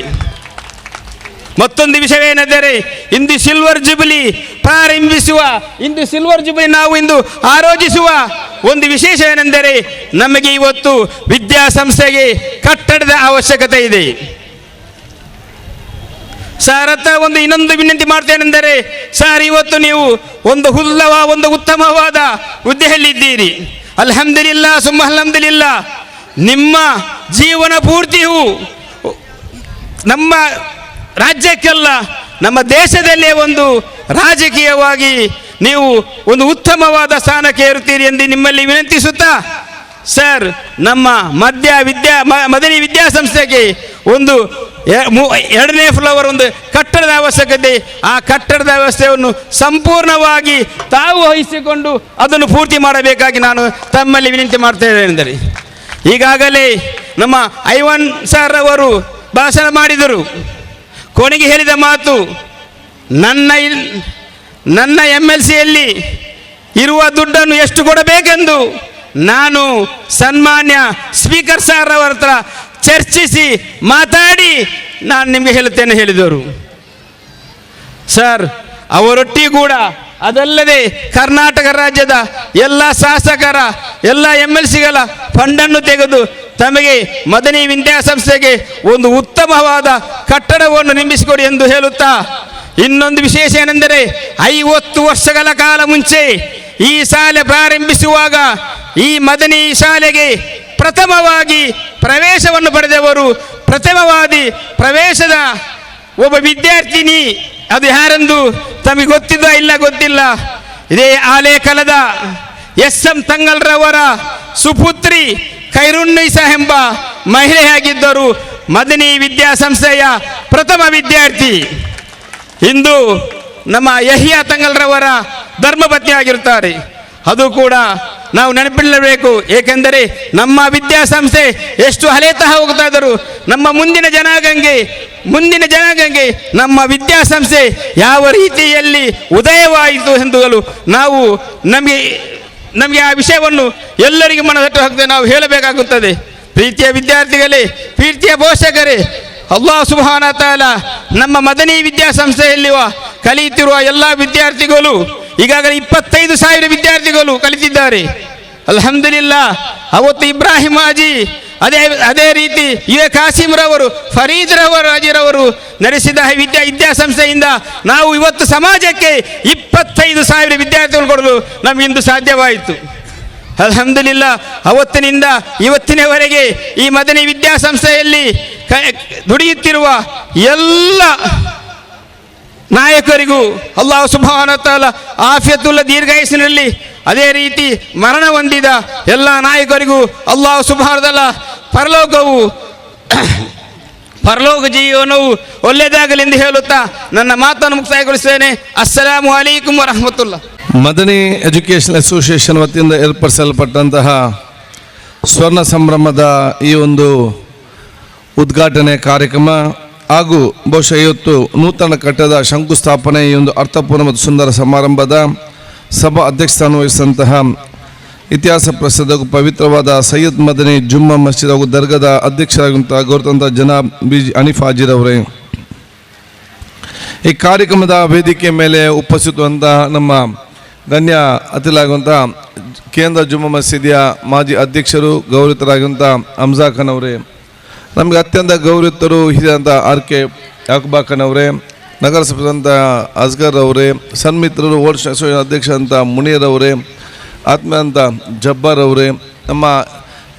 ಮತ್ತೊಂದು ವಿಷಯವೇನೆಂದರೆ, ಇಂದು ಸಿಲ್ವರ್ ಜುಬಿಲಿ ನಾವು ಇಂದು ಆಯೋಜಿಸುವ ಒಂದು ವಿಶೇಷ ಏನೆಂದರೆ, ನಮಗೆ ಇವತ್ತು ವಿದ್ಯಾಸಂಸ್ಥೆಗೆ ಕಟ್ಟಡದ ಅವಶ್ಯಕತೆ ಇದೆ. ಸರ್ ಹತ್ರ ಇನ್ನೊಂದು ವಿನಂತಿ ಮಾಡ್ತೇನೆಂದರೆ, ಸರ್ ಇವತ್ತು ನೀವು ಒಂದು ಉತ್ತಮವಾದ ಹುದ್ದೆಯಲ್ಲಿದ್ದೀರಿ. ಅಲ್ಹಮ್ದುಲಿಲ್ಲಾ ಸುಮ್ಮ ಅಲ್ಹಮ್ದುಲಿಲ್ಲಾ. ನಿಮ್ಮ ಜೀವನ ಪೂರ್ತಿಯೂ ನಮ್ಮ ರಾಜ್ಯಕ್ಕೆಲ್ಲ ನಮ್ಮ ದೇಶದಲ್ಲೇ ಒಂದು ರಾಜಕೀಯವಾಗಿ ನೀವು ಒಂದು ಉತ್ತಮವಾದ ಸ್ಥಾನಕ್ಕೆ ಏರುತ್ತೀರಿ ಎಂದು ನಿಮ್ಮಲ್ಲಿ ವಿನಂತಿಸುತ್ತಾ, ಸರ್ ನಮ್ಮ ಮದನಿ ವಿದ್ಯಾಸಂಸ್ಥೆಗೆ ಒಂದು 2ನೇ ಫ್ಲೋರ್ ಒಂದು ಕಟ್ಟಡದ ಅವಶ್ಯಕತೆ. ಆ ಕಟ್ಟಡದ ವ್ಯವಸ್ಥೆಯನ್ನು ಸಂಪೂರ್ಣವಾಗಿ ತಾವು ವಹಿಸಿಕೊಂಡು ಅದನ್ನು ಪೂರ್ತಿ ಮಾಡಬೇಕಾಗಿ ನಾನು ತಮ್ಮಲ್ಲಿ ವಿನಂತಿ ಮಾಡ್ತೇನೆ. ಎಂದರೆ ಈಗಾಗಲೇ ನಮ್ಮ ಐವನ್ ಸರ್ ಅವರು ಭಾಷಣ ಮಾಡಿದರು. ಕೊನೆಗೆ ಹೇಳಿದ ಮಾತು, ನನ್ನ MLCಯಲ್ಲಿ ಇರುವ ದುಡ್ಡನ್ನು ಎಷ್ಟು ಕೊಡಬೇಕೆಂದು ನಾನು ಸನ್ಮಾನ್ಯ ಸ್ಪೀಕರ್ ಸರ್ ಅವರ ಹತ್ರ ಚರ್ಚಿಸಿ ಮಾತಾಡಿ ನಾನು ನಿಮಗೆ ಹೇಳುತ್ತೇನೆ ಹೇಳಿದರು. ಸರ್ ಅವರೊಟ್ಟಿಗೆ ಕೂಡ ಅದಲ್ಲದೆ ಕರ್ನಾಟಕ ರಾಜ್ಯದ ಎಲ್ಲ ಶಾಸಕರ ಎಲ್ಲ MLCಗಳ ಫಂಡನ್ನು ತೆಗೆದು ತಮಗೆ ಮದನಿ ವಿದ್ಯಾಸಂಸ್ಥೆಗೆ ಒಂದು ಉತ್ತಮವಾದ ಕಟ್ಟಡವನ್ನು ನಿರ್ಮಿಸಿಕೊಡಿ ಎಂದು ಹೇಳುತ್ತಾ, ಇನ್ನೊಂದು ವಿಶೇಷ ಏನೆಂದರೆ, 50 ವರ್ಷಗಳ ಕಾಲ ಮುಂಚೆ ಈ ಶಾಲೆ ಪ್ರಾರಂಭಿಸುವಾಗ ಈ ಮದನಿ ಶಾಲೆಗೆ ಪ್ರಥಮವಾಗಿ ಪ್ರವೇಶವನ್ನು ಪಡೆದವರು, ಪ್ರಥಮವಾದಿ ಪ್ರವೇಶದ ಒಬ್ಬ ವಿದ್ಯಾರ್ಥಿನಿ, ಅದು ಯಾರೆಂದು ತಮಗೆ ಗೊತ್ತಿಲ್ಲ. ಇದೇ ಆಲೇಕಲದ SM ತಂಗಲ್ರವರ ಸುಪುತ್ರಿ ಖೈರುನ್ನೀಸಾ ಎಂಬ ಮಹಿಳೆಯಾಗಿದ್ದರು ಮದನಿ ವಿದ್ಯಾಸಂಸ್ಥೆಯ ಪ್ರಥಮ ವಿದ್ಯಾರ್ಥಿ. ಇಂದು ನಮ್ಮ ಯಹಿಯಾ ತಂಗಲ್ರವರ ಧರ್ಮಪತ್ನಿ ಆಗಿರುತ್ತಾರೆ. ಅದು ಕೂಡ ನಾವು ನೆನಪಿಡಲೇಬೇಕು. ಏಕೆಂದರೆ ನಮ್ಮ ವಿದ್ಯಾಸಂಸ್ಥೆ ಎಷ್ಟು ಹಳೆತಃ ಹೋಗ್ತಾ ಇದ್ದರು, ನಮ್ಮ ಮುಂದಿನ ಜನಾಂಗಂಗೆ ನಮ್ಮ ವಿದ್ಯಾಸಂಸ್ಥೆ ಯಾವ ರೀತಿಯಲ್ಲಿ ಉದಯವಾಯಿತು ಎಂದು ನಾವು ನಮಗೆ ಆ ವಿಷಯವನ್ನು ಎಲ್ಲರಿಗೂ ಮನದಟ್ಟು ಹಾಕದೆ ನಾವು ಹೇಳಬೇಕಾಗುತ್ತದೆ. ಪ್ರೀತಿಯ ವಿದ್ಯಾರ್ಥಿಗಳೇ, ಪ್ರೀತಿಯ ಪೋಷಕರೇ, ಅಲ್ಲಾಹ್ ಸುಬ್ಹಾನಹು ವ ತಆಲಾ ನಮ್ಮ ಮದನಿ ವಿದ್ಯಾಸಂಸ್ಥೆಯಲ್ಲಿ ಕಲಿಯುತ್ತಿರುವ ಎಲ್ಲ ವಿದ್ಯಾರ್ಥಿಗಳು, ಈಗಾಗಲೇ 25,000 ವಿದ್ಯಾರ್ಥಿಗಳು ಕಲಿತಿದ್ದಾರೆ. ಅಲ್ಹಮ್ದುಲಿಲ್ಲಾ. ಅವತ್ತು ಇಬ್ರಾಹಿಂ ಹಾಜಿ, ಅದೇ ರೀತಿ ಕಾಸಿಮ್ರವರು, ಫರೀದ್ರವರು ಹಾಜಿರವರು ನಡೆಸಿದ ವಿದ್ಯಾಸಂಸ್ಥೆಯಿಂದ ನಾವು ಇವತ್ತು ಸಮಾಜಕ್ಕೆ 25,000 ವಿದ್ಯಾರ್ಥಿಗಳು ಕೊಡಲು ನಮಗಿಂದು ಸಾಧ್ಯವಾಯಿತು. ಅಲ್ಹಮ್ದುಲಿಲ್ಲಾ. ಅವತ್ತಿನಿಂದ ಇವತ್ತಿನವರೆಗೆ ಈ ಮದನಿ ವಿದ್ಯಾಸಂಸ್ಥೆಯಲ್ಲಿ ದುಡಿಯುತ್ತಿರುವ ಎಲ್ಲ ನಾಯಕರಿಗೂ ಅಲ್ಲಾಹ್ ಸುಬ್ಹಾನಹು ವ ತಆಲಾ ಆಫಿಯತುಲ್ಲ ದೀರ್ಘಾಯುಸ್ಸಿನಲ್ಲಿ, ಅದೇ ರೀತಿ ಮರಣ ಹೊಂದಿದ ಎಲ್ಲ ನಾಯಕರಿಗೂ ಅಲ್ಲಾಹ್ ಸುಬ್ಹಾನಹು ವ ತಆಲಾ ಪರಲೋಕ ಜೀವನವು ಒಳ್ಳೆಯದಾಗಲೆಂದು ಹೇಳುತ್ತಾ ನನ್ನ ಮಾತನ್ನು ಮುಕ್ತಾಯಗೊಳಿಸುತ್ತೇನೆ. ಅಸ್ಸಲಾಮು ಅಲೈಕುಂ ವರಹಮತುಲ್ಲಾಹ್. ಮದನಿ ಎಜುಕೇಷನ್ ಅಸೋಸಿಯೇಷನ್ ವತಿಯಿಂದ ಏರ್ಪಡಿಸಲ್ಪಟ್ಟಂತಹ ಸ್ವರ್ಣ ಸಂಭ್ರಮದ ಈ ಒಂದು ಉದ್ಘಾಟನೆ ಕಾರ್ಯಕ್ರಮ ಹಾಗೂ ಬಹುಶಃ ಇವತ್ತು ನೂತನ ಕಟ್ಟಡದ ಶಂಕುಸ್ಥಾಪನೆ, ಈ ಒಂದು ಅರ್ಥಪೂರ್ಣ ಮತ್ತು ಸುಂದರ ಸಮಾರಂಭದ ಸಭಾ ಅಧ್ಯಕ್ಷಸ್ಥಾನ ವಹಿಸಿದಂತಹ ಇತಿಹಾಸ ಪ್ರಸಿದ್ಧ ಪವಿತ್ರವಾದ ಸೈಯದ್ ಮದನಿ ಜುಮ್ಮಾ ಮಸ್ಜಿದ್ ಹಾಗೂ ದರ್ಗಾದ ಅಧ್ಯಕ್ಷರಾಗಿರುವಂತಹ ಗೌರವಂತ ಜನಾಬ್ ಬಿ ಹನೀಫ್ ಹಾಜಿರವರೇ, ಈ ಕಾರ್ಯಕ್ರಮದ ವೇದಿಕೆ ಮೇಲೆ ಉಪಸ್ಥಿತವಂತಹ ನಮ್ಮ ಗಣ್ಯ ಅತಿಥಿಗಳಾಗುವಂಥ ಕೇಂದ್ರ ಜುಮ್ಮಾ ಮಸೀದಿಯ ಮಾಜಿ ಅಧ್ಯಕ್ಷರು ಗೌರವಿತರಾಗಿರುವಂಥ ಹಮ್ಜಾ ಖಾನ್ ಅವರೇ, ನಮಗೆ ಅತ್ಯಂತ ಗೌರವಿತರು ಹಿರಿದಂಥ ಆರ್ ಕೆ ಯಾಕುಬಾ ಖಾನ್ ಅವರೇ, ನಗರಸಭೆದಂಥ ಅಸ್ಗರ್ ಅವರೇ, ಸನ್ಮಿತ್ರರು ಓಲ್ಡ್ ಅಸೋಸಿಯೇಷನ್ ಅಧ್ಯಕ್ಷ ಅಂತ ಮುನೀರ್ ಅವರೇ, ಆತ್ಮೀಯ ಅಂತ ಜಬ್ಬಾರ್ ಅವರೇ, ನಮ್ಮ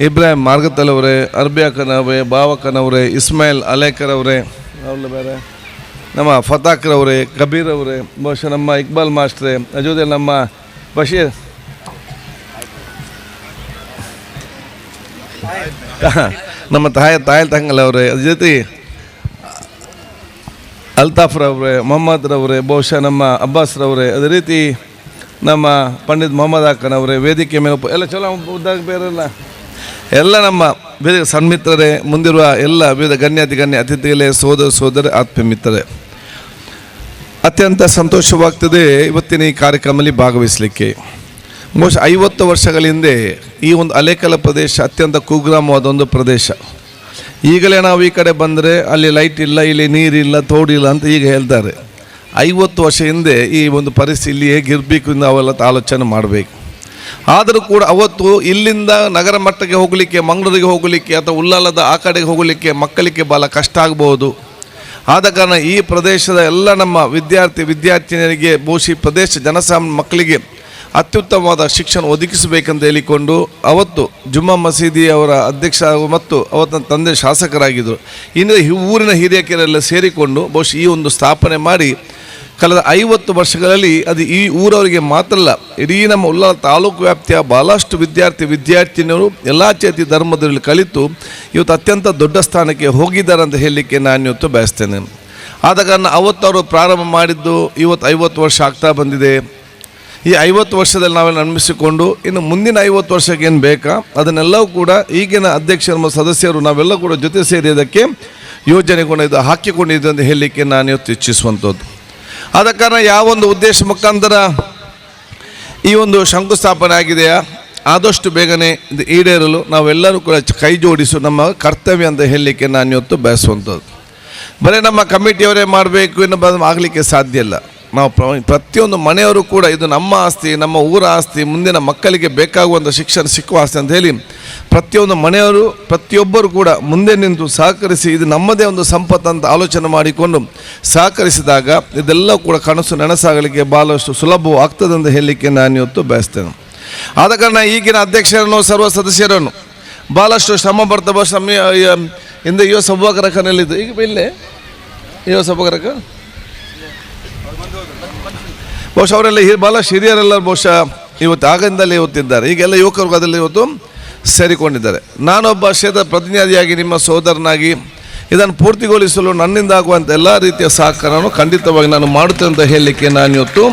ಇಬ್ರಾಹಿಂ ಮಾರ್ಗತಲ್ ಅವರೇ, ಅರ್ಬಿಯಾ ಖಾನ್ ಅವರೇ, ಬಾವಾ ಖಾನ್ ಅವರೇ, ಇಸ್ಮಾಯಿಲ್ ಅಲೇಕರ್ ಅವರೇ, ಬೇರೆ ನಮ್ಮ ಫತಾಕ್ರ್ ಅವರೇ, ಕಬೀರ್ ಅವರೇ, ಬಹುಶಃ ನಮ್ಮ ಇಕ್ಬಾಲ್ ಮಾಸ್ಟ್ರೇ, ಜೊತೆ ನಮ್ಮ ಬಶೀರ್ ನಮ್ಮ ತಾಯಲ್ ತಂಗಲ್ ಅವರೇ, ಅದ್ರ ಜೊತೆ ಅಲ್ತಾಫ್ರವರೇ, ಮೊಹಮ್ಮದ್ರವರೇ, ಬಹುಶಃ ನಮ್ಮ ಅಬ್ಬಾಸ್ರವರೇ, ಅದೇ ರೀತಿ ನಮ್ಮ ಪಂಡಿತ್ ಮೊಹಮ್ಮದ್ ಅಕ್ಕನ್ ಅವರೇ, ವೇದಿಕೆ ಮೇಲೆ ಎಲ್ಲ ಚಲೋ ಉದ್ದಾಗ ಬೇರೆಲ್ಲ ಎಲ್ಲ ನಮ್ಮ ಬೇರೆ ಸನ್ಮಿತ್ರರೇ, ಮುಂದಿರುವ ಎಲ್ಲ ವಿವಿಧ ಗಣ್ಯ ಅತಿಥಿಗಳೇ, ಸೋದರ ಆತ್ಮೀಯ ಮಿತ್ರರೇ, ಅತ್ಯಂತ ಸಂತೋಷವಾಗ್ತದೆ ಇವತ್ತಿನ ಈ ಕಾರ್ಯಕ್ರಮದಲ್ಲಿ ಭಾಗವಹಿಸಲಿಕ್ಕೆ. ಬಹುಶಃ 50 ವರ್ಷಗಳ ಹಿಂದೆ ಈ ಒಂದು ಅಲೇಕಲ ಪ್ರದೇಶ ಅತ್ಯಂತ ಕುಗ್ರಾಮವಾದ ಒಂದು ಪ್ರದೇಶ. ಈಗಲೇ ನಾವು ಈ ಕಡೆ ಬಂದರೆ ಅಲ್ಲಿ ಲೈಟ್ ಇಲ್ಲ, ಇಲ್ಲಿ ನೀರಿಲ್ಲ, ತೋಡಿಲ್ಲ ಅಂತ ಈಗ ಹೇಳ್ತಾರೆ. 50 ವರ್ಷ ಹಿಂದೆ ಈ ಒಂದು ಪರಿಸ್ಥಿತಿ ಇಲ್ಲಿ ಹೇಗಿರಬೇಕು ನಾವೆಲ್ಲ ಆಲೋಚನೆ ಮಾಡಬೇಕು. ಆದರೂ ಕೂಡ ಅವತ್ತು ಇಲ್ಲಿಂದ ನಗರ ಮಟ್ಟಕ್ಕೆ ಹೋಗಲಿಕ್ಕೆ, ಮಂಗಳೂರಿಗೆ ಹೋಗಲಿಕ್ಕೆ ಅಥವಾ ಉಳ್ಳಾಲದ ಆ ಕಡೆಗೆ ಹೋಗಲಿಕ್ಕೆ ಮಕ್ಕಳಿಗೆ ಭಾಳ ಕಷ್ಟ ಆಗ್ಬೋದು. ಆದ ಕಾರಣ ಈ ಪ್ರದೇಶದ ಎಲ್ಲ ನಮ್ಮ ವಿದ್ಯಾರ್ಥಿನಿಯರಿಗೆ ಬಹುಶಃ ಪ್ರದೇಶ ಜನಸಾಮಾನ್ಯ ಮಕ್ಕಳಿಗೆ ಅತ್ಯುತ್ತಮವಾದ ಶಿಕ್ಷಣ ಒದಗಿಸಬೇಕಂತ ಹೇಳಿಕೊಂಡು ಅವತ್ತು ಜುಮ್ಮಾ ಮಸೀದಿಯವರ ಅಧ್ಯಕ್ಷ ಮತ್ತು ಅವತ್ತಿನ ತಂದೆ ಶಾಸಕರಾಗಿದ್ದರು. ಇನ್ನು ಊರಿನ ಹಿರಿಯಕರೆಲ್ಲ ಸೇರಿಕೊಂಡು ಬಹುಶಃ ಈ ಒಂದು ಸ್ಥಾಪನೆ ಮಾಡಿ ಕಳೆದ 50 ವರ್ಷಗಳಲ್ಲಿ ಅದು ಈ ಊರವರಿಗೆ ಮಾತ್ರ ಅಲ್ಲ, ಇಡೀ ನಮ್ಮ ಉಳ್ಳಾಲ ತಾಲೂಕು ವ್ಯಾಪ್ತಿಯ ಭಾಳಷ್ಟು ವಿದ್ಯಾರ್ಥಿನಿಯರು ಎಲ್ಲ ಜಾತಿ ಧರ್ಮದಲ್ಲಿ ಕಲಿತು ಇವತ್ತು ಅತ್ಯಂತ ದೊಡ್ಡ ಸ್ಥಾನಕ್ಕೆ ಹೋಗಿದ್ದಾರೆ ಅಂತ ಹೇಳಲಿಕ್ಕೆ ನಾನು ಇವತ್ತು ಬಯಸ್ತೇನೆ. ಆದ ಕಾರಣ ಅವತ್ತು ಅವರು ಪ್ರಾರಂಭ ಮಾಡಿದ್ದು ಇವತ್ತು 50 ವರ್ಷ ಆಗ್ತಾ ಬಂದಿದೆ. ಈ 50 ವರ್ಷದಲ್ಲಿ ನಾವೆಲ್ಲ ಅನ್ಮಿಸಿಕೊಂಡು ಇನ್ನು ಮುಂದಿನ 50 ವರ್ಷಕ್ಕೆ ಏನು ಬೇಕಾ ಅದನ್ನೆಲ್ಲವೂ ಕೂಡ ಈಗಿನ ಅಧ್ಯಕ್ಷರು ಸದಸ್ಯರು ನಾವೆಲ್ಲ ಕೂಡ ಜೊತೆ ಸೇರಿ ಅದಕ್ಕೆ ಯೋಜನೆಗೊಂಡಿದ್ದು ಹಾಕಿಕೊಂಡಿದ್ದು ಅಂತ ಹೇಳಲಿಕ್ಕೆ ನಾನು ಇವತ್ತು ಇಚ್ಛಿಸುವಂಥದ್ದು. ಆದ ಕಾರಣ ಯಾವೊಂದು ಉದ್ದೇಶ ಮುಖಾಂತರ ಈ ಒಂದು ಶಂಕುಸ್ಥಾಪನೆ ಆಗಿದೆಯಾ ಆದಷ್ಟು ಬೇಗನೆ ಇದು ಈಡೇರಲು ನಾವೆಲ್ಲರೂ ಕೂಡ ಕೈ ಜೋಡಿಸು ನಮ್ಮ ಕರ್ತವ್ಯ ಅಂತ ಹೇಳಲಿಕ್ಕೆ ನಾನು ಇವತ್ತು ಬಯಸುವಂಥದ್ದು. ಬರೀ ನಮ್ಮ ಕಮಿಟಿಯವರೇ ಮಾಡಬೇಕು ಇನ್ನೊಬ್ಬ ಆಗಲಿಕ್ಕೆ ಸಾಧ್ಯ ಇಲ್ಲ. ನಾವು ಪ್ರತಿಯೊಂದು ಮನೆಯವರು ಕೂಡ ಇದು ನಮ್ಮ ಆಸ್ತಿ, ನಮ್ಮ ಊರ ಆಸ್ತಿ, ಮುಂದಿನ ಮಕ್ಕಳಿಗೆ ಬೇಕಾಗುವಂಥ ಶಿಕ್ಷಣ ಸಿಕ್ಕುವ ಆಸ್ತಿ ಅಂತ ಹೇಳಿ ಪ್ರತಿಯೊಂದು ಮನೆಯವರು ಪ್ರತಿಯೊಬ್ಬರು ಕೂಡ ಮುಂದೆ ನಿಂತು ಸಹಕರಿಸಿ ಇದು ನಮ್ಮದೇ ಒಂದು ಸಂಪತ್ತು ಅಂತ ಆಲೋಚನೆ ಮಾಡಿಕೊಂಡು ಸಹಕರಿಸಿದಾಗ ಇದೆಲ್ಲ ಕೂಡ ಕನಸು ನನಸಾಗಲಿಕ್ಕೆ ಭಾಳಷ್ಟು ಸುಲಭವಾಗ್ತದೆ ಅಂತ ಹೇಳಲಿಕ್ಕೆ ನಾನು ಇವತ್ತು ಬಯಸ್ತೇನೆ. ಆದ ಕಾರಣ ಈಗಿನ ಅಧ್ಯಕ್ಷರನ್ನು ಸರ್ವ ಸದಸ್ಯರನ್ನು ಭಾಳಷ್ಟು ಶ್ರಮ ಬರ್ತವೆ. ಹಿಂದೆ ಯುವ ಸಭಾಗರಕನಲ್ಲಿದ್ದು ಈಗ ಇಲ್ಲೇ ಯುವ ಸಭಾಗರಕ ಬಹುಶಃ ಅವರೆಲ್ಲ ಭಾಳಷ್ಟು ಹಿರಿಯರೆಲ್ಲ ಬಹುಶಃ ಇವತ್ತು ಆಗಿಂದಲೇ ಇವತ್ತಿದ್ದಾರೆ. ಈಗೆಲ್ಲ ಯುವಕರು ಅದರಲ್ಲಿ ಇವತ್ತು ಸೇರಿಕೊಂಡಿದ್ದಾರೆ. ನಾನೊಬ್ಬ ಕ್ಷೇತ್ರ ಪ್ರತಿನಿಧಿಯಾಗಿ ನಿಮ್ಮ ಸೋದರನಾಗಿ ಇದನ್ನು ಪೂರ್ತಿಗೊಳಿಸಲು ನನ್ನಿಂದ ಆಗುವಂಥ ಎಲ್ಲ ರೀತಿಯ ಸಹಕಾರವನ್ನು ಖಂಡಿತವಾಗಿ ನಾನು ಮಾಡುತ್ತೇನೆ ಅಂತ ಹೇಳಲಿಕ್ಕೆ ನಾನು ಇವತ್ತು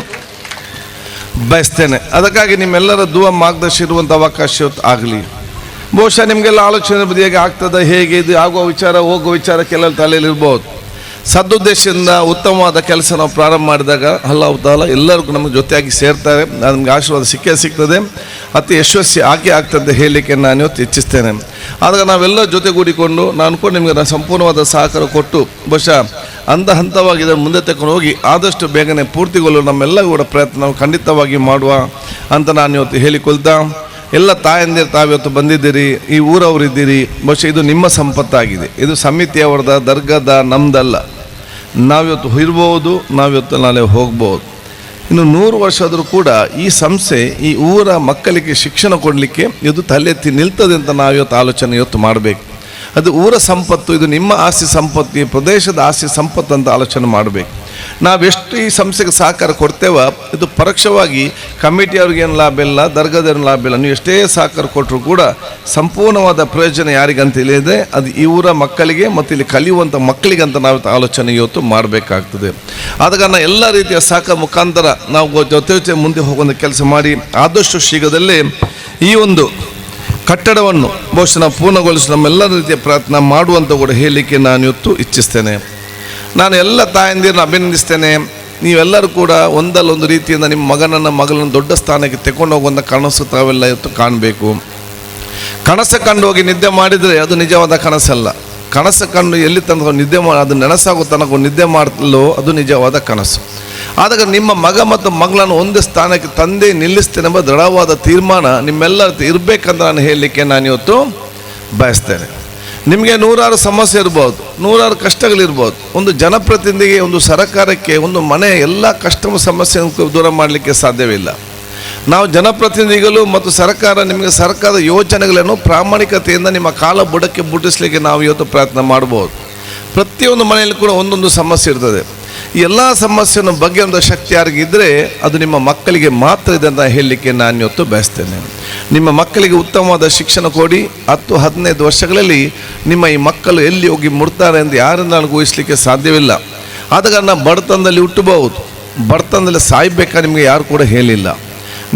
ಬಯಸ್ತೇನೆ. ಅದಕ್ಕಾಗಿ ನಿಮ್ಮೆಲ್ಲರ ದುವಾ ಮಾರ್ಗದರ್ಶಿ ಇರುವಂಥ ಅವಕಾಶ ಇವತ್ತು ಆಗಲಿ. ಬಹುಶಃ ನಿಮಗೆಲ್ಲ ಆಲೋಚನೆ ಬದಿಯಾಗಿ ಆಗ್ತದೆ, ಹೇಗೆ ಇದು ಆಗುವ ವಿಚಾರ ಹೋಗುವ ವಿಚಾರ ಕೆಲವು ತಲೆಯಲ್ಲಿ ಇರ್ಬೋದು. ಸದುದ್ದೇಶದಿಂದ ಉತ್ತಮವಾದ ಕೆಲಸ ನಾವು ಪ್ರಾರಂಭ ಮಾಡಿದಾಗ ಅಲ್ಲಾಹ್ ತಾಲಾ ಎಲ್ಲರಿಗೂ ನಮಗೆ ಜೊತೆಯಾಗಿ ಸೇರ್ತಾರೆ. ನಮಗೆ ಆಶೀರ್ವಾದ ಸಿಗ್ತದೆ, ಅತಿ ಯಶಸ್ವಿ ಆಗ್ತದೆ ಅಂತ ಹೇಳಲಿಕ್ಕೆ ನಾನು ಇವತ್ತು ಇಚ್ಛಿಸ್ತೇನೆ. ಆದಾಗ ನಾವೆಲ್ಲ ಜೊತೆಗೂಡಿಕೊಂಡು ನಾನು ನಿಮಗೆ ಸಂಪೂರ್ಣವಾದ ಸಹಕಾರ ಕೊಟ್ಟು ಬಹುಶಃ ಹಂತವಾಗಿ ಇದನ್ನು ಮುಂದೆ ತಗೊಂಡು ಹೋಗಿ ಆದಷ್ಟು ಬೇಗನೆ ಪೂರ್ತಿಗೊಳ್ಳಲು ನಮ್ಮೆಲ್ಲ ಕೂಡ ಪ್ರಯತ್ನ ನಾವು ಖಂಡಿತವಾಗಿ ಮಾಡುವ ಅಂತ ನಾನು ಇವತ್ತು ಹೇಳಿಕೊಳ್ತಾ, ಎಲ್ಲ ತಾಯಂದಿರು ತಾವಿವತ್ತು ಬಂದಿದ್ದೀರಿ, ಈ ಊರವರಿದ್ದೀರಿ. ಬಹುಶಃ ಇದು ನಿಮ್ಮ ಸಂಪತ್ತಾಗಿದೆ. ಇದು ಸಮಿತಿಯವರದ, ದರ್ಗಾದ, ನಮ್ಮದಲ್ಲ. ನಾವಿವತ್ತು ಇರ್ಬೋದು, ನಾವಿವತ್ತು ನಾಳೆ ಹೋಗ್ಬೋದು. ಇನ್ನು 100 ವರ್ಷ ಆದರೂ ಕೂಡ ಈ ಸಂಸ್ಥೆ ಈ ಊರ ಮಕ್ಕಳಿಗೆ ಶಿಕ್ಷಣ ಕೊಡಲಿಕ್ಕೆ ಇದು ತಲೆತ್ತಿ ನಿಲ್ತದೆ ಅಂತ ನಾವಿವತ್ತು ಆಲೋಚನೆ ಇವತ್ತು ಮಾಡಬೇಕು. ಅದು ಊರ ಸಂಪತ್ತು, ಇದು ನಿಮ್ಮ ಆಸ್ತಿ ಸಂಪತ್ತು, ಈ ಪ್ರದೇಶದ ಆಸ್ತಿ ಸಂಪತ್ತು ಅಂತ ಆಲೋಚನೆ ಮಾಡಬೇಕು. ನಾವೆಷ್ಟು ಈ ಸಂಸ್ಥೆಗೆ ಸಹಕಾರ ಕೊಡ್ತೇವೋ ಇದು ಪರೋಕ್ಷವಾಗಿ ಕಮಿಟಿಯವ್ರಿಗೇನು ಲಾಭ ಇಲ್ಲ, ದರ್ಗಾದವ್ರಿಗೆ ಲಾಭ ಇಲ್ಲ. ನೀವು ಎಷ್ಟೇ ಸಹಕಾರ ಕೊಟ್ಟರು ಕೂಡ ಸಂಪೂರ್ಣವಾದ ಪ್ರಯೋಜನ ಯಾರಿಗಂತ ಹೇಳಿದರೆ ಅದು ಈ ಊರ ಮಕ್ಕಳಿಗೆ ಮತ್ತು ಇಲ್ಲಿ ಕಲಿಯುವಂಥ ಮಕ್ಕಳಿಗಂತ ನಾವು ಆಲೋಚನೆ ಇವತ್ತು ಮಾಡಬೇಕಾಗ್ತದೆ. ಆದ ಕಾರಣ ಎಲ್ಲ ರೀತಿಯ ಸಹಕಾರ ಮುಖಾಂತರ ನಾವು ಜೊತೆ ಮುಂದೆ ಹೋಗುವಂಥ ಕೆಲಸ ಮಾಡಿ ಆದಷ್ಟು ಶೀಘ್ರದಲ್ಲೇ ಈ ಒಂದು ಕಟ್ಟಡವನ್ನು ಬಹುಶಃ ನಾವು ಪೂರ್ಣಗೊಳಿಸಿ ನಮ್ಮೆಲ್ಲ ರೀತಿಯ ಪ್ರಯತ್ನ ಮಾಡುವಂಥ ಕೂಡ ಹೇಳಲಿಕ್ಕೆ ನಾನು ಇವತ್ತು ಇಚ್ಛಿಸ್ತೇನೆ. ನಾನು ಎಲ್ಲ ತಾಯಂದಿರನ್ನು ಅಭಿನಂದಿಸ್ತೇನೆ. ನೀವೆಲ್ಲರೂ ಕೂಡ ಒಂದಲ್ಲೊಂದು ರೀತಿಯಿಂದ ನಿಮ್ಮ ಮಗಳನ್ನು ದೊಡ್ಡ ಸ್ಥಾನಕ್ಕೆ ತಗೊಂಡು ಹೋಗುವಂಥ ಕನಸು ತಾವೆಲ್ಲ ಇವತ್ತು ಕಾಣಬೇಕು. ಕನಸು ಕಂಡು ಹೋಗಿ ನಿದ್ದೆ ಮಾಡಿದರೆ ಅದು ನಿಜವಾದ ಕನಸಲ್ಲ. ಕನಸು ಕಂಡು ಎಲ್ಲಿ ತನಕ ನಿದ್ದೆ ಅದು ನೆನಸಾಗೋ ತನಕ ನಿದ್ದೆ ಮಾಡಲು ಅದು ನಿಜವಾದ ಕನಸು. ಆದಾಗ ನಿಮ್ಮ ಮಗ ಮತ್ತು ಮಗಳನ್ನು ಒಂದು ಸ್ಥಾನಕ್ಕೆ ತಂದೆ ನಿಲ್ಲಿಸ್ತೇನೆಂಬ ದೃಢವಾದ ತೀರ್ಮಾನ ನಿಮ್ಮೆಲ್ಲರ ಇರಬೇಕಂತ ನಾನು ಹೇಳಲಿಕ್ಕೆ ನಾನು ಇವತ್ತು ಬಯಸ್ತೇನೆ. ನಿಮಗೆ ನೂರಾರು ಸಮಸ್ಯೆ ಇರ್ಬೋದು, ನೂರಾರು ಕಷ್ಟಗಳಿರ್ಬೋದು. ಒಂದು ಜನಪ್ರತಿನಿಧಿಗೆ, ಒಂದು ಸರ್ಕಾರಕ್ಕೆ, ಒಂದು ಮನೆ ಎಲ್ಲ ಕಷ್ಟ ಸಮಸ್ಯೆ ದೂರ ಮಾಡಲಿಕ್ಕೆ ಸಾಧ್ಯವಿಲ್ಲ. ನಾವು ಜನಪ್ರತಿನಿಧಿಗಳು ಮತ್ತು ಸರ್ಕಾರ ನಿಮಗೆ ಸರ್ಕಾರದ ಯೋಜನೆಗಳನ್ನು ಪ್ರಾಮಾಣಿಕತೆಯಿಂದ ನಿಮ್ಮ ಕಾಲ ಬುಡಕ್ಕೆ ಮುಟ್ಟಿಸ್ಲಿಕ್ಕೆ ನಾವು ಇವತ್ತು ಪ್ರಯತ್ನ ಮಾಡ್ಬೋದು. ಪ್ರತಿಯೊಂದು ಮನೆಯಲ್ಲಿ ಕೂಡ ಒಂದೊಂದು ಸಮಸ್ಯೆ ಇರ್ತದೆ. ಈ ಎಲ್ಲ ಸಮಸ್ಯೆಯನ್ನು ಬಗ್ಗೆ ಒಂದು ಶಕ್ತಿ ಯಾರಿಗಿದ್ದರೆ ಅದು ನಿಮ್ಮ ಮಕ್ಕಳಿಗೆ ಮಾತ್ರ ಇದೆ ಅಂತ ಹೇಳಲಿಕ್ಕೆ ನಾನು ಇವತ್ತು ಬಯಸ್ತೇನೆ. ನಿಮ್ಮ ಮಕ್ಕಳಿಗೆ ಉತ್ತಮವಾದ ಶಿಕ್ಷಣ ಕೊಡಿ. 10-15 ವರ್ಷಗಳಲ್ಲಿ ನಿಮ್ಮ ಈ ಮಕ್ಕಳು ಎಲ್ಲಿ ಹೋಗಿ ಮುಡ್ತಾರೆ ಎಂದು ಯಾರಿಂದ ನನಗೆ ಊಹಿಸಲಿಕ್ಕೆ ಸಾಧ್ಯವಿಲ್ಲ. ಆದ ಕಾರಣ ಬಡತನದಲ್ಲಿ ಹುಟ್ಟಬಹುದು, ಬಡತನದಲ್ಲಿ ಸಾಯ್ಬೇಕಾ ನಿಮಗೆ ಯಾರು ಕೂಡ ಹೇಳಿಲ್ಲ.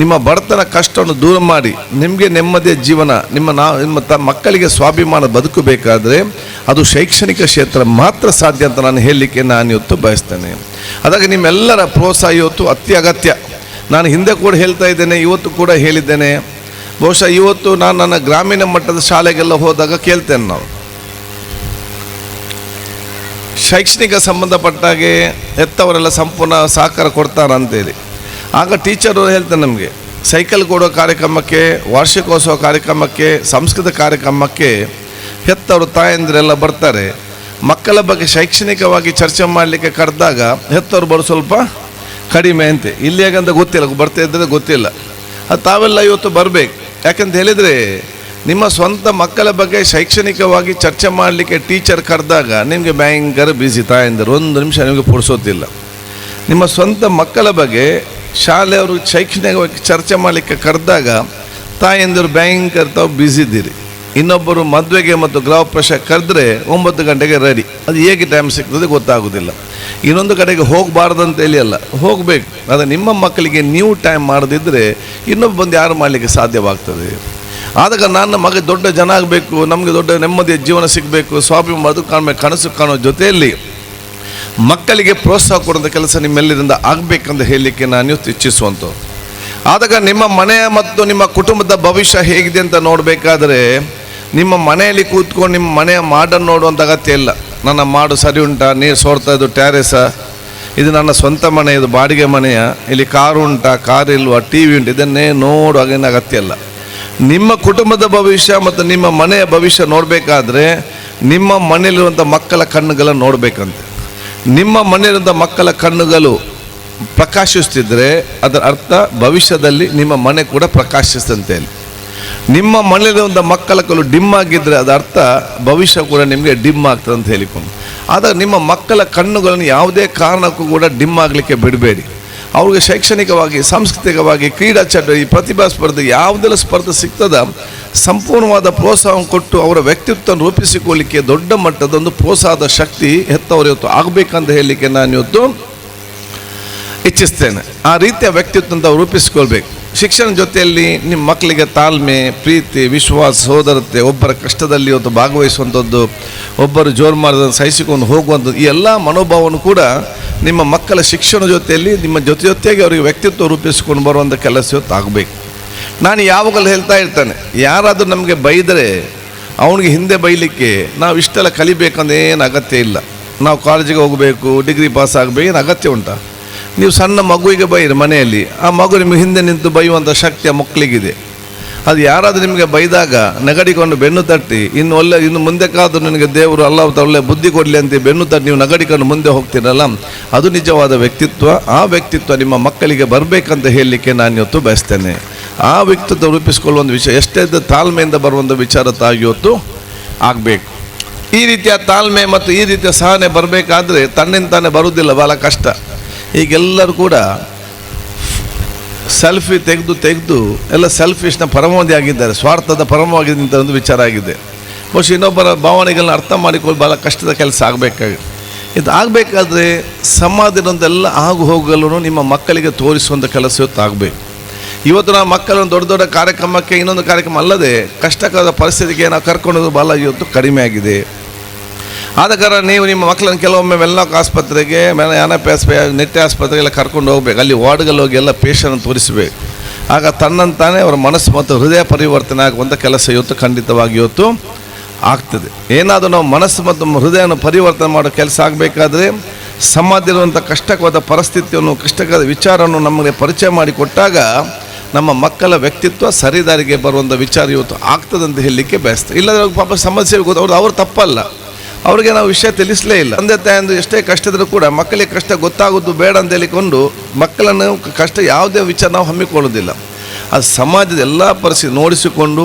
ನಿಮ್ಮ ಬಡತನ ಕಷ್ಟವನ್ನು ದೂರ ಮಾಡಿ ನಿಮಗೆ ನೆಮ್ಮದಿಯ ಜೀವನ, ನಿಮ್ಮ ಮಕ್ಕಳಿಗೆ ಸ್ವಾಭಿಮಾನ ಬದುಕಬೇಕಾದ್ರೆ ಅದು ಶೈಕ್ಷಣಿಕ ಕ್ಷೇತ್ರ ಮಾತ್ರ ಸಾಧ್ಯ ಅಂತ ನಾನು ಹೇಳಲಿಕ್ಕೆ ನಾನು ಇವತ್ತು ಬಯಸ್ತೇನೆ. ಅದಾಗಿ ನಿಮ್ಮೆಲ್ಲರ ಪ್ರೋತ್ಸಾಹ ಇವತ್ತು ಅತಿ ಅಗತ್ಯ. ನಾನು ಹಿಂದೆ ಕೂಡ ಹೇಳ್ತಾ ಇದ್ದೇನೆ, ಇವತ್ತು ಕೂಡ ಹೇಳಿದ್ದೇನೆ. ಬಹುಶಃ ಇವತ್ತು ನಾನು ನನ್ನ ಗ್ರಾಮೀಣ ಮಟ್ಟದ ಶಾಲೆಗೆಲ್ಲ ಹೋದಾಗ ಕೇಳ್ತೇನೆ, ನಾವು ಶೈಕ್ಷಣಿಕ ಸಂಬಂಧಪಟ್ಟಾಗೆ ಹೆತ್ತವರೆಲ್ಲ ಸಂಪೂರ್ಣ ಸಹಕಾರ ಕೊಡ್ತಾರಂತೇಳಿ. ಆಗ ಟೀಚರು ಹೇಳ್ತಾರೆ ನಮಗೆ ಸೈಕಲ್ ಕೊಡೋ ಕಾರ್ಯಕ್ರಮಕ್ಕೆ, ವಾರ್ಷಿಕೋತ್ಸವ ಕಾರ್ಯಕ್ರಮಕ್ಕೆ, ಸಂಸ್ಕೃತ ಕಾರ್ಯಕ್ರಮಕ್ಕೆ ಹೆತ್ತವರು ತಾಯಂದಿರೆಲ್ಲ ಬರ್ತಾರೆ. ಮಕ್ಕಳ ಬಗ್ಗೆ ಶೈಕ್ಷಣಿಕವಾಗಿ ಚರ್ಚೆ ಮಾಡಲಿಕ್ಕೆ ಕರೆದಾಗ ಹೆತ್ತವರು ಬರೋ ಸ್ವಲ್ಪ ಕಡಿಮೆ ಅಂತೆ. ಇಲ್ಲಿ ಹೇಗಂತ ಗೊತ್ತಿಲ್ಲ, ಬರ್ತಾ ಇದ್ದರೆ ಗೊತ್ತಿಲ್ಲ. ಅದು ತಾವೆಲ್ಲ ಇವತ್ತು ಬರಬೇಕು. ಯಾಕಂತ ಹೇಳಿದರೆ ನಿಮ್ಮ ಸ್ವಂತ ಮಕ್ಕಳ ಬಗ್ಗೆ ಶೈಕ್ಷಣಿಕವಾಗಿ ಚರ್ಚೆ ಮಾಡಲಿಕ್ಕೆ ಟೀಚರ್ ಕರೆದಾಗ ನಿಮಗೆ ಭಯಂಕರ ಬ್ಯುಸಿ. ತಾಯಂದಿರು 1 ನಿಮಿಷ ನಿಮಗೆ ಪುಡಿಸೋದಿಲ್ಲ. ನಿಮ್ಮ ಸ್ವಂತ ಮಕ್ಕಳ ಬಗ್ಗೆ ಶಾಲೆಯವರು ಶೈಕ್ಷಣಿಕವಾಗಿ ಚರ್ಚೆ ಮಾಡಲಿಕ್ಕೆ ಕರೆದಾಗ ತಾಯಂದಿರು ಭಯಂಕರ ತಾವು ಬ್ಯುಸಿ ಇದ್ದೀರಿ. ಇನ್ನೊಬ್ಬರು ಮದುವೆಗೆ ಮತ್ತು ಗೃಹ ಪ್ರವೇಶ ಕರೆದ್ರೆ 9 ಗಂಟೆಗೆ ರೆಡಿ. ಅದು ಹೇಗೆ ಟೈಮ್ ಸಿಗ್ತದೆ ಗೊತ್ತಾಗೋದಿಲ್ಲ. ಇನ್ನೊಂದು ಕಡೆಗೆ ಹೋಗಬಾರ್ದಂತ ಹೇಳಿ ಅಲ್ಲ, ಹೋಗಬೇಕು. ಆದರೆ ನಿಮ್ಮ ಮಕ್ಕಳಿಗೆ ನೀವು ಟೈಮ್ ಮಾಡದಿದ್ದರೆ ಇನ್ನೊಬ್ಬ ಬಂದು ಯಾರು ಮಾಡಲಿಕ್ಕೆ ಸಾಧ್ಯವಾಗ್ತದೆ. ಆದಾಗ ನನ್ನ ಮಗ ದೊಡ್ಡ ಜನ ಆಗಬೇಕು, ನಮಗೆ ದೊಡ್ಡ ನೆಮ್ಮದಿಯ ಜೀವನ ಸಿಗಬೇಕು, ಸ್ವಾಭಿಮಾನ ಬದುಕು ಕಾಣಬೇಕು, ಕನಸು ಕಾಣೋ ಜೊತೆಯಲ್ಲಿ ಮಕ್ಕಳಿಗೆ ಪ್ರೋತ್ಸಾಹ ಕೊಡುವಂಥ ಕೆಲಸ ನಿಮ್ಮೆಲ್ಲರಿಂದ ಆಗಬೇಕಂತ ಹೇಳಲಿಕ್ಕೆ ನಾನು ಇಚ್ಛಿಸುವಂಥದ್ದು. ಆದಾಗ ನಿಮ್ಮ ಮನೆಯ ಮತ್ತು ನಿಮ್ಮ ಕುಟುಂಬದ ಭವಿಷ್ಯ ಹೇಗಿದೆ ಅಂತ ನೋಡಬೇಕಾದ್ರೆ ನಿಮ್ಮ ಮನೆಯಲ್ಲಿ ಕೂತ್ಕೊಂಡು ನಿಮ್ಮ ಮನೆಯ ಮಾಡನ್ನು ನೋಡುವಂಥ ಅಗತ್ಯ ಇಲ್ಲ. ನನ್ನ ಮಾಡು ಸರಿ ಉಂಟಾ, ನೀರು ಸೋರ್ತಾ ಇದು ಟ್ಯಾರೇಸ, ಇದು ನನ್ನ ಸ್ವಂತ ಮನೆ, ಇದು ಬಾಡಿಗೆ ಮನೆಯ, ಇಲ್ಲಿ ಕಾರು ಉಂಟಾ, ಕಾರು ಇಲ್ವಾ, ಟಿ ವಿ ಉಂಟು, ಇದನ್ನೇ ನೋಡುವಾಗೇನು ಅಗತ್ಯ ಇಲ್ಲ. ನಿಮ್ಮ ಕುಟುಂಬದ ಭವಿಷ್ಯ ಮತ್ತು ನಿಮ್ಮ ಮನೆಯ ಭವಿಷ್ಯ ನೋಡಬೇಕಾದ್ರೆ ನಿಮ್ಮ ಮನೆಯಲ್ಲಿರುವಂಥ ಮಕ್ಕಳ ಕಣ್ಣುಗಳನ್ನು ನೋಡಬೇಕಂತೆ. ನಿಮ್ಮ ಮನೆಯಲ್ಲಿರುವಂಥ ಮಕ್ಕಳ ಕಣ್ಣುಗಳು ಪ್ರಕಾಶಿಸ್ತಿದ್ರೆ ಅದರ ಅರ್ಥ ಭವಿಷ್ಯದಲ್ಲಿ ನಿಮ್ಮ ಮನೆ ಕೂಡ ಪ್ರಕಾಶಿಸ್ತಂತೆ. ನಿಮ್ಮ ಮನೆಯಲ್ಲಿರುವಂಥ ಮಕ್ಕಳ ಕಲ್ಲು ಡಿಮ್ ಆಗಿದ್ದರೆ ಅದರ ಅರ್ಥ ಭವಿಷ್ಯ ಕೂಡ ನಿಮಗೆ ಡಿಮ್ ಆಗ್ತದೆ ಅಂತ ಹೇಳಿಕೊಂಡು. ಆದಾಗ ನಿಮ್ಮ ಮಕ್ಕಳ ಕಣ್ಣುಗಳನ್ನು ಯಾವುದೇ ಕಾರಣಕ್ಕೂ ಕೂಡ ಡಿಮ್ ಆಗಲಿಕ್ಕೆ ಬಿಡಬೇಡಿ. ಅವ್ರಿಗೆ ಶೈಕ್ಷಣಿಕವಾಗಿ, ಸಾಂಸ್ಕೃತಿಕವಾಗಿ, ಕ್ರೀಡಾ ಚಟುವಟಿಕೆ, ಪ್ರತಿಭಾ ಸ್ಪರ್ಧೆ ಯಾವುದೆಲ್ಲ ಸ್ಪರ್ಧೆ ಸಿಗ್ತದ ಸಂಪೂರ್ಣವಾದ ಪ್ರೋತ್ಸಾಹ ಕೊಟ್ಟು ಅವರ ವ್ಯಕ್ತಿತ್ವ ರೂಪಿಸಿಕೊಳ್ಳಿಕ್ಕೆ ದೊಡ್ಡ ಮಟ್ಟದ ಒಂದು ಪ್ರೋತ್ಸಾಹದ ಶಕ್ತಿ ಹೆತ್ತವರು ಇವತ್ತು ಆಗಬೇಕಂತ ಹೇಳಲಿಕ್ಕೆ ನಾನು ಇವತ್ತು ಇಚ್ಛಿಸ್ತೇನೆ. ಆ ರೀತಿಯ ವ್ಯಕ್ತಿತ್ವ ಅಂತ ರೂಪಿಸಿಕೊಳ್ಬೇಕು. ಶಿಕ್ಷಣ ಜೊತೆಯಲ್ಲಿ ನಿಮ್ಮ ಮಕ್ಕಳಿಗೆ ತಾಳ್ಮೆ, ಪ್ರೀತಿ, ವಿಶ್ವಾಸ, ಸೋದರತೆ, ಒಬ್ಬರ ಕಷ್ಟದಲ್ಲಿ ಇವತ್ತು ಭಾಗವಹಿಸುವಂಥದ್ದು, ಒಬ್ಬರು ಜೋರು ಮಾಡೋದನ್ನು ಸಹಿಸಿಕೊಂಡು ಹೋಗುವಂಥದ್ದು, ಈ ಎಲ್ಲ ಮನೋಭಾವವನ್ನು ಕೂಡ ನಿಮ್ಮ ಮಕ್ಕಳ ಶಿಕ್ಷಣ ಜೊತೆಯಲ್ಲಿ ನಿಮ್ಮ ಜೊತೆಗೆ ಅವರಿಗೆ ವ್ಯಕ್ತಿತ್ವ ರೂಪಿಸಿಕೊಂಡು ಬರುವಂಥ ಕೆಲಸ ಇವತ್ತು ಆಗಬೇಕು. ನಾನು ಯಾವಾಗಲೂ ಹೇಳ್ತಾ ಇರ್ತಾನೆ, ಯಾರಾದರೂ ನಮಗೆ ಬೈದರೆ ಅವನಿಗೆ ಹಿಂದೆ ಬೈಲಿಕ್ಕೆ ನಾವು ಇಷ್ಟೆಲ್ಲ ಕಲಿಬೇಕಂದ್ರೆ ಏನು ಅಗತ್ಯ ಇಲ್ಲ. ನಾವು ಕಾಲೇಜಿಗೆ ಹೋಗಬೇಕು, ಡಿಗ್ರಿ ಪಾಸ್ ಆಗಬೇಕು, ಏನು ಅಗತ್ಯ ಉಂಟಾ? ನೀವು ಸಣ್ಣ ಮಗುವಿಗೆ ಬೈರಿ ಮನೆಯಲ್ಲಿ, ಆ ಮಗು ನಿಮಗೆ ಹಿಂದೆ ನಿಂತು ಬೈಯುವಂಥ ಶಕ್ತಿ ಆ ಮಕ್ಕಳಿಗಿದೆ. ಅದು ಯಾರಾದರೂ ನಿಮಗೆ ಬೈದಾಗ ನಗಡಿಕೊಂಡು ಬೆನ್ನು ತಟ್ಟಿ ಇನ್ನು ಮುಂದಕ್ಕಾದರೂ ನನಗೆ ದೇವರು ಅಲ್ಲ ಒಳ್ಳೆ ಬುದ್ಧಿ ಕೊಡಲಿ ಅಂತ ಬೆನ್ನು ತಟ್ಟಿ ನೀವು ನಗಡಿಕೊಂಡು ಮುಂದೆ ಹೋಗ್ತೀರಲ್ಲ, ಅದು ನಿಜವಾದ ವ್ಯಕ್ತಿತ್ವ. ಆ ವ್ಯಕ್ತಿತ್ವ ನಿಮ್ಮ ಮಕ್ಕಳಿಗೆ ಬರಬೇಕಂತ ಹೇಳಲಿಕ್ಕೆ ನಾನು ಇವತ್ತು ಬಯಸ್ತೇನೆ. ಆ ವ್ಯಕ್ತಿತ್ವ ರೂಪಿಸಿಕೊಳ್ಳುವಂಥ ವಿಷಯ ಎಷ್ಟೇ ತಾಳ್ಮೆಯಿಂದ ಬರುವಂಥ ವಿಚಾರ ಇವತ್ತು ಆಗಬೇಕು. ಈ ರೀತಿಯ ತಾಳ್ಮೆ ಮತ್ತು ಈ ರೀತಿಯ ಸಹನೆ ಬರಬೇಕಾದ್ರೆ ತನ್ನಿಂದ ತಾನೇ ಬರುವುದಿಲ್ಲ, ಭಾಳ ಕಷ್ಟ. ಈಗೆಲ್ಲರೂ ಕೂಡ ಸೆಲ್ಫಿ ತೆಗೆದು ಎಲ್ಲ ಸೆಲ್ಫಿಶ್ನ ಪರಮಾವಧಿ ಆಗಿದ್ದಾರೆ, ಸ್ವಾರ್ಥದ ಪರಮವಾಗಿದ್ದಂಥ ಒಂದು ವಿಚಾರ ಆಗಿದೆ. ಬಹುಶಃ ಇನ್ನೊಬ್ಬರ ಭಾವನೆಗಳನ್ನ ಅರ್ಥ ಮಾಡಿಕೊಳ್ಳಿ ಭಾಳ ಕಷ್ಟದ ಕೆಲಸ ಆಗಬೇಕಾಗಿದೆ. ಇದು ಆಗಬೇಕಾದ್ರೆ ಸಮಾಜದೊಂದೆಲ್ಲ ಆಗು ಹೋಗಲು ನಿಮ್ಮ ಮಕ್ಕಳಿಗೆ ತೋರಿಸುವಂಥ ಕೆಲಸ ಇವತ್ತು ಆಗಬೇಕು. ಇವತ್ತು ನಾವು ಮಕ್ಕಳನ್ನು ದೊಡ್ಡ ದೊಡ್ಡ ಕಾರ್ಯಕ್ರಮಕ್ಕೆ, ಇನ್ನೊಂದು ಕಾರ್ಯಕ್ರಮ ಅಲ್ಲದೆ ಕಷ್ಟಕರ ಪರಿಸ್ಥಿತಿಗೆ ನಾವು ಕರ್ಕೊಂಡು ಭಾಳ ಇವತ್ತು ಕಡಿಮೆ ಆಗಿದೆ. ಆದ ಕಾರಣ ನೀವು ನಿಮ್ಮ ಮಕ್ಕಳನ್ನು ಕೆಲವೊಮ್ಮೆ ವೆನ್ಲಾಕ್ ಆಸ್ಪತ್ರೆಗೆ ನೆಟ್ಟೆ ಆಸ್ಪತ್ರೆಗೆಲ್ಲ ಕರ್ಕೊಂಡು ಹೋಗ್ಬೇಕು. ಅಲ್ಲಿ ವಾರ್ಡ್ಗಳಲ್ಲಿ ಹೋಗಿ ಎಲ್ಲ ಪೇಷಂಟ್ ತೋರಿಸಬೇಕು. ಆಗ ತನ್ನಂತಾನೆ ಅವರ ಮನಸ್ಸು ಮತ್ತು ಹೃದಯ ಪರಿವರ್ತನೆ ಆಗುವಂಥ ಕೆಲಸ ಇವತ್ತು ಖಂಡಿತವಾಗಿ ಇವತ್ತು ಆಗ್ತದೆ. ಏನಾದರೂ ನಾವು ಮನಸ್ಸು ಮತ್ತು ಹೃದಯವನ್ನು ಪರಿವರ್ತನೆ ಮಾಡೋ ಕೆಲಸ ಆಗಬೇಕಾದ್ರೆ ಸಮಾಜದಲ್ಲಿರುವಂಥ ಕಷ್ಟಕವಾದ ಪರಿಸ್ಥಿತಿಯನ್ನು, ಕಷ್ಟಕವಾದ ವಿಚಾರವನ್ನು ನಮಗೆ ಪರಿಚಯ ಮಾಡಿಕೊಟ್ಟಾಗ ನಮ್ಮ ಮಕ್ಕಳ ವ್ಯಕ್ತಿತ್ವ ಸರಿದಾರಿಗೆ ಬರುವಂಥ ವಿಚಾರ ಇವತ್ತು ಆಗ್ತದೆ ಅಂತ ಹೇಳಲಿಕ್ಕೆ ಬಯಸ್ತದೆ. ಇಲ್ಲದ್ರೆ ಪಾಪ ಸಮಸ್ಯೆ ಅವ್ರು ತಪ್ಪಲ್ಲ, ಅವ್ರಿಗೆ ನಾವು ವಿಷಯ ತಿಳಿಸಲೇ ಇಲ್ಲ. ತಂದೆ ತಾಯಿ ಎಷ್ಟೇ ಕಷ್ಟದರೂ ಕೂಡ ಮಕ್ಕಳಿಗೆ ಕಷ್ಟ ಗೊತ್ತಾಗೋದು ಬೇಡ ಅಂತ ಹೇಳಿಕೊಂಡು ಮಕ್ಕಳನ್ನು ಕಷ್ಟ ಯಾವುದೇ ವಿಚಾರ ನಾವು ಹಮ್ಮಿಕೊಳ್ಳೋದಿಲ್ಲ. ಅದು ಸಮಾಜದ ಎಲ್ಲ ಪರಿಸ್ಥಿತಿ ನೋಡಿಸಿಕೊಂಡು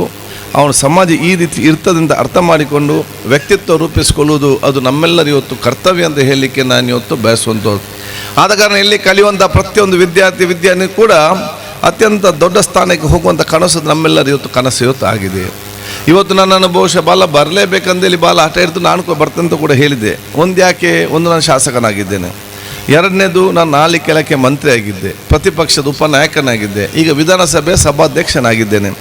ಅವನ ಸಮಾಜ ಈ ರೀತಿ ಇರ್ತದಂತ ಅರ್ಥ ಮಾಡಿಕೊಂಡು ವ್ಯಕ್ತಿತ್ವ ರೂಪಿಸಿಕೊಳ್ಳುವುದು ಅದು ನಮ್ಮೆಲ್ಲರ ಇವತ್ತು ಕರ್ತವ್ಯ ಅಂತ ಹೇಳಲಿಕ್ಕೆ ನಾನು ಇವತ್ತು ಬಯಸುವಂಥದ್ದು. ಆದ ಕಾರಣ ಇಲ್ಲಿ ಕಲಿಯುವಂಥ ಪ್ರತಿಯೊಂದು ವಿದ್ಯಾರ್ಥಿ ಕೂಡ ಅತ್ಯಂತ ದೊಡ್ಡ ಸ್ಥಾನಕ್ಕೆ ಹೋಗುವಂಥ ಕನಸು ನಮ್ಮೆಲ್ಲರ ಇವತ್ತು ಕನಸು ಇವತ್ತು ಆಗಿದೆ. ಇವತ್ತು ನನ್ನನ್ನು ಬಹುಶಃ ಬಾಲ ಬರಲೇಬೇಕಂದೇಳಿ ಬಾಲ ಹಠ ಹಿಡಿದು ನಾನು ಬರ್ತಂತ ಕೂಡ ಹೇಳಿದ್ದೆ. ಒಂದು ನಾನು ಶಾಸಕನಾಗಿದ್ದೇನೆ, ಎರಡನೇದು ನಾನು 4 ಕೆಳಕ್ಕೆ ಮಂತ್ರಿ ಆಗಿದ್ದೆ, ಪ್ರತಿಪಕ್ಷದ ಉಪನಾಯಕನಾಗಿದ್ದೆ, ಈಗ ವಿಧಾನಸಭೆ ಸಭಾಧ್ಯಕ್ಷನಾಗಿದ್ದೇನೆ.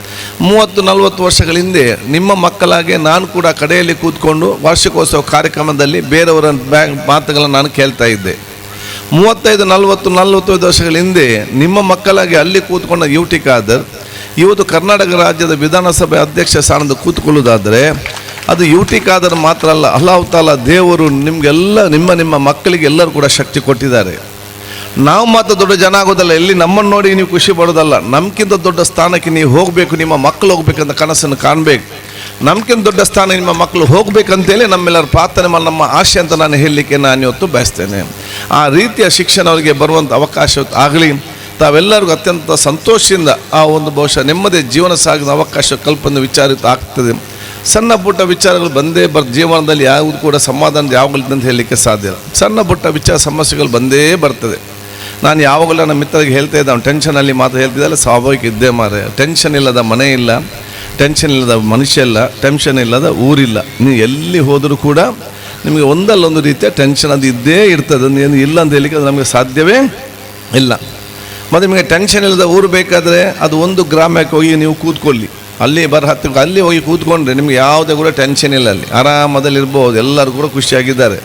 30-40 ವರ್ಷಗಳ ಹಿಂದೆ ನಿಮ್ಮ ಮಕ್ಕಳಾಗೆ ನಾನು ಕೂಡ ಕಡೆಯಲ್ಲಿ ಕೂತ್ಕೊಂಡು ವಾರ್ಷಿಕೋತ್ಸವ ಕಾರ್ಯಕ್ರಮದಲ್ಲಿ ಬೇರೆಯವರ ಮಾತುಗಳನ್ನು ನಾನು ಕೇಳ್ತಾ ಇದ್ದೆ. 35-40 ವರ್ಷಗಳ ಹಿಂದೆ ನಿಮ್ಮ ಮಕ್ಕಳಾಗೆ ಅಲ್ಲಿ ಕೂತ್ಕೊಂಡ ಯುಟಿ ಖಾದರ್ ಇವತ್ತು ಕರ್ನಾಟಕ ರಾಜ್ಯದ ವಿಧಾನಸಭೆ ಅಧ್ಯಕ್ಷ ಸ್ಥಾನದ ಕೂತ್ಕೊಳ್ಳೋದಾದರೆ ಅದು ಯುಟಿ ಖಾದರ್ ಮಾತ್ರ ಅಲ್ಲ, ಅಲ್ಲಾಹ್ ತಾಲಾ ದೇವರು ನಿಮಗೆಲ್ಲ ನಿಮ್ಮ ಮಕ್ಕಳಿಗೆ ಎಲ್ಲರೂ ಕೂಡ ಶಕ್ತಿ ಕೊಟ್ಟಿದ್ದಾರೆ. ನಾವು ಮಾತ್ರ ದೊಡ್ಡ ಜನ ಆಗೋದಲ್ಲ, ಎಲ್ಲಿ ನಮ್ಮನ್ನು ನೋಡಿ ನೀವು ಖುಷಿ ಪಡೋದಲ್ಲ, ನಮ್ಗಿಂತ ದೊಡ್ಡ ಸ್ಥಾನಕ್ಕೆ ನೀವು ಹೋಗಬೇಕು, ನಿಮ್ಮ ಮಕ್ಕಳು ಹೋಗ್ಬೇಕಂತ ಕನಸನ್ನು ಕಾಣಬೇಕು. ನಮ್ಗಿಂತ ದೊಡ್ಡ ಸ್ಥಾನ ನಿಮ್ಮ ಮಕ್ಕಳು ಹೋಗ್ಬೇಕಂತೇಳಿ ನಮ್ಮೆಲ್ಲರ ಪ್ರಾರ್ಥನೆ ಮಾಡಿ ನಮ್ಮ ಆಶೆ ಅಂತ ನಾನು ಹೇಳಲಿಕ್ಕೆ ನಾನು ಇವತ್ತು ಬಯಸ್ತೇನೆ. ಆ ರೀತಿಯ ಶಿಕ್ಷಣ ಅವರಿಗೆ ಬರುವಂಥ ಅವಕಾಶ ಆಗಲಿ. ತಾವೆಲ್ಲರಿಗೂ ಅತ್ಯಂತ ಸಂತೋಷದಿಂದ ಆ ಒಂದು ಬಹುಶಃ ನೆಮ್ಮದಿ ಜೀವನ ಸಾಗಿದ ಅವಕಾಶ ಕಲ್ಪನೆ ವಿಚಾರಿತ ಆಗ್ತದೆ. ಸಣ್ಣ ಪುಟ್ಟ ವಿಚಾರಗಳು ಬಂದೇ ಜೀವನದಲ್ಲಿ ಯಾವುದು ಕೂಡ ಸಮಾಧಾನ ಯಾವಾಗಲಿದೆ ಅಂತ ಹೇಳಲಿಕ್ಕೆ ಸಾಧ್ಯ ಇಲ್ಲ. ಸಣ್ಣ ಪುಟ್ಟ ವಿಚಾರ ಸಮಸ್ಯೆಗಳು ಬಂದೇ ಬರ್ತದೆ. ನಾನು ಯಾವಾಗಲೂ ನಮ್ಮ ಮಿತ್ರರಿಗೆ ಹೇಳ್ತಾ ಇದ್ದೆ, ಅವ್ನು ಟೆನ್ಷನಲ್ಲಿ ಮಾತು ಹೇಳ್ತಿದ್ದಲ್ಲ, ಸ್ವಾಭಾವಿಕ ಇದ್ದೇ ಮಾರೆ. ಟೆನ್ಷನ್ ಇಲ್ಲದ ಮನೆ ಇಲ್ಲ, ಟೆನ್ಷನ್ ಇಲ್ಲದ ಮನುಷ್ಯ ಇಲ್ಲ, ಟೆನ್ಷನ್ ಇಲ್ಲದ ಊರಿಲ್ಲ. ನೀವು ಎಲ್ಲಿ ಹೋದರೂ ಕೂಡ ನಿಮಗೆ ಒಂದಲ್ಲೊಂದು ರೀತಿಯ ಟೆನ್ಷನ್ ಅದು ಇದ್ದೇ ಇರ್ತದೆ. ಏನು ಇಲ್ಲ ಅಂತ ಹೇಳಲಿಕ್ಕೆ ಅದು ನಮಗೆ ಸಾಧ್ಯವೇ ಇಲ್ಲ. ಮತ್ತು ನಿಮಗೆ ಟೆನ್ಷನ್ ಇಲ್ಲದ ಊರು ಬೇಕಾದರೆ ಅದು ಒಂದು ಗ್ರಾಮಕ್ಕೆ ಹೋಗಿ ನೀವು ಕೂತ್ಕೊಳ್ಳಿ, ಅಲ್ಲಿ ಅಲ್ಲಿ ಹೋಗಿ ಕೂತ್ಕೊಂಡ್ರೆ ನಿಮ್ಗೆ ಯಾವುದೇ ಕೂಡ ಟೆನ್ಷನ್ ಇಲ್ಲ. ಅಲ್ಲಿ ಆರಾಮದಲ್ಲಿರ್ಬೋದು, ಎಲ್ಲರೂ ಕೂಡ ಖುಷಿಯಾಗಿದ್ದಾರೆ.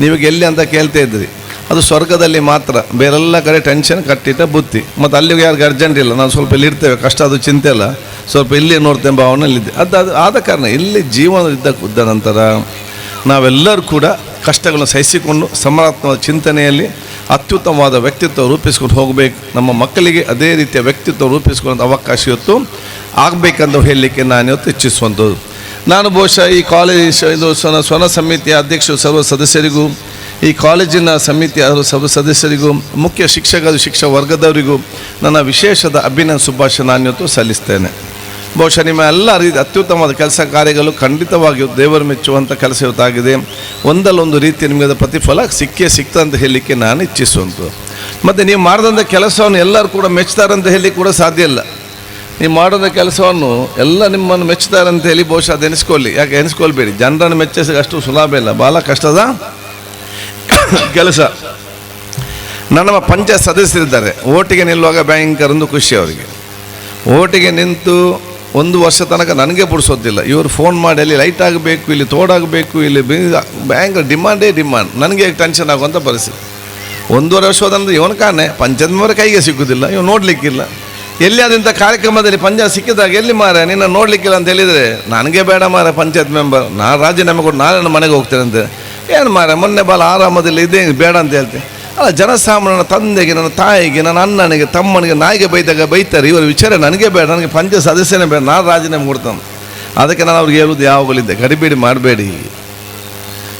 ನೀವಾಗ ಎಲ್ಲಿ ಅಂತ ಕೇಳ್ತಾ ಇದ್ರಿ, ಅದು ಸ್ವರ್ಗದಲ್ಲಿ ಮಾತ್ರ, ಬೇರೆಲ್ಲ ಕಡೆ ಟೆನ್ಷನ್ ಕಟ್ಟಿಟ್ಟ ಬುತ್ತಿ. ಮತ್ತು ಅಲ್ಲಿಗೆ ಯಾರಿಗೆ ಅರ್ಜೆಂಟ್ ಇಲ್ಲ, ನಾವು ಸ್ವಲ್ಪ ಇಲ್ಲಿ ಇರ್ತೇವೆ, ಕಷ್ಟ ಅದು ಚಿಂತೆ ಇಲ್ಲ, ಸ್ವಲ್ಪ ಇಲ್ಲಿ ನೋಡ್ತೇವೆ ಭಾವನೆಯಲ್ಲಿದ್ದೆ. ಅದು ಆದ ಕಾರಣ ಇಲ್ಲಿ ಜೀವನ ಇದ್ದ ನಂತರ ನಾವೆಲ್ಲರೂ ಕೂಡ ಕಷ್ಟಗಳನ್ನು ಸಹಿಸಿಕೊಂಡು ಸಮರಾತ್ಮಕ ಚಿಂತನೆಯಲ್ಲಿ ಅತ್ಯುತ್ತಮವಾದ ವ್ಯಕ್ತಿತ್ವ ರೂಪಿಸ್ಕೊಂಡು ಹೋಗಬೇಕು. ನಮ್ಮ ಮಕ್ಕಳಿಗೆ ಅದೇ ರೀತಿಯ ವ್ಯಕ್ತಿತ್ವ ರೂಪಿಸ್ಕೊಳ್ಳೋ ಅವಕಾಶ ಇವತ್ತು ಆಗಬೇಕಂತ ಹೇಳಲಿಕ್ಕೆ ನಾನು ಇವತ್ತು ಇಚ್ಛಿಸುವಂಥದ್ದು. ನಾನು ಬಹುಶಃ ಈ ಕಾಲೇಜ್ ಇದು ಸ್ವನ ಸಮಿತಿಯ ಅಧ್ಯಕ್ಷರು ಸರ್ವ ಸದಸ್ಯರಿಗೂ, ಈ ಕಾಲೇಜಿನ ಸಮಿತಿಯ ಸರ್ವ ಸದಸ್ಯರಿಗೂ, ಮುಖ್ಯ ಶಿಕ್ಷಕ ವರ್ಗದವರಿಗೂ ನನ್ನ ವಿಶೇಷದ ಅಭಿನಂದನೆ ಶುಭಾಶಯ ನಾನು ಇವತ್ತು ಸಲ್ಲಿಸ್ತೇನೆ. ಬಹುಶಃ ನಿಮ್ಮ ಎಲ್ಲ ರೀತಿ ಅತ್ಯುತ್ತಮವಾದ ಕೆಲಸ ಕಾರ್ಯಗಳು ಖಂಡಿತವಾಗಿಯೂ ದೇವರು ಮೆಚ್ಚುವಂಥ ಕೆಲಸ ಇವತ್ತಾಗಿದೆ. ಒಂದಲ್ಲೊಂದು ರೀತಿ ನಿಮಗೆ ಪ್ರತಿಫಲ ಸಿಕ್ತ ಅಂತ ಹೇಳಲಿಕ್ಕೆ ನಾನು ಇಚ್ಛಿಸುವಂಥದ್ದು. ಮತ್ತು ನೀವು ಮಾಡಿದಂಥ ಕೆಲಸವನ್ನು ಎಲ್ಲರೂ ಕೂಡ ಮೆಚ್ತಾರೆ ಅಂತ ಹೇಳಲಿಕ್ಕೆ ಕೂಡ ಸಾಧ್ಯ ಇಲ್ಲ. ನೀವು ಮಾಡೋದ ಕೆಲಸವನ್ನು ಎಲ್ಲ ನಿಮ್ಮನ್ನು ಮೆಚ್ತಾರೆ ಅಂತ ಹೇಳಿ ಬಹುಶಃ ಅದು ಎನಿಸ್ಕೊಳ್ಳಿ. ಯಾಕೆ ಎನಿಸ್ಕೊಳ್ಬೇಡಿ, ಜನರನ್ನು ಮೆಚ್ಚಿಸಿ ಅಷ್ಟು ಸುಲಭ ಇಲ್ಲ, ಭಾಳ ಕಷ್ಟದ ಕೆಲಸ. ನಮ್ಮ ಪಂಚಾಯತ್ ಸದಸ್ಯರಿದ್ದಾರೆ, ಓಟಿಗೆ ನಿಲ್ಲುವಾಗ ಭಯಂಕರ ಒಂದು ಖುಷಿ ಅವರಿಗೆ. ಓಟಿಗೆ ನಿಂತು 1 ವರ್ಷ ತನಕ ನನಗೆ ಬಿಡಿಸೋದಿಲ್ಲ. ಇವರು ಫೋನ್ ಮಾಡಿ ಅಲ್ಲಿ ಲೈಟ್ ಆಗಬೇಕು, ಇಲ್ಲಿ ತೋಡಾಗಬೇಕು, ಇಲ್ಲಿ ಭಯಂಕರ ಡಿಮಾಂಡ್. ನನಗೆ ಟೆನ್ಷನ್ ಆಗುವಂಥ ಪರಿಸ್ಥಿತಿ. 1.5 ವರ್ಷ ಹೋದಂದ್ರೆ ಇವನು ಕಾಣೆ ಪಂಚಾಯತ್ ಮೆಂಬರ್ ಕೈಗೆ ಸಿಗೋದಿಲ್ಲ, ಇವ್ನು ನೋಡಲಿಕ್ಕಿಲ್ಲ. ಎಲ್ಲಿ ಆದಂಥ ಕಾರ್ಯಕ್ರಮದಲ್ಲಿ ಪಂಚಾಯತ್ ಸಿಕ್ಕಿದಾಗ ಎಲ್ಲಿ ಮಾರ ನಿನ್ನ ನೋಡಲಿಕ್ಕಿಲ್ಲ ಅಂತ ಹೇಳಿದರೆ, ನನಗೆ ಬೇಡ ಮಾರ ಪಂಚಾಯತ್ ಮೆಂಬರ್, ನಾನು ರಾಜೀನಾಮೆ ಕೊಟ್ಟು ನಾಳೆ ನನ್ನ ಮನೆಗೆ ಹೋಗ್ತೇನೆ ಅಂತ. ಏನು ಮಾರ ಮೊನ್ನೆ ಭಾಳ ಆರಾಮದಲ್ಲಿ ಇದೇ ಬೇಡ ಅಂತ ಹೇಳ್ತೇನೆ. ಅಲ್ಲ, ಜನಸಾಮಾನ್ಯನ ತಂದೆಗೆ, ನನ್ನ ತಾಯಿಗೆ, ನನ್ನ ಅಣ್ಣನಿಗೆ, ತಮ್ಮನಿಗೆ, ನಾಯಿಗೆ ಬೈತಾರೆ. ಇವರ ವಿಚಾರ ನನಗೆ ಬೇಡ, ನನಗೆ ಪಂಚಾಯತ್ ಸದಸ್ಯನೇ ಬೇಡ, ನಾನು ರಾಜೀನಾಮೆ ಕೊಡ್ತಾನೆ. ಅದಕ್ಕೆ ನಾನು ಅವ್ರಿಗೆ ಹೇಳೋದು ಯಾವಾಗಲಿದ್ದೆ, ಗಡಿಬೇಡಿ ಮಾಡಬೇಡಿ.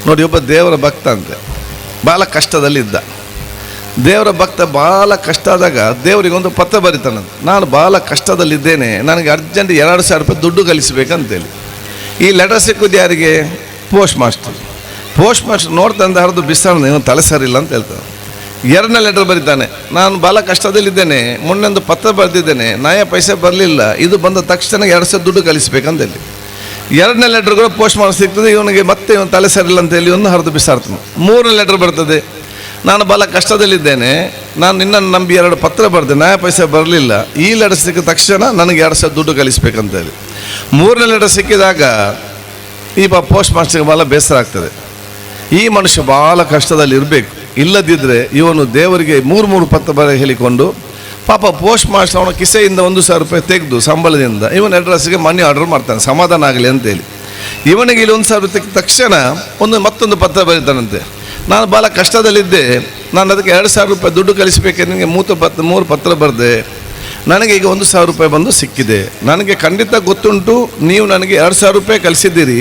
ನೋಡಿ, ಒಬ್ಬ ದೇವರ ಭಕ್ತ ಅಂತೆ, ಭಾಳ ಕಷ್ಟದಲ್ಲಿದ್ದ. ದೇವರ ಭಕ್ತ ಭಾಳ ಕಷ್ಟ ಆದಾಗ ದೇವರಿಗೆ ಒಂದು ಪತ್ರ ಬರೀತಾನಂತೆ, ನಾನು ಭಾಳ ಕಷ್ಟದಲ್ಲಿದ್ದೇನೆ, ನನಗೆ ಅರ್ಜೆಂಟ್ 2,000 ರೂಪಾಯಿ ದುಡ್ಡು ಕಲಿಸಬೇಕಂತೇಳಿ. ಈ ಲೆಟರ್ ಸಿಕ್ಕೋದು ಯಾರಿಗೆ? ಪೋಸ್ಟ್ ಮಾಸ್ಟರ್ ನೋಡ್ತಂದು ಹರಿದು ಬಿಸಾಡ, ನೀವು ತಲೆ ಸರಿಲ್ಲ ಅಂತ ಹೇಳ್ತಾನೆ. 2ನೇ ಲೆಟರ್ ಬರೀತಾನೆ, ನಾನು ಭಾಳ ಕಷ್ಟದಲ್ಲಿದ್ದೇನೆ, ಮೊನ್ನೆಂದು ಪತ್ರ ಬರೆದಿದ್ದೇನೆ, ಪೈಸೆ ಬರಲಿಲ್ಲ, ಇದು ಬಂದ ತಕ್ಷಣ 2,000 ದುಡ್ಡು ಕಲಿಸಬೇಕಂತೇಳಿ. 2ನೇ ಲೆಟರ್ಗಳು ಪೋಸ್ಟ್ ಮಾಡಿ ಸಿಗ್ತದೆ, ಇವನಿಗೆ ಮತ್ತೆ ಇವನು ತಲೆ ಸರಿಲ್ಲ ಅಂತೇಳಿ ಒಂದು ಹರಿದು ಬಿಸಾಡ್ತಾನೆ. 3ನೇ ಲೆಟರ್ ಬರ್ತದೆ, ನಾನು ಭಾಳ ಕಷ್ಟದಲ್ಲಿದ್ದೇನೆ, ನಾನು ನಿನ್ನನ್ನು ನಂಬಿ 2 ಪತ್ರ ಬರೆದೆ, ಪೈಸೆ ಬರಲಿಲ್ಲ, ಈ ಲೆಟರ್ ಸಿಕ್ಕಿದ ತಕ್ಷಣ ನನಗೆ 2,000 ದುಡ್ಡು ಕಲಿಸಬೇಕಂತೇಳಿ. 3ನೇ ಲೆಟರ್ ಸಿಕ್ಕಿದಾಗ ಈ ಪೋಸ್ಟ್ ಮಾಸ್ಟರ್ಗೆ ಭಾಳ ಬೇಸರ ಆಗ್ತದೆ. ಈ ಮನುಷ್ಯ ಭಾಳ ಕಷ್ಟದಲ್ಲಿ ಇರಬೇಕು. ಇಲ್ಲದಿದ್ದರೆ ಇವನು ದೇವರಿಗೆ ಮೂರು ಪತ್ರ ಬರ ಹೇಳಿಕೊಂಡು ಪಾಪ ಪೋಸ್ಟ್ ಮಾಸ್ಟರ್ ಅವನ ಕಿಸೆಯಿಂದ 1,000 ರೂಪಾಯಿ ತೆಗೆದು ಸಂಬಳದಿಂದ ಇವನ ಅಡ್ರೆಸ್ಗೆ ಮನಿ ಆರ್ಡರ್ ಮಾಡ್ತಾನೆ, ಸಮಾಧಾನ ಆಗಲಿ ಅಂತೇಳಿ. ಇವನಿಗೆ ಇಲ್ಲಿ 1,000 ರೂಪಾಯಿ ತೆಗೆದ ತಕ್ಷಣ ಮತ್ತೊಂದು ಪತ್ರ ಬರೀತಾನಂತೆ, ನಾನು ಭಾಳ ಕಷ್ಟದಲ್ಲಿದ್ದೆ, ನಾನು ಅದಕ್ಕೆ 2,000 ರೂಪಾಯಿ ದುಡ್ಡು ಕಳಿಸಬೇಕೆ, ನಿನಗೆ 3 ಪತ್ರ ಬರೆದೆ, ನನಗೆ ಈಗ 1,000 ರೂಪಾಯಿ ಬಂದು ಸಿಕ್ಕಿದೆ. ನನಗೆ ಖಂಡಿತ ಗೊತ್ತುಂಟು ನೀವು ನನಗೆ 2,000 ರೂಪಾಯಿ ಕಳಿಸಿದ್ದೀರಿ,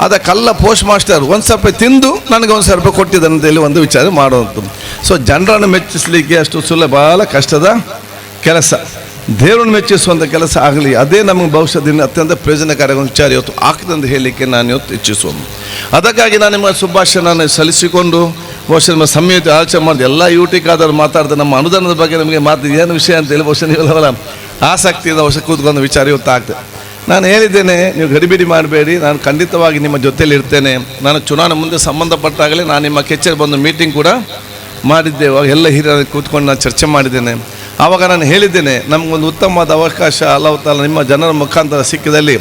ಅದ ಕಲ್ಲ ಪೋಸ್ಟ್ ಮಾಸ್ಟರ್ 1,000 ರೂಪಾಯಿ ತಿಂದು ನನಗೆ 1,000 ರೂಪಾಯಿ ಕೊಟ್ಟಿದ್ದಾನೆ ಅಂತೇಳಿ ಒಂದು ವಿಚಾರ ಮಾಡೋದು. ಸೊ ಜನರನ್ನು ಮೆಚ್ಚಿಸಲಿಕ್ಕೆ ಅಷ್ಟು ಸುಲಭ, ಭಾಳ ಕಷ್ಟದ ಕೆಲಸ. ದೇವರನ್ನು ಮೆಚ್ಚಿಸುವಂಥ ಕೆಲಸ ಆಗಲಿ, ಅದೇ ನಮಗೆ ಭವಿಷ್ಯದಿಂದ ಅತ್ಯಂತ ಪ್ರಯೋಜನಕಾರಿ ವಿಚಾರ ಇವತ್ತು ಆಗ್ತದೆ ಅಂತ ಹೇಳಲಿಕ್ಕೆ ನಾನು ಇವತ್ತು ಇಚ್ಛಿಸುವುದು. ಅದಕ್ಕಾಗಿ ನಾನು ನಿಮ್ಮ ಶುಭಾಶಯನ ಸಲ್ಲಿಸಿಕೊಂಡು ಬಹುಶಃ ನಿಮ್ಮ ಸಂಹಿತೆ ಆಲೋಚನೆ ಮಾಡಿದೆ. ಎಲ್ಲ ಯೂಟಿಕಾದವ್ರು ಮಾತಾಡ್ತಾರೆ, ನಮ್ಮ ಅನುದಾನದ ಬಗ್ಗೆ ನಮಗೆ ಏನು ವಿಷಯ ಅಂತೇಳಿ ಬಹುಶಃ ನೀವೆಲ್ಲ ಆಸಕ್ತಿಯಿಂದ ಬಹುಶಃ ಕೂತ್ಕೊಂಡು ವಿಚಾರ ಇವತ್ತು ಆಗ್ತದೆ. ನಾನು ಹೇಳಿದ್ದೇನೆ, ನೀವು ಗಡಿಬಿಡಿ ಮಾಡಬೇಡಿ, ನಾನು ಖಂಡಿತವಾಗಿ ನಿಮ್ಮ ಜೊತೆಯಲ್ಲಿ ಇರ್ತೇನೆ. ನಾನು ಚುನಾವಣೆ ಮುಂದೆ ಸಂಬಂಧಪಟ್ಟಾಗಲೇ ನಾನು ನಿಮ್ಮ ಕೆಚ್ಚೇರಿ ಬಂದು ಮೀಟಿಂಗ್ ಕೂಡ ಮಾಡಿದ್ದೆ, ಎಲ್ಲ ಹಿರಿಯರು ಕೂತ್ಕೊಂಡು ನಾನು ಚರ್ಚೆ ಮಾಡಿದ್ದೇನೆ. ಆವಾಗ ನಾನು ಹೇಳಿದ್ದೇನೆ, ನಮಗೊಂದು ಉತ್ತಮವಾದ ಅವಕಾಶ ಅಲ್ಲಾಹ್ ತಾಲ ನಿಮ್ಮ ಜನರ ಮುಖಾಂತರ ಸಿಕ್ಕಿದಲ್ಲಿ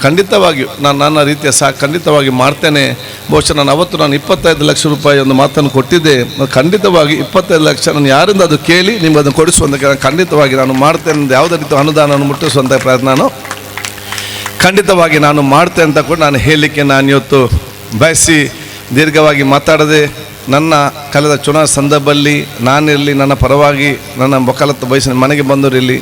ಖಂಡಿತವಾಗಿಯೂ ನಾನು ನನ್ನ ರೀತಿಯ ಖಂಡಿತವಾಗಿ ಮಾಡ್ತೇನೆ. ಬಹುಶಃ ನಾನು 25 ಲಕ್ಷ ರೂಪಾಯಿ ಒಂದು ಮಾತನ್ನು ಕೊಟ್ಟಿದ್ದೆ. ಖಂಡಿತವಾಗಿ 25 ಲಕ್ಷ ನಾನು ಯಾರಿಂದ ಅದು ಕೇಳಿ ನಿಮ್ಗೆ ಅದನ್ನು ಕೊಡಿಸುವಂಥ ಖಂಡಿತವಾಗಿ ನಾನು ಮಾಡ್ತೇನೆ. ಯಾವುದೇ ರೀತಿ ಅನುದಾನವನ್ನು ಮುಟ್ಟಿಸುವಂಥ ಪ್ರಯತ್ನ ನಾನು ಖಂಡಿತವಾಗಿ ನಾನು ಮಾಡ್ತೇನೆ ಅಂತ ಕೂಡ ನಾನು ಹೇಳಲಿಕ್ಕೆ ನಾನು ಇವತ್ತು ಬಯಸಿ ದೀರ್ಘವಾಗಿ ಮಾತಾಡದೆ, ನನ್ನ ಕಳೆದ ಚುನಾವಣಾ ಸಂದರ್ಭದಲ್ಲಿ ನಾನಿರಲಿ, ನನ್ನ ಪರವಾಗಿ ನನ್ನ ವಕಾಲತ್ತು ವಯಸ್ಸಿನ ಮನೆಗೆ ಬಂದವರಿರಲಿ,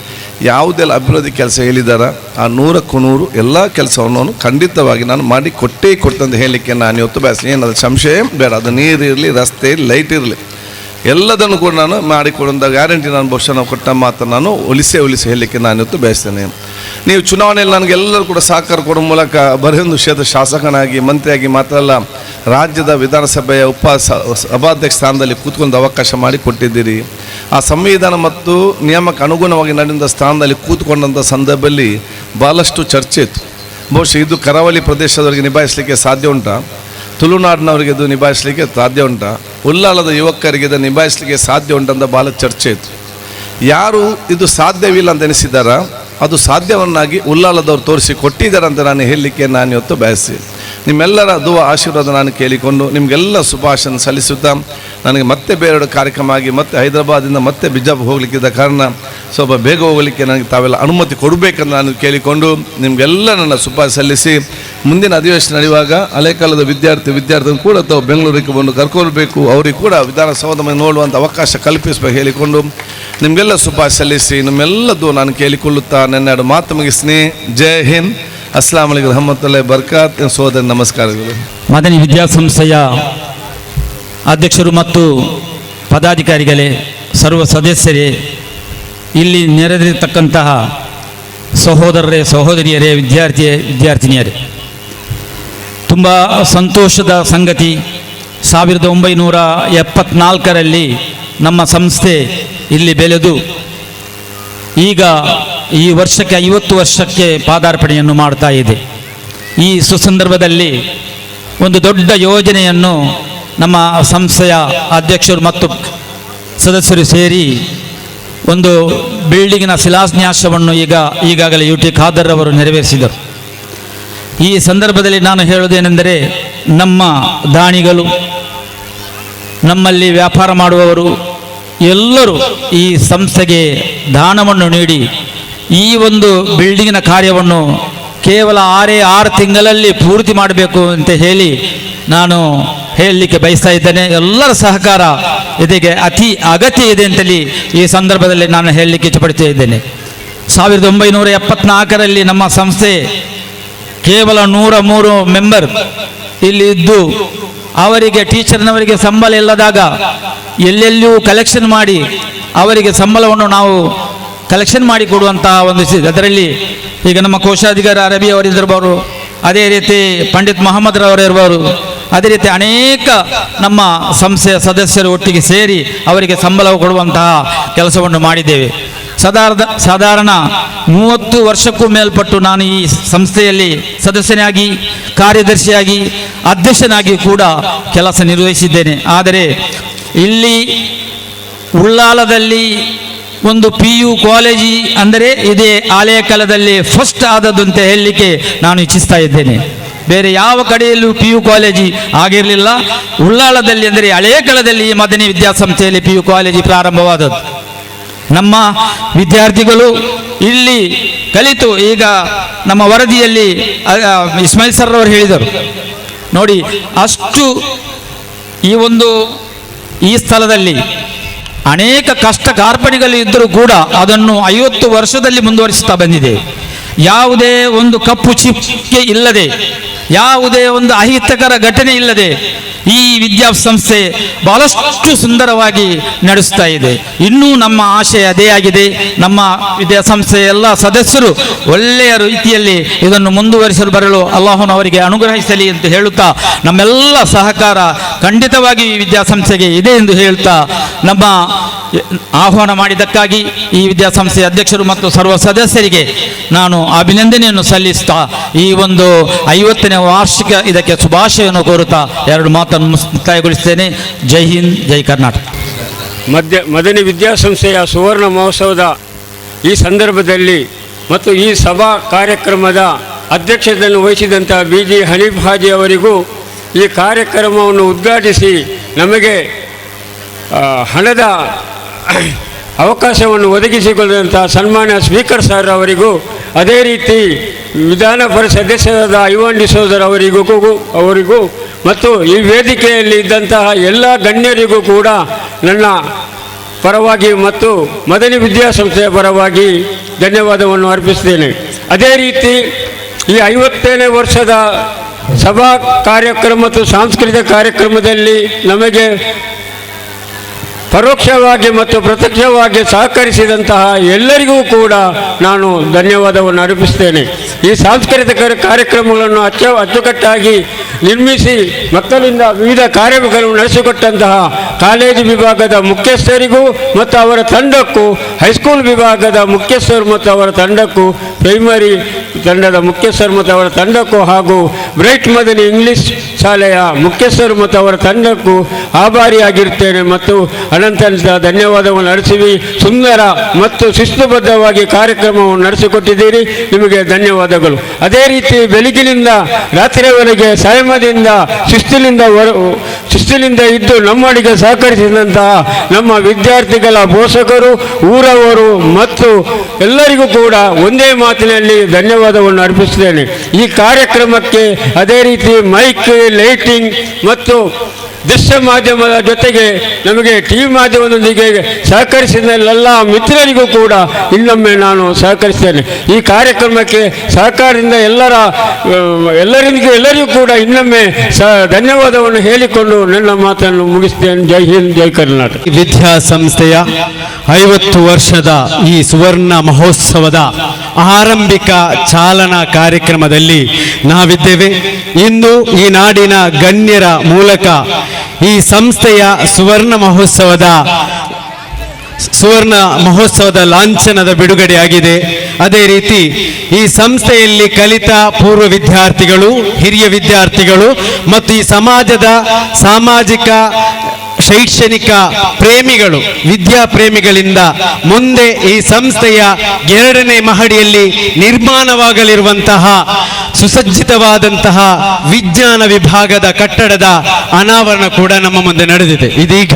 ಯಾವುದೆಲ್ಲ ಅಭಿವೃದ್ಧಿ ಕೆಲಸ ಹೇಳಿದಾರ ಆ 100ಕ್ಕೂ 100 ಎಲ್ಲ ಕೆಲಸವನ್ನು ಖಂಡಿತವಾಗಿ ನಾನು ಮಾಡಿ ಕೊಟ್ಟೇ ಅಂತ ಹೇಳಲಿಕ್ಕೆ ನಾನು ಇವತ್ತು ಬಯಸ್ತೀನಿ. ಏನದು ಸಂಶಯ ಬೇಡ. ಅದು ನೀರಿರಲಿ, ರಸ್ತೆ, ಲೈಟ್ ಇರಲಿ, ಎಲ್ಲದನ್ನು ಕೂಡ ನಾನು ಮಾಡಿಕೊಡುವಂಥ ಗ್ಯಾರಂಟಿ ನಾನು ಬಹುಶಃ ನಾವು ಕೊಟ್ಟ ಮಾತನ್ನು ನಾನು ಒಲಿಸಿ ಹೇಳಲಿಕ್ಕೆ ನಾನು ಇವತ್ತು ಬಯಸ್ತೇನೆ. ನೀವು ಚುನಾವಣೆಯಲ್ಲಿ ನನಗೆಲ್ಲರೂ ಕೂಡ ಸಹಕಾರ ಕೊಡುವ ಮೂಲಕ ಬರೀ ಒಂದು ಕ್ಷೇತ್ರ ಶಾಸಕನಾಗಿ ಮಂತ್ರಿಯಾಗಿ ಮಾತ್ರ ಅಲ್ಲ, ರಾಜ್ಯದ ವಿಧಾನಸಭೆಯ ಸಭಾಧ್ಯಕ್ಷ ಸ್ಥಾನದಲ್ಲಿ ಕೂತ್ಕೊಂಡು ಅವಕಾಶ ಮಾಡಿಕೊಟ್ಟಿದ್ದೀರಿ. ಆ ಸಂವಿಧಾನ ಮತ್ತು ನಿಯಮಕ್ಕೆ ಅನುಗುಣವಾಗಿ ನಡೆದ ಸ್ಥಾನದಲ್ಲಿ ಕೂತ್ಕೊಂಡಂಥ ಸಂದರ್ಭದಲ್ಲಿ ಭಾಳಷ್ಟು ಚರ್ಚೆ ಇತ್ತು. ಬಹುಶಃ ಇದು ಕರಾವಳಿ ಪ್ರದೇಶದವರಿಗೆ ನಿಭಾಯಿಸಲಿಕ್ಕೆ ಸಾಧ್ಯ ಉಂಟಾ, ತುಳುನಾಡಿನವರಿಗೆ ಇದು ನಿಭಾಯಿಸಲಿಕ್ಕೆ ಸಾಧ್ಯ ಉಂಟಾ, ಉಳ್ಳಾಲದ ಯುವಕರಿಗೆ ಇದು ನಿಭಾಯಿಸಲಿಕ್ಕೆ ಸಾಧ್ಯ ಉಂಟಂತ ಭಾಳ ಚರ್ಚೆ ಇತ್ತು. ಯಾರು ಇದು ಸಾಧ್ಯವಿಲ್ಲ ಅಂತ ಎನಿಸಿದಾರ ಅದು ಸಾಧ್ಯವನ್ನಾಗಿ ಉಳ್ಳಾಲದವ್ರು ತೋರಿಸಿ ಕೊಟ್ಟಿದ್ದಾರೆ ಅಂತ ನಾನು ಹೇಳಲಿಕ್ಕೆ ನಾನು ಇವತ್ತು ಬಯಸಿ ನಿಮ್ಮೆಲ್ಲರ ದುವಾ ಆಶೀರ್ವಾದ ನಾನು ಕೇಳಿಕೊಂಡು ನಿಮಗೆಲ್ಲ ಶುಭಾಶಯ ಸಲ್ಲಿಸುತ್ತಾ, ನನಗೆ ಮತ್ತೆ ಬೇರೆ ಕಾರ್ಯಕ್ರಮ ಆಗಿ ಮತ್ತೆ ಹೈದರಾಬಾದಿಂದ ಮತ್ತೆ ಬಿಜಾಪುರ ಹೋಗಲಿಕ್ಕಿದ್ದ ಕಾರಣ ಸ್ವಲ್ಪ ಬೇಗ ಹೋಗಲಿಕ್ಕೆ ನನಗೆ ತಾವೆಲ್ಲ ಅನುಮತಿ ಕೊಡಬೇಕಂತ ನಾನು ಕೇಳಿಕೊಂಡು ನಿಮಗೆಲ್ಲ ನನ್ನ ಶುಭಾಶಯ ಸಲ್ಲಿಸಿ, ಮುಂದಿನ ಅಧಿವೇಶನ ನಡೆಯುವಾಗ ಹಳೆಕಾಲದ ವಿದ್ಯಾರ್ಥಿಗಳು ಕೂಡ ತಾವು ಬೆಂಗಳೂರಿಗೆ ಬಂದು ಕರ್ಕೊಳ್ಬೇಕು, ಅವರಿಗೆ ಕೂಡ ವಿಧಾನಸೌಧ ಮೇಲೆ ನೋಡುವಂಥ ಅವಕಾಶ ಕಲ್ಪಿಸಬೇಕು ಹೇಳಿಕೊಂಡು ನಿಮಗೆಲ್ಲ ಶುಭಾಶಯ ಸಲ್ಲಿಸಿ ನಿಮ್ಮೆಲ್ಲದ್ದು ನಾನು ಕೇಳಿಕೊಳ್ಳುತ್ತಾ ನನ್ನೆರಡು ಮಾತು ಮುಗಿಸ್ತೀನಿ. ಜೈ ಹಿಂದ್, ಅಸ್ಲಾಂ ಅಲೈಕುಂ ರಹಮತುಲ್ಲಾಹಿ ಬರ್ಕಾತ್. ಸೋದರ ನಮಸ್ಕಾರಗಳು. ಮದನಿ ವಿದ್ಯಾಸಂಸ್ಥೆಯ ಅಧ್ಯಕ್ಷರು ಮತ್ತು ಪದಾಧಿಕಾರಿಗಳೇ, ಸರ್ವ ಸದಸ್ಯರೇ, ಇಲ್ಲಿ ನೆರೆದಿರತಕ್ಕಂತಹ ಸಹೋದರರೇ, ಸಹೋದರಿಯರೇ, ವಿದ್ಯಾರ್ಥಿನಿಯರೇ, ತುಂಬ ಸಂತೋಷದ ಸಂಗತಿ. 1974ರಲ್ಲಿ ನಮ್ಮ ಸಂಸ್ಥೆ ಇಲ್ಲಿ ಬೆಳೆದು ಈಗ ಈ ವರ್ಷಕ್ಕೆ 50 ವರ್ಷಕ್ಕೆ ಪಾದಾರ್ಪಣೆಯನ್ನು ಮಾಡ್ತಾ ಇದೆ. ಈ ಸುಸಂದರ್ಭದಲ್ಲಿ ಒಂದು ದೊಡ್ಡ ಯೋಜನೆಯನ್ನು ನಮ್ಮ ಸಂಸ್ಥೆಯ ಅಧ್ಯಕ್ಷರು ಮತ್ತು ಸದಸ್ಯರು ಸೇರಿ ಒಂದು ಬಿಲ್ಡಿಂಗಿನ ಶಿಲಾನ್ಯಾಸವನ್ನು ಈಗಾಗಲೇ ಯುಟಿ ಖಾದರ್ ಅವರು ನೆರವೇರಿಸಿದರು. ಈ ಸಂದರ್ಭದಲ್ಲಿ ನಾನು ಹೇಳುವುದೇನೆಂದರೆ, ನಮ್ಮ ದಾನಿಗಳು, ನಮ್ಮಲ್ಲಿ ವ್ಯಾಪಾರ ಮಾಡುವವರು ಎಲ್ಲರೂ ಈ ಸಂಸ್ಥೆಗೆ ದಾನವನ್ನು ನೀಡಿ ಈ ಒಂದು ಬಿಲ್ಡಿಂಗಿನ ಕಾರ್ಯವನ್ನು ಕೇವಲ 6 ತಿಂಗಳಲ್ಲಿ ಪೂರ್ತಿ ಮಾಡಬೇಕು ಅಂತ ಹೇಳಿ ನಾನು ಹೇಳಲಿಕ್ಕೆ ಬಯಸ್ತಾ ಇದ್ದೇನೆ. ಎಲ್ಲರ ಸಹಕಾರ ಇದಕ್ಕೆ ಅತಿ ಅಗತ್ಯ ಇದೆ ಅಂತೇಳಿ ಈ ಸಂದರ್ಭದಲ್ಲಿ ನಾನು ಹೇಳಲಿಕ್ಕೆ ಇಷ್ಟಪಡ್ತಾ ಇದ್ದೇನೆ. 1974ರಲ್ಲಿ ನಮ್ಮ ಸಂಸ್ಥೆ ಕೇವಲ 103 ಮೆಂಬರ್ ಇಲ್ಲಿ ಇದ್ದು, ಅವರಿಗೆ ಟೀಚರ್ನವರಿಗೆ ಸಂಬಳ ಇಲ್ಲದಾಗ ಎಲ್ಲೆಲ್ಲಿಯೂ ಕಲೆಕ್ಷನ್ ಮಾಡಿ ಅವರಿಗೆ ಸಂಬಳವನ್ನು ನಾವು ಕಲೆಕ್ಷನ್ ಮಾಡಿ ಕೊಡುವಂತಹ ಒಂದು ಅದರಲ್ಲಿ ಈಗ ನಮ್ಮ ಕೋಶಾಧಿಕಾರಿ ಅರಬಿ ಅವರಿರ್ಬೋದು, ಅದೇ ರೀತಿ ಪಂಡಿತ್ ಮೊಹಮ್ಮದ್ ರವರಿರ್ಬೋದು, ಅದೇ ರೀತಿ ಅನೇಕ ನಮ್ಮ ಸಂಸ್ಥೆಯ ಸದಸ್ಯರು ಒಟ್ಟಿಗೆ ಸೇರಿ ಅವರಿಗೆ ಸಂಬಳ ಕೊಡುವಂತಹ ಕೆಲಸವನ್ನು ಮಾಡಿದ್ದೇವೆ. ಸಾಧಾರಣ 30 ವರ್ಷಕ್ಕೂ ಮೇಲ್ಪಟ್ಟು ನಾನು ಈ ಸಂಸ್ಥೆಯಲ್ಲಿ ಸದಸ್ಯನಾಗಿ, ಕಾರ್ಯದರ್ಶಿಯಾಗಿ, ಅಧ್ಯಕ್ಷನಾಗಿ ಕೂಡ ಕೆಲಸ ನಿರ್ವಹಿಸಿದ್ದೇನೆ. ಆದರೆ ಇಲ್ಲಿ ಉಳ್ಳಾಲದಲ್ಲಿ ಒಂದು PU ಕಾಲೇಜಿ ಅಂದರೆ ಇದೇ ಆಲಯ ಕಾಲದಲ್ಲಿ ಫಸ್ಟ್ ಆದದ್ದು ಅಂತ ಹೇಳಲಿಕ್ಕೆ ನಾನು ಇಚ್ಛಿಸ್ತಾ ಇದ್ದೇನೆ. ಬೇರೆ ಯಾವ ಕಡೆಯಲ್ಲೂ PU ಕಾಲೇಜು ಆಗಿರಲಿಲ್ಲ. ಉಳ್ಳಾಳದಲ್ಲಿ ಅಂದರೆ ಹಳೇಕಳದಲ್ಲಿ ಈ ಮದನಿ ವಿದ್ಯಾಸಂಸ್ಥೆಯಲ್ಲಿ PU ಕಾಲೇಜು ಪ್ರಾರಂಭವಾದದ್ದು. ನಮ್ಮ ವಿದ್ಯಾರ್ಥಿಗಳು ಇಲ್ಲಿ ಕಲಿತು ಈಗ ನಮ್ಮ ವರದಿಯಲ್ಲಿ ಇಸ್ಮಾಯಿಲ್ ಸರ್ ಅವರು ಹೇಳಿದರು ನೋಡಿ, ಅಷ್ಟು ಈ ಸ್ಥಳದಲ್ಲಿ ಅನೇಕ ಕಷ್ಟ ಕಾರ್ಪಣ್ಯಗಳು ಇದ್ದರೂ ಕೂಡ ಅದನ್ನು 50 ವರ್ಷದಲ್ಲಿ ಮುಂದುವರಿಸುತ್ತಾ ಬಂದಿದೆ. ಯಾವುದೇ ಒಂದು ಕಪ್ಪು ಚಿಕ್ಕೆ ಇಲ್ಲದೆ, ಯಾವುದೇ ಒಂದು ಅಹಿತಕರ ಘಟನೆ ಇಲ್ಲದೆ ಈ ವಿದ್ಯಾಸಂಸ್ಥೆ ಬಹಳಷ್ಟು ಸುಂದರವಾಗಿ ನಡೆಸ್ತಾ ಇದೆ. ಇನ್ನೂ ನಮ್ಮ ಆಶಯ ಅದೇ ಆಗಿದೆ. ನಮ್ಮ ವಿದ್ಯಾಸಂಸ್ಥೆಯ ಎಲ್ಲ ಸದಸ್ಯರು ಒಳ್ಳೆಯ ರೀತಿಯಲ್ಲಿ ಇದನ್ನು ಮುಂದುವರಿಸಲು ಬರಲು ಅಲ್ಲಾಹನು ಅವರಿಗೆ ಅನುಗ್ರಹಿಸಲಿ ಅಂತ ಹೇಳುತ್ತಾ, ನಮ್ಮೆಲ್ಲ ಸಹಕಾರ ಖಂಡಿತವಾಗಿ ಈ ವಿದ್ಯಾಸಂಸ್ಥೆಗೆ ಇದೆ ಎಂದು ಹೇಳುತ್ತಾ, ನಮ್ಮ ಆಹ್ವಾನ ಮಾಡಿದ್ದಕ್ಕಾಗಿ ಈ ವಿದ್ಯಾಸಂಸ್ಥೆಯ ಅಧ್ಯಕ್ಷರು ಮತ್ತು ಸರ್ವ ಸದಸ್ಯರಿಗೆ ನಾನು ಅಭಿನಂದನೆಯನ್ನು ಸಲ್ಲಿಸ್ತಾ ಈ ಒಂದು 50ನೇ ವಾರ್ಷಿಕ ಇದಕ್ಕೆ ಶುಭಾಶಯವನ್ನು ಕೋರುತ್ತಾ 2 ಮಾತನ್ನು ಮುಕ್ತಾಯಗೊಳಿಸ್ತೇನೆ. ಜೈ ಹಿಂದ್, ಜೈ ಕರ್ನಾಟಕ. ಮದನಿ ವಿದ್ಯಾಸಂಸ್ಥೆಯ ಸುವರ್ಣ ಮಹೋತ್ಸವದ ಈ ಸಂದರ್ಭದಲ್ಲಿ ಮತ್ತು ಈ ಸಭಾ ಕಾರ್ಯಕ್ರಮದ ಅಧ್ಯಕ್ಷತೆಯನ್ನು ವಹಿಸಿದಂಥ BG ಹನೀಫ್ ಹಾಜಿ ಅವರಿಗೂ ಈ ಕಾರ್ಯಕ್ರಮವನ್ನು ಉದ್ಘಾಟಿಸಿ ನಮಗೆ ಹಣದ ಅವಕಾಶವನ್ನು ಒದಗಿಸಿಕೊಳ್ಳುವಂಥ ಸನ್ಮಾನ್ಯ ಸ್ಪೀಕರ್ ಸರ್ ಅವರಿಗೂ, ಅದೇ ರೀತಿ ವಿಧಾನ ಪರಿಷತ್ ಸದಸ್ಯರಾದ ಐವಾನ್ ಡಿಸೋಜರ್ ಅವರಿಗೂ ಮತ್ತು ಈ ವೇದಿಕೆಯಲ್ಲಿ ಇದ್ದಂತಹ ಎಲ್ಲ ಗಣ್ಯರಿಗೂ ಕೂಡ ನನ್ನ ಪರವಾಗಿ ಮತ್ತು ಮದನಿ ವಿದ್ಯಾಸಂಸ್ಥೆಯ ಪರವಾಗಿ ಧನ್ಯವಾದವನ್ನು ಅರ್ಪಿಸ್ತೇನೆ. ಅದೇ ರೀತಿ ಈ 50ನೇ ವರ್ಷದ ಸಭಾ ಕಾರ್ಯಕ್ರಮ ಮತ್ತು ಸಾಂಸ್ಕೃತಿಕ ಕಾರ್ಯಕ್ರಮದಲ್ಲಿ ನಮಗೆ ಪರೋಕ್ಷವಾಗಿ ಮತ್ತು ಪ್ರತ್ಯಕ್ಷವಾಗಿ ಸಹಕರಿಸಿದಂತಹ ಎಲ್ಲರಿಗೂ ಕೂಡ ನಾನು ಧನ್ಯವಾದವನ್ನು ಅರ್ಪಿಸ್ತೇನೆ. ಈ ಸಾಂಸ್ಕೃತಿಕ ಕಾರ್ಯಕ್ರಮಗಳನ್ನು ಅಚ್ಚುಕಟ್ಟಾಗಿ ನಿರ್ಮಿಸಿ ಮಕ್ಕಳಿಂದ ವಿವಿಧ ಕಾರ್ಯಕ್ರಮಗಳನ್ನು ನಡೆಸಿಕೊಟ್ಟಂತಹ ಕಾಲೇಜು ವಿಭಾಗದ ಮುಖ್ಯಸ್ಥರಿಗೂ ಮತ್ತು ಅವರ ತಂಡಕ್ಕೂ, ಹೈಸ್ಕೂಲ್ ವಿಭಾಗದ ಮುಖ್ಯಸ್ಥರು ಮತ್ತು ಅವರ ತಂಡಕ್ಕೂ, ಪ್ರೈಮರಿ ತಂಡದ ಮುಖ್ಯಸ್ಥರು ಮತ್ತು ಅವರ ತಂಡಕ್ಕೂ ಹಾಗೂ ಬ್ರೈಟ್ ಮದನಿ ಇಂಗ್ಲಿಷ್ ಶಾಲೆಯ ಮುಖ್ಯಸ್ಥರು ಮತ್ತು ಅವರ ತಂಡಕ್ಕೂ ಆಭಾರಿಯಾಗಿರುತ್ತೇನೆ ಮತ್ತು ಅನಂತ ಧನ್ಯವಾದವನ್ನು ಅರ್ಪಿಸಿ ಸುಂದರ ಮತ್ತು ಶಿಸ್ತುಬದ್ಧವಾಗಿ ಕಾರ್ಯಕ್ರಮವನ್ನು ನಡೆಸಿಕೊಟ್ಟಿದ್ದೀರಿ. ನಿಮಗೆ ಧನ್ಯವಾದಗಳು. ಅದೇ ರೀತಿ ಬೆಳಗಿನಿಂದ ರಾತ್ರಿಯವರೆಗೆ ಸಂಯಮದಿಂದ ಶಿಸ್ತಿನಿಂದ ಇದ್ದು ನಮ್ಮೊಂದಿಗೆ ಸಹಕರಿಸಿದಂತಹ ನಮ್ಮ ವಿದ್ಯಾರ್ಥಿಗಳ ಪೋಷಕರು, ಊರವರು ಮತ್ತು ಎಲ್ಲರಿಗೂ ಕೂಡ ಒಂದೇ ಮಾತಿನಲ್ಲಿ ಧನ್ಯವಾದವನ್ನು ಅರ್ಪಿಸುತ್ತೇನೆ. ಈ ಕಾರ್ಯಕ್ರಮಕ್ಕೆ ಅದೇ ರೀತಿ ಮೈಕ್, ಲೈಟಿಂಗ್ ಮತ್ತು ದೃಶ್ಯ ಮಾಧ್ಯಮದ ಜೊತೆಗೆ ನಮಗೆ ಟಿವಿ ಮಾಧ್ಯಮದೊಂದಿಗೆ ಸಹಕರಿಸಿದ ಎಲ್ಲ ಮಿತ್ರರಿಗೂ ಕೂಡ ಇನ್ನೊಮ್ಮೆ ನಾನು ಸಹಕರಿಸ್ತೇನೆ. ಈ ಕಾರ್ಯಕ್ರಮಕ್ಕೆ ಸಹಕಾರದಿಂದ ಎಲ್ಲರಿಗೂ ಕೂಡ ಇನ್ನೊಮ್ಮೆ ಧನ್ಯವಾದವನ್ನು ಹೇಳಿಕೊಂಡು ನನ್ನ ಮಾತನ್ನು ಮುಗಿಸ್ತೇನೆ. ಜೈ ಹಿಂದ್, ಜೈ ಕರ್ನಾಟಕ. ವಿದ್ಯಾಸಂಸ್ಥೆಯ 50 ವರ್ಷದ ಈ ಸುವರ್ಣ ಮಹೋತ್ಸವದ ಆರಂಭಿಕ ಚಾಲನಾ ಕಾರ್ಯಕ್ರಮದಲ್ಲಿ ನಾವಿದ್ದೇವೆ. ಇಂದು ಈ ನಾಡಿನ ಗಣ್ಯರ ಮೂಲಕ ಈ ಸಂಸ್ಥೆಯ ಸುವರ್ಣ ಮಹೋತ್ಸವದ ಲಾಂಛನದ ಬಿಡುಗಡೆಯಾಗಿದೆ. ಅದೇ ರೀತಿ ಈ ಸಂಸ್ಥೆಯಲ್ಲಿ ಕಲಿತ ಪೂರ್ವ ವಿದ್ಯಾರ್ಥಿಗಳು, ಹಿರಿಯ ವಿದ್ಯಾರ್ಥಿಗಳು ಮತ್ತು ಈ ಸಮಾಜದ ಸಾಮಾಜಿಕ ಶೈಕ್ಷಣಿಕ ಪ್ರೇಮಿಗಳು, ವಿದ್ಯಾಪ್ರೇಮಿಗಳಿಂದ ಮುಂದೆ ಈ ಸಂಸ್ಥೆಯ 2ನೇ ಮಹಡಿಯಲ್ಲಿ ನಿರ್ಮಾಣವಾಗಲಿರುವಂತಹ ಸುಸಜ್ಜಿತವಾದಂತಹ ವಿಜ್ಞಾನ ವಿಭಾಗದ ಕಟ್ಟಡದ ಅನಾವರಣ ಕೂಡ ನಮ್ಮ ಮುಂದೆ ನಡೆದಿದೆ. ಇದೀಗ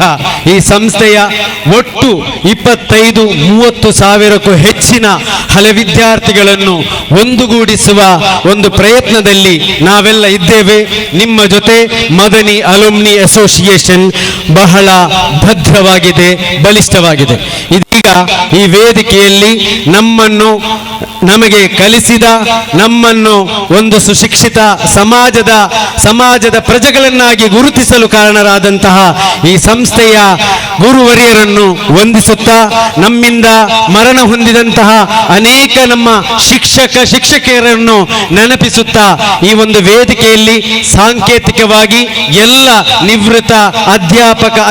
ಈ ಸಂಸ್ಥೆಯ ಒಟ್ಟು 25-30 ಸಾವಿರಕ್ಕೂ ಹೆಚ್ಚಿನ ಹಳೆ ವಿದ್ಯಾರ್ಥಿಗಳನ್ನು ಒಂದುಗೂಡಿಸುವ ಒಂದು ಪ್ರಯತ್ನದಲ್ಲಿ ನಾವೆಲ್ಲ ಇದ್ದೇವೆ. ನಿಮ್ಮ ಜೊತೆ ಮದನಿ ಅಲುಮ್ನಿ ಅಸೋಸಿಯೇಷನ್ ಬಹಳ ಭದ್ರವಾಗಿದೆ, ಬಲಿಷ್ಠವಾಗಿದೆ. ಇದೀಗ ಈ ವೇದಿಕೆಯಲ್ಲಿ ನಮಗೆ ಕಲಿಸಿದ, ನಮ್ಮನ್ನು ಒಂದು ಸುಶಿಕ್ಷಿತ ಸಮಾಜದ ಪ್ರಜೆಗಳನ್ನಾಗಿ ಗುರುತಿಸಲು ಕಾರಣರಾದಂತಹ ಈ ಸಂಸ್ಥೆಯ ಗುರುವರಿಯರನ್ನು ವಂದಿಸುತ್ತಾ, ನಮ್ಮಿಂದ ಮರಣ ಹೊಂದಿದಂತಹ ಅನೇಕ ನಮ್ಮ ಶಿಕ್ಷಕಿಯರನ್ನು ನೆನಪಿಸುತ್ತಾ, ಈ ಒಂದು ವೇದಿಕೆಯಲ್ಲಿ ಸಾಂಕೇತಿಕವಾಗಿ ಎಲ್ಲ ನಿವೃತ್ತ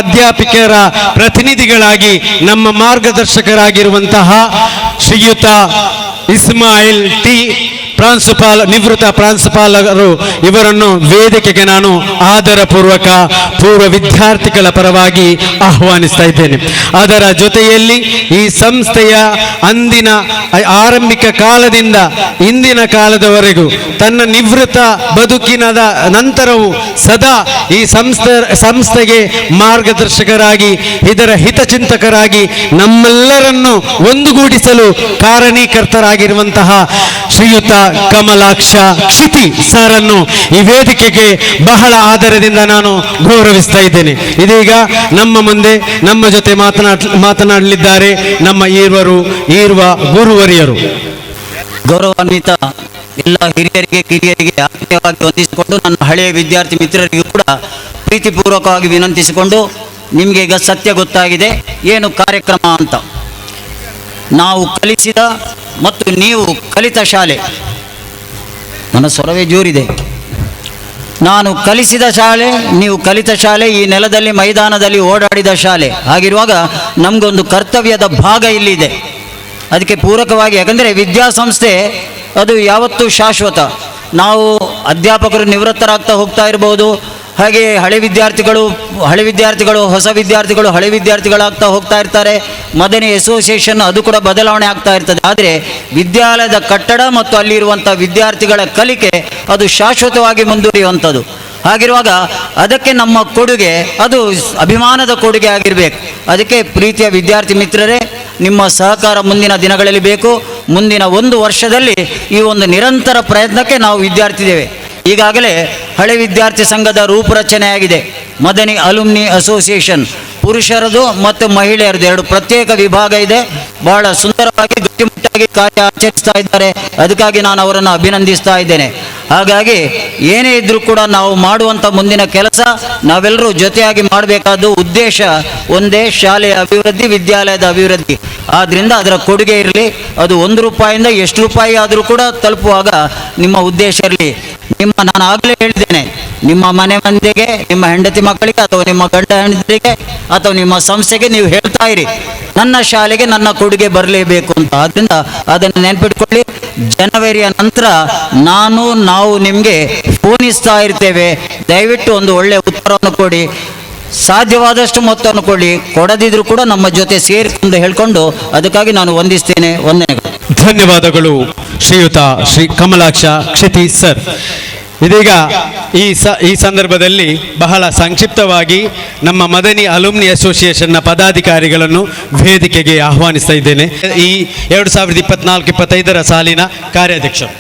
ಅಧ್ಯಾಪಕರ ಪ್ರತಿನಿಧಿಗಳಾಗಿ ನಮ್ಮ ಮಾರ್ಗದರ್ಶಕರಾಗಿರುವಂತಹ ಶ್ರೀಯುತ ಇಸ್ಮಾಯಿಲ್ ಟಿ ನಿವೃತ್ತ ಪ್ರಾಂಶುಪಾಲರು ಇವರನ್ನು ವೇದಿಕೆಗೆ ನಾನು ಆದರಪೂರ್ವಕ ಪೂರ್ವ ವಿದ್ಯಾರ್ಥಿಗಳ ಪರವಾಗಿ ಆಹ್ವಾನಿಸ್ತಾ ಇದ್ದೇನೆ. ಅದರ ಜೊತೆಯಲ್ಲಿ ಈ ಸಂಸ್ಥೆಯ ಅಂದಿನ ಆರಂಭಿಕ ಕಾಲದಿಂದ ಇಂದಿನ ಕಾಲದವರೆಗೂ ತನ್ನ ನಿವೃತ್ತ ಬದುಕಿನ ನಂತರವೂ ಸದಾ ಈ ಸಂಸ್ಥೆಗೆ ಮಾರ್ಗದರ್ಶಕರಾಗಿ ಇದರ ಹಿತಚಿಂತಕರಾಗಿ ನಮ್ಮೆಲ್ಲರನ್ನು ಒಂದುಗೂಡಿಸಲು ಕಾರಣೀಕರ್ತರಾಗಿರುವಂತಹ ಶ್ರೀಯುತ ಕಮಲಾಕ್ಷ ಕ್ಷಿತಿ ಸರನ್ನು ಈ ವೇದಿಕೆಗೆ ಬಹಳ ಆದರದಿಂದ ನಾನು ಗೌರವಿಸ್ತಾ ಇದ್ದೇನೆ. ಇದೀಗ ನಮ್ಮ ಮುಂದೆ ನಮ್ಮ ಜೊತೆ ಮಾತನಾಡಲಿದ್ದಾರೆ ನಮ್ಮ ಈರ್ವ ಗುರುವರಿಯರು. ಗೌರವಾನ್ವಿತ ಎಲ್ಲ ಹಿರಿಯರಿಗೆ ಕಿರಿಯರಿಗೆ ಆತ್ಮೀಯವಾಗಿ ವಂದಿಸಿಕೊಂಡು ನನ್ನ ಹಳೆಯ ವಿದ್ಯಾರ್ಥಿ ಮಿತ್ರರಿಗೂ ಕೂಡ ಪ್ರೀತಿಪೂರ್ವಕವಾಗಿ ವಿನಂತಿಸಿಕೊಂಡು, ನಿಮಗೆ ಈಗ ಸತ್ಯ ಗೊತ್ತಾಗಿದೆ ಏನು ಕಾರ್ಯಕ್ರಮ ಅಂತ. ನಾವು ಕಲಿಸಿದ ಮತ್ತು ನೀವು ಕಲಿತ ಶಾಲೆ, ನನ್ನ ಸ್ವರವೇ ಜೋರಿದೆ, ನಾನು ಕಲಿಸಿದ ಶಾಲೆ, ನೀವು ಕಲಿತ ಶಾಲೆ, ಈ ನೆಲದಲ್ಲಿ ಮೈದಾನದಲ್ಲಿ ಓಡಾಡಿದ ಶಾಲೆ. ಹಾಗಿರುವಾಗ ನಮಗೊಂದು ಕರ್ತವ್ಯದ ಭಾಗ ಇಲ್ಲಿದೆ. ಅದಕ್ಕೆ ಪೂರಕವಾಗಿ, ಯಾಕಂದರೆ ವಿದ್ಯಾಸಂಸ್ಥೆ ಅದು ಯಾವತ್ತೂ ಶಾಶ್ವತ. ನಾವು ಅಧ್ಯಾಪಕರು ನಿವೃತ್ತರಾಗ್ತಾ ಹೋಗ್ತಾ ಇರ್ಬೋದು, ಹಾಗೆ ಹಳೆ ವಿದ್ಯಾರ್ಥಿಗಳು ಹೊಸ ವಿದ್ಯಾರ್ಥಿಗಳು ಹಳೆ ವಿದ್ಯಾರ್ಥಿಗಳಾಗ್ತಾ ಹೋಗ್ತಾ ಇರ್ತಾರೆ. ಮದನಿ ಅಸೋಸಿಯೇಷನ್ ಅದು ಕೂಡ ಬದಲಾವಣೆ ಆಗ್ತಾ ಇರ್ತದೆ. ಆದರೆ ವಿದ್ಯಾಲಯದ ಕಟ್ಟಡ ಮತ್ತು ಅಲ್ಲಿರುವಂಥ ವಿದ್ಯಾರ್ಥಿಗಳ ಕಲಿಕೆ ಅದು ಶಾಶ್ವತವಾಗಿ ಮುಂದುವರಿಯುವಂಥದ್ದು. ಹಾಗಿರುವಾಗ ಅದಕ್ಕೆ ನಮ್ಮ ಕೊಡುಗೆ ಅದು ಅಭಿಮಾನದ ಕೊಡುಗೆ ಆಗಿರಬೇಕು. ಅದಕ್ಕೆ ಪ್ರೀತಿಯ ವಿದ್ಯಾರ್ಥಿ ಮಿತ್ರರೇ, ನಿಮ್ಮ ಸಹಕಾರ ಮುಂದಿನ ದಿನಗಳಲ್ಲಿ ಬೇಕು. ಮುಂದಿನ 1 ವರ್ಷದಲ್ಲಿ ಈ ಒಂದು ನಿರಂತರ ಪ್ರಯತ್ನಕ್ಕೆ ನಾವು ವಿದ್ಯಾರ್ಥಿದ್ದೇವೆ. ಈಗಾಗಲೇ ಹಳೆ ವಿದ್ಯಾರ್ಥಿ ಸಂಘದ ರೂಪುರಚನೆಯಾಗಿದೆ. ಮದನಿ ಅಲುಮ್ನಿ ಅಸೋಸಿಯೇಷನ್ ಪುರುಷರದು ಮತ್ತು ಮಹಿಳೆಯರದು 2 ಪ್ರತ್ಯೇಕ ವಿಭಾಗ ಇದೆ. ಬಹಳ ಸುಂದರವಾಗಿ ಗಟ್ಟಿಮುಟ್ಟಾಗಿ ಕಾರ್ಯ ಆಚರಿಸ್ತಾ ಇದ್ದಾರೆ. ಅದಕ್ಕಾಗಿ ನಾನು ಅವರನ್ನು ಅಭಿನಂದಿಸ್ತಾ ಇದ್ದೇನೆ. ಹಾಗಾಗಿ ಏನೇ ಇದ್ರೂ ಕೂಡ ನಾವು ಮಾಡುವಂಥ ಮುಂದಿನ ಕೆಲಸ ನಾವೆಲ್ಲರೂ ಜೊತೆಯಾಗಿ ಮಾಡಬೇಕಾದ ಉದ್ದೇಶ ಒಂದೇ, ಶಾಲೆಯ ಅಭಿವೃದ್ಧಿ, ವಿದ್ಯಾಲಯದ ಅಭಿವೃದ್ಧಿ. ಆದ್ದರಿಂದ ಅದರ ಕೊಡುಗೆ ಇರಲಿ. ಅದು 1 ರೂಪಾಯಿಂದ ಎಷ್ಟು ರೂಪಾಯಿ ಆದರೂ ಕೂಡ ತಲುಪುವಾಗ ನಿಮ್ಮ ಉದ್ದೇಶ ಇರಲಿ. ನಾನು ಆಗಲೇ ಹೇಳಿದ್ದೇನೆ, ನಿಮ್ಮ ಮನೆ ಮಂದಿಗೆ, ನಿಮ್ಮ ಹೆಂಡತಿ ಮಕ್ಕಳಿಗೆ ಅಥವಾ ನಿಮ್ಮ ಗಂಡ ಹೆಂಡತಿಗೆ ಅಥವಾ ನಿಮ್ಮ ಸಂಸ್ಥೆಗೆ ನೀವು ಹೇಳ್ತಾ ಇರಿ, ನನ್ನ ಶಾಲೆಗೆ ನನ್ನ ಕೊಡುಗೆ ಬರಲೇಬೇಕು ಅಂತ. ಆದ್ದರಿಂದ ಅದನ್ನು ನೆನಪಿಟ್ಕೊಳ್ಳಿ. ಜನವರಿಯ ನಂತರ ನಾವು ನಿಮಗೆ ಫೋನಿಸ್ತಾ ಇರ್ತೇವೆ. ದಯವಿಟ್ಟು ಒಂದು ಒಳ್ಳೆಯ ಉತ್ತರವನ್ನು ಕೊಡಿ, ಸಾಧ್ಯವಾದಷ್ಟು ಮೊತ್ತವನ್ನು ಕೊಡಿ. ಕೊಡದಿದ್ರೂ ಕೂಡ ನಮ್ಮ ಜೊತೆ ಸೇರಿಕೊಂಡು ಹೇಳ್ಕೊಂಡು ಅದಕ್ಕಾಗಿ ನಾನು ವಂದಿಸ್ತೇನೆ. ವಂದನೆಗಳು. ಧನ್ಯವಾದಗಳು ಶ್ರೀಯುತ ಶ್ರೀ ಕಮಲಾಕ್ಷ ಕ್ಷಿತಿ ಸರ್. ಇದೀಗ ಈ ಸಂದರ್ಭದಲ್ಲಿ ಬಹಳ ಸಂಕ್ಷಿಪ್ತವಾಗಿ ನಮ್ಮ ಮದನಿ ಅಲುಮ್ನಿ ಅಸೋಸಿಯೇಷನ್ನ ಪದಾಧಿಕಾರಿಗಳನ್ನು ವೇದಿಕೆಗೆ ಆಹ್ವಾನಿಸ್ತಾ ಇದ್ದೇನೆ. ಈ 2024-25 ಸಾಲಿನ ಕಾರ್ಯಾಧ್ಯಕ್ಷರು,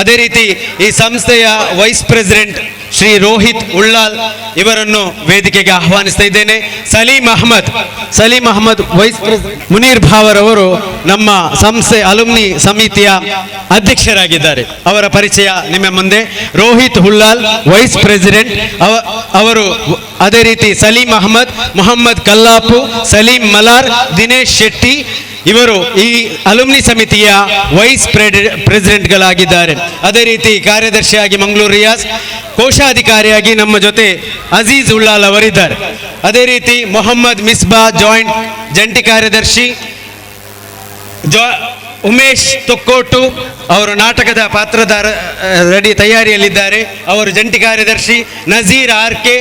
ಅದೇ ರೀತಿ ಈ ಸಂಸ್ಥೆಯ ವೈಸ್ ಪ್ರೆಸಿಡೆಂಟ್ ಶ್ರೀ ರೋಹಿತ್ ಉಳ್ಳಾಲ್ ಇವರನ್ನು ವೇದಿಕೆಗೆ ಆಹ್ವಾನಿಸ್ತಾ ಇದ್ದೇನೆ. Salim Ahmed vice president. ಮುನೀರ್ ಭಾವರವರು ನಮ್ಮ ಸಂಸ್ಥೆ ಅಲುಮ್ನಿ ಸಮಿತಿಯ ಅಧ್ಯಕ್ಷರಾಗಿದ್ದಾರೆ. ಅವರ ಪರಿಚಯ ನಿಮ್ಮ ಮುಂದೆ. ರೋಹಿತ್ ಹುಲ್ಲಾಲ್ ವೈಸ್ ಪ್ರೆಸಿಡೆಂಟ್ ಅವರು. ಅದೇ ರೀತಿ ಸಲೀಂ ಅಹಮದ್, ಮೊಹಮ್ಮದ್ ಕಲ್ಲಾಪು, ಸಲೀಂ ಮಲಾರ್, ದಿನೇಶ್ ಶೆಟ್ಟಿ ಇವರು ಈ ಅಲುಮ್ನಿ ಸಮಿತಿಯ ವೈಸ್ ಪ್ರೆಸಿಡೆಂಟ್ಗಳಾಗಿದ್ದಾರೆ. ಅದೇ ರೀತಿ ಕಾರ್ಯದರ್ಶಿಯಾಗಿ ಮಂಗಳೂರು ರಿಯಾಜ್, ಕೋಶಾಧಿಕಾರಿಯಾಗಿ ನಮ್ಮ ಜೊತೆ ಅಜೀಜ್ ಉಳ್ಳಾಲ್ ಅವರಿದ್ದಾರೆ. ಅದೇ ರೀತಿ ಮೊಹಮ್ಮದ್ ಮಿಸ್ಬಾ ಜಂಟಿ ಕಾರ್ಯದರ್ಶಿ, ಉಮೇಶ್ ತೊಕ್ಕೋಟು ಅವರು ನಾಟಕದ ಪಾತ್ರಧಾರ ತಯಾರಿಯಲ್ಲಿದ್ದಾರೆ, ಅವರು ಜಂಟಿ ಕಾರ್ಯದರ್ಶಿ. Nazeer RK,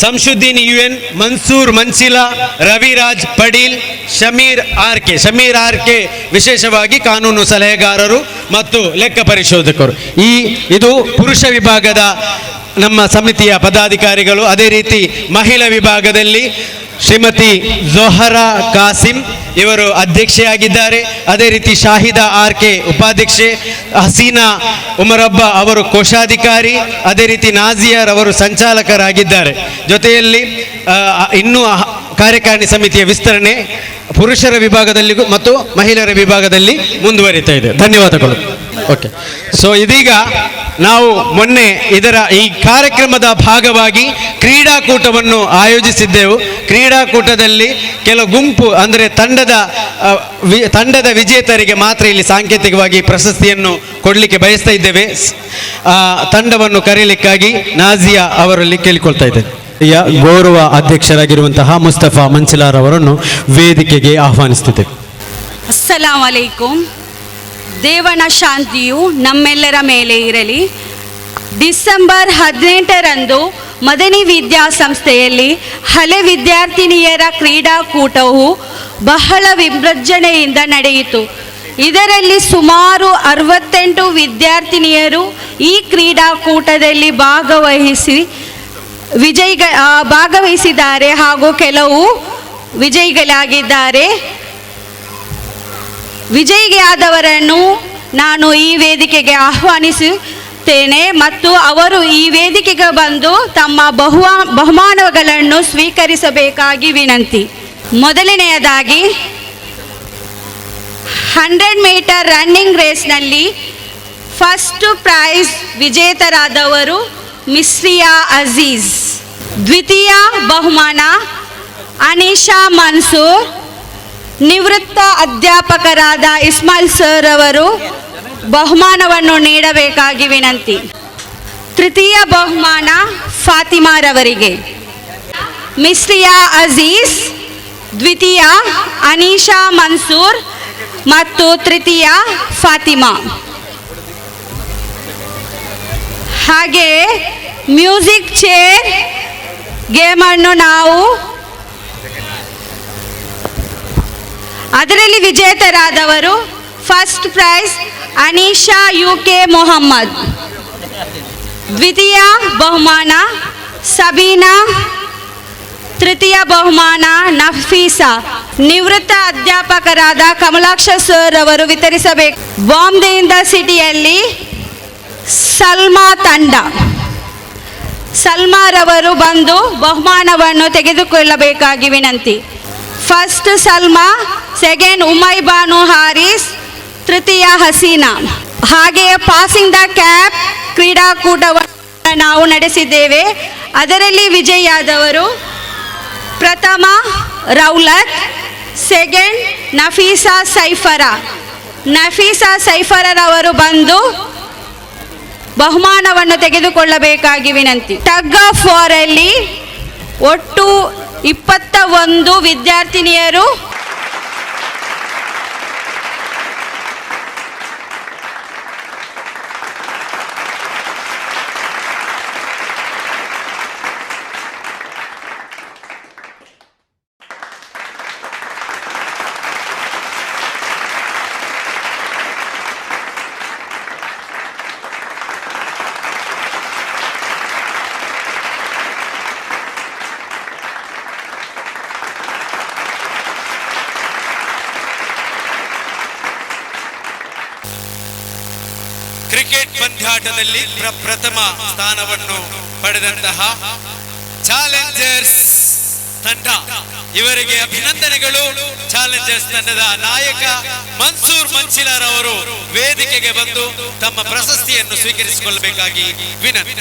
Shamsuddin UN, Mansoor Mansila, Raviraj Padil, Shameer RK ವಿಶೇಷವಾಗಿ ಕಾನೂನು ಸಲಹೆಗಾರರು ಮತ್ತು ಲೆಕ್ಕ ಪರಿಶೋಧಕರು. ಇದು ಪುರುಷ ವಿಭಾಗದ ನಮ್ಮ ಸಮಿತಿಯ ಪದಾಧಿಕಾರಿಗಳು. ಅದೇ ರೀತಿ ಮಹಿಳಾ ವಿಭಾಗದಲ್ಲಿ ಶ್ರೀಮತಿ ಜೊಹರಾ ಕಾಸಿಂ ಇವರು ಅಧ್ಯಕ್ಷೆಯಾಗಿದ್ದಾರೆ. ಅದೇ ರೀತಿ ಶಾಹಿದಾ ಆರ್ಕೆ ಉಪಾಧ್ಯಕ್ಷೆ, ಹಸೀನಾ ಉಮರಬ್ಬ ಅವರು ಕೋಶಾಧಿಕಾರಿ, ಅದೇ ರೀತಿ ನಾಜಿಯಾರ್ ಅವರು ಸಂಚಾಲಕರಾಗಿದ್ದಾರೆ. ಜೊತೆಯಲ್ಲಿ ಇನ್ನೂ ಕಾರ್ಯಕಾರಿಣಿ ಸಮಿತಿಯ ವಿಸ್ತರಣೆ ಪುರುಷರ ವಿಭಾಗದಲ್ಲಿ ಮತ್ತು ಮಹಿಳೆಯರ ವಿಭಾಗದಲ್ಲಿ ಮುಂದುವರಿತಾ ಇದೆ. ಧನ್ಯವಾದಗಳು. ಓಕೆ, ಸೊ ಇದೀಗ ನಾವು ಮೊನ್ನೆ ಈ ಕಾರ್ಯಕ್ರಮದ ಭಾಗವಾಗಿ ಕ್ರೀಡಾಕೂಟವನ್ನು ಆಯೋಜಿಸಿದ್ದೆವು. ಕ್ರೀಡಾಕೂಟದಲ್ಲಿ ಕೆಲವು ಗುಂಪು ಅಂದರೆ ತಂಡದ ವಿಜೇತರಿಗೆ ಮಾತ್ರ ಇಲ್ಲಿ ಸಾಂಕೇತಿಕವಾಗಿ ಪ್ರಶಸ್ತಿಯನ್ನು ಕೊಡಲಿಕ್ಕೆ ಬಯಸ್ತಾ ಇದ್ದೇವೆ. ತಂಡವನ್ನು ಕರೆಯಲಿಕ್ಕಾಗಿ ನಾಜಿಯಾ ಅವರಲ್ಲಿ ಕೇಳಿಕೊಳ್ತಾ ಇದ್ದೇನೆ. ಗೌರವ ಅಧ್ಯಕ್ಷರಾಗಿರುವಂತಹ ಮುಸ್ತಫಾ ಮನ್ಸಿಲಾರ್ ಅವರನ್ನು ವೇದಿಕೆಗೆ ಆಹ್ವಾನಿಸುತ್ತಿದ್ದೇವೆ. ಅಸ್ಸಲಾಂ ಅಲೈಕುಂ. ದೇವನ ಶಾಂತಿಯು ನಮ್ಮೆಲ್ಲರ ಮೇಲೆ ಇರಲಿ. ಡಿಸೆಂಬರ್ 18ರಂದು ಮದನಿ ವಿದ್ಯಾಸಂಸ್ಥೆಯಲ್ಲಿ ಹಳೆ ವಿದ್ಯಾರ್ಥಿನಿಯರ ಕ್ರೀಡಾಕೂಟವು ಬಹಳ ವಿಜೃಂಭಣೆಯಿಂದ ನಡೆಯಿತು. ಇದರಲ್ಲಿ ಸುಮಾರು 68 ವಿದ್ಯಾರ್ಥಿನಿಯರು ಈ ಕ್ರೀಡಾಕೂಟದಲ್ಲಿ ಭಾಗವಹಿಸಿದ್ದಾರೆ ಹಾಗೂ ಕೆಲವು ವಿಜಯಿಗಳಾಗಿದ್ದಾರೆ. ವಿಜಯಿಯಾದವರನ್ನು ನಾನು ಈ ವೇದಿಕೆಗೆ ಆಹ್ವಾನಿಸುತ್ತೇನೆ ಮತ್ತು ಅವರು ಈ ವೇದಿಕೆಗೆ ಬಂದು ತಮ್ಮ ಬಹುಮಾನಗಳನ್ನು ಸ್ವೀಕರಿಸಬೇಕಾಗಿ ವಿನಂತಿ. ಮೊದಲನೆಯದಾಗಿ 100 ಮೀಟರ್ ರನ್ನಿಂಗ್ ರೇಸ್ನಲ್ಲಿ ಫಸ್ಟ್ ಪ್ರೈಸ್ ವಿಜೇತರಾದವರು ಮಿಸ್ರಿಯಾ ಅಜೀಜ್. ದ್ವಿತೀಯ ಬಹುಮಾನ ಅನಿಶಾ ಮನ್ಸೂರ್. ನಿವೃತ್ತ ಅಧ್ಯಾಪಕರಾದ ಇಸ್ಮಾಯಿಲ್ ಸರ್ ಅವರು ಬಹುಮಾನವನ್ನು ನೀಡಬೇಕಾಗಿ ವಿನಂತಿ. ತೃತೀಯ ಬಹುಮಾನ ಫಾತಿಮಾರವರಿಗೆ. ಮಿಸ್ರಿಯಾ ಅಜೀಜ್, ದ್ವಿತೀಯ ಅನಿಶಾ ಮನ್ಸೂರ್ ಮತ್ತು ತೃತೀಯ ಫಾತಿಮಾ. ಹಾಗೆಯೇ ಮ್ಯೂಸಿಕ್ ಚೇರ್ ಗೇಮನ್ನು ನಾವು ಅದರಲ್ಲಿ ವಿಜೇತರಾದವರು first prize Anisha UK Mohammed. ದ್ವಿತೀಯ ಬಹುಮಾನ ಸಬೀನಾ. ತೃತೀಯ ಬಹುಮಾನ ನಫೀಸಾ. ನಿವೃತ್ತ ಅಧ್ಯಾಪಕರಾದ ಕಮಲಾಕ್ಷ ಸರ್ ಅವರು ವಿತರಿಸಬೇಕು. ಬಾಂಬೆಯಿಂದ ಸಿಟಿಯಲ್ಲಿ ಸಲ್ಮಾ ತಂಡ. ಸಲ್ಮಾರವರು ಬಂದು ಬಹುಮಾನವನ್ನು ತೆಗೆದುಕೊಳ್ಳಬೇಕಾಗಿ ವಿನಂತಿ. ಫಸ್ಟ್ ಸಲ್ಮಾ, ಸೆಕೆಂಡ್ ಉಮೈಬಾನು ಹಾರಿಸ್, ತೃತೀಯ ಹಸೀನಾ. ಹಾಗೆಯೇ ಪಾಸಿಂಗ್ ದ ಕ್ಯಾಪ್ ಕ್ರೀಡಾಕೂಟವನ್ನು ನಾವು ನಡೆಸಿದ್ದೇವೆ. ಅದರಲ್ಲಿ ವಿಜಯಿಯಾದವರು ಪ್ರಥಮ ರೌಲತ್, ಸೆಕೆಂಡ್ ನಫೀಸಾ ಸೈಫರ. ನಫೀಸಾ ಸೈಫರರವರು ಬಂದು ಬಹುಮಾನವನ್ನು ತೆಗೆದುಕೊಳ್ಳಬೇಕಾಗಿ ವಿನಂತಿ. ಟಗ್ ಆಫ್ ವಾರ್ ಅಲ್ಲಿ ಒಟ್ಟು 21 ವಿದ್ಯಾರ್ಥಿನಿಯರು ಕ್ರಿಕೆಟ್ ಪಂದ್ಯಾಟದಲ್ಲಿ ಪ್ರಥಮ ಸ್ಥಾನವನ್ನು ಪಡೆದಂತಹ ಚಾಲೆಂಜರ್ಸ್ ತಂಡ ಇವರಿಗೆ ಅಭಿನಂದನೆಗಳು. ಚಾಲೆಂಜರ್ಸ್ ತಂಡದ ನಾಯಕ ಮನ್ಸೂರ್ ಮಂಚಿಲಾರ್ ಅವರು ವೇದಿಕೆಗೆ ಬಂದು ತಮ್ಮ ಪ್ರಶಸ್ತಿಯನ್ನು ಸ್ವೀಕರಿಸಿಕೊಳ್ಳಬೇಕಾಗಿ ವಿನಂತಿ.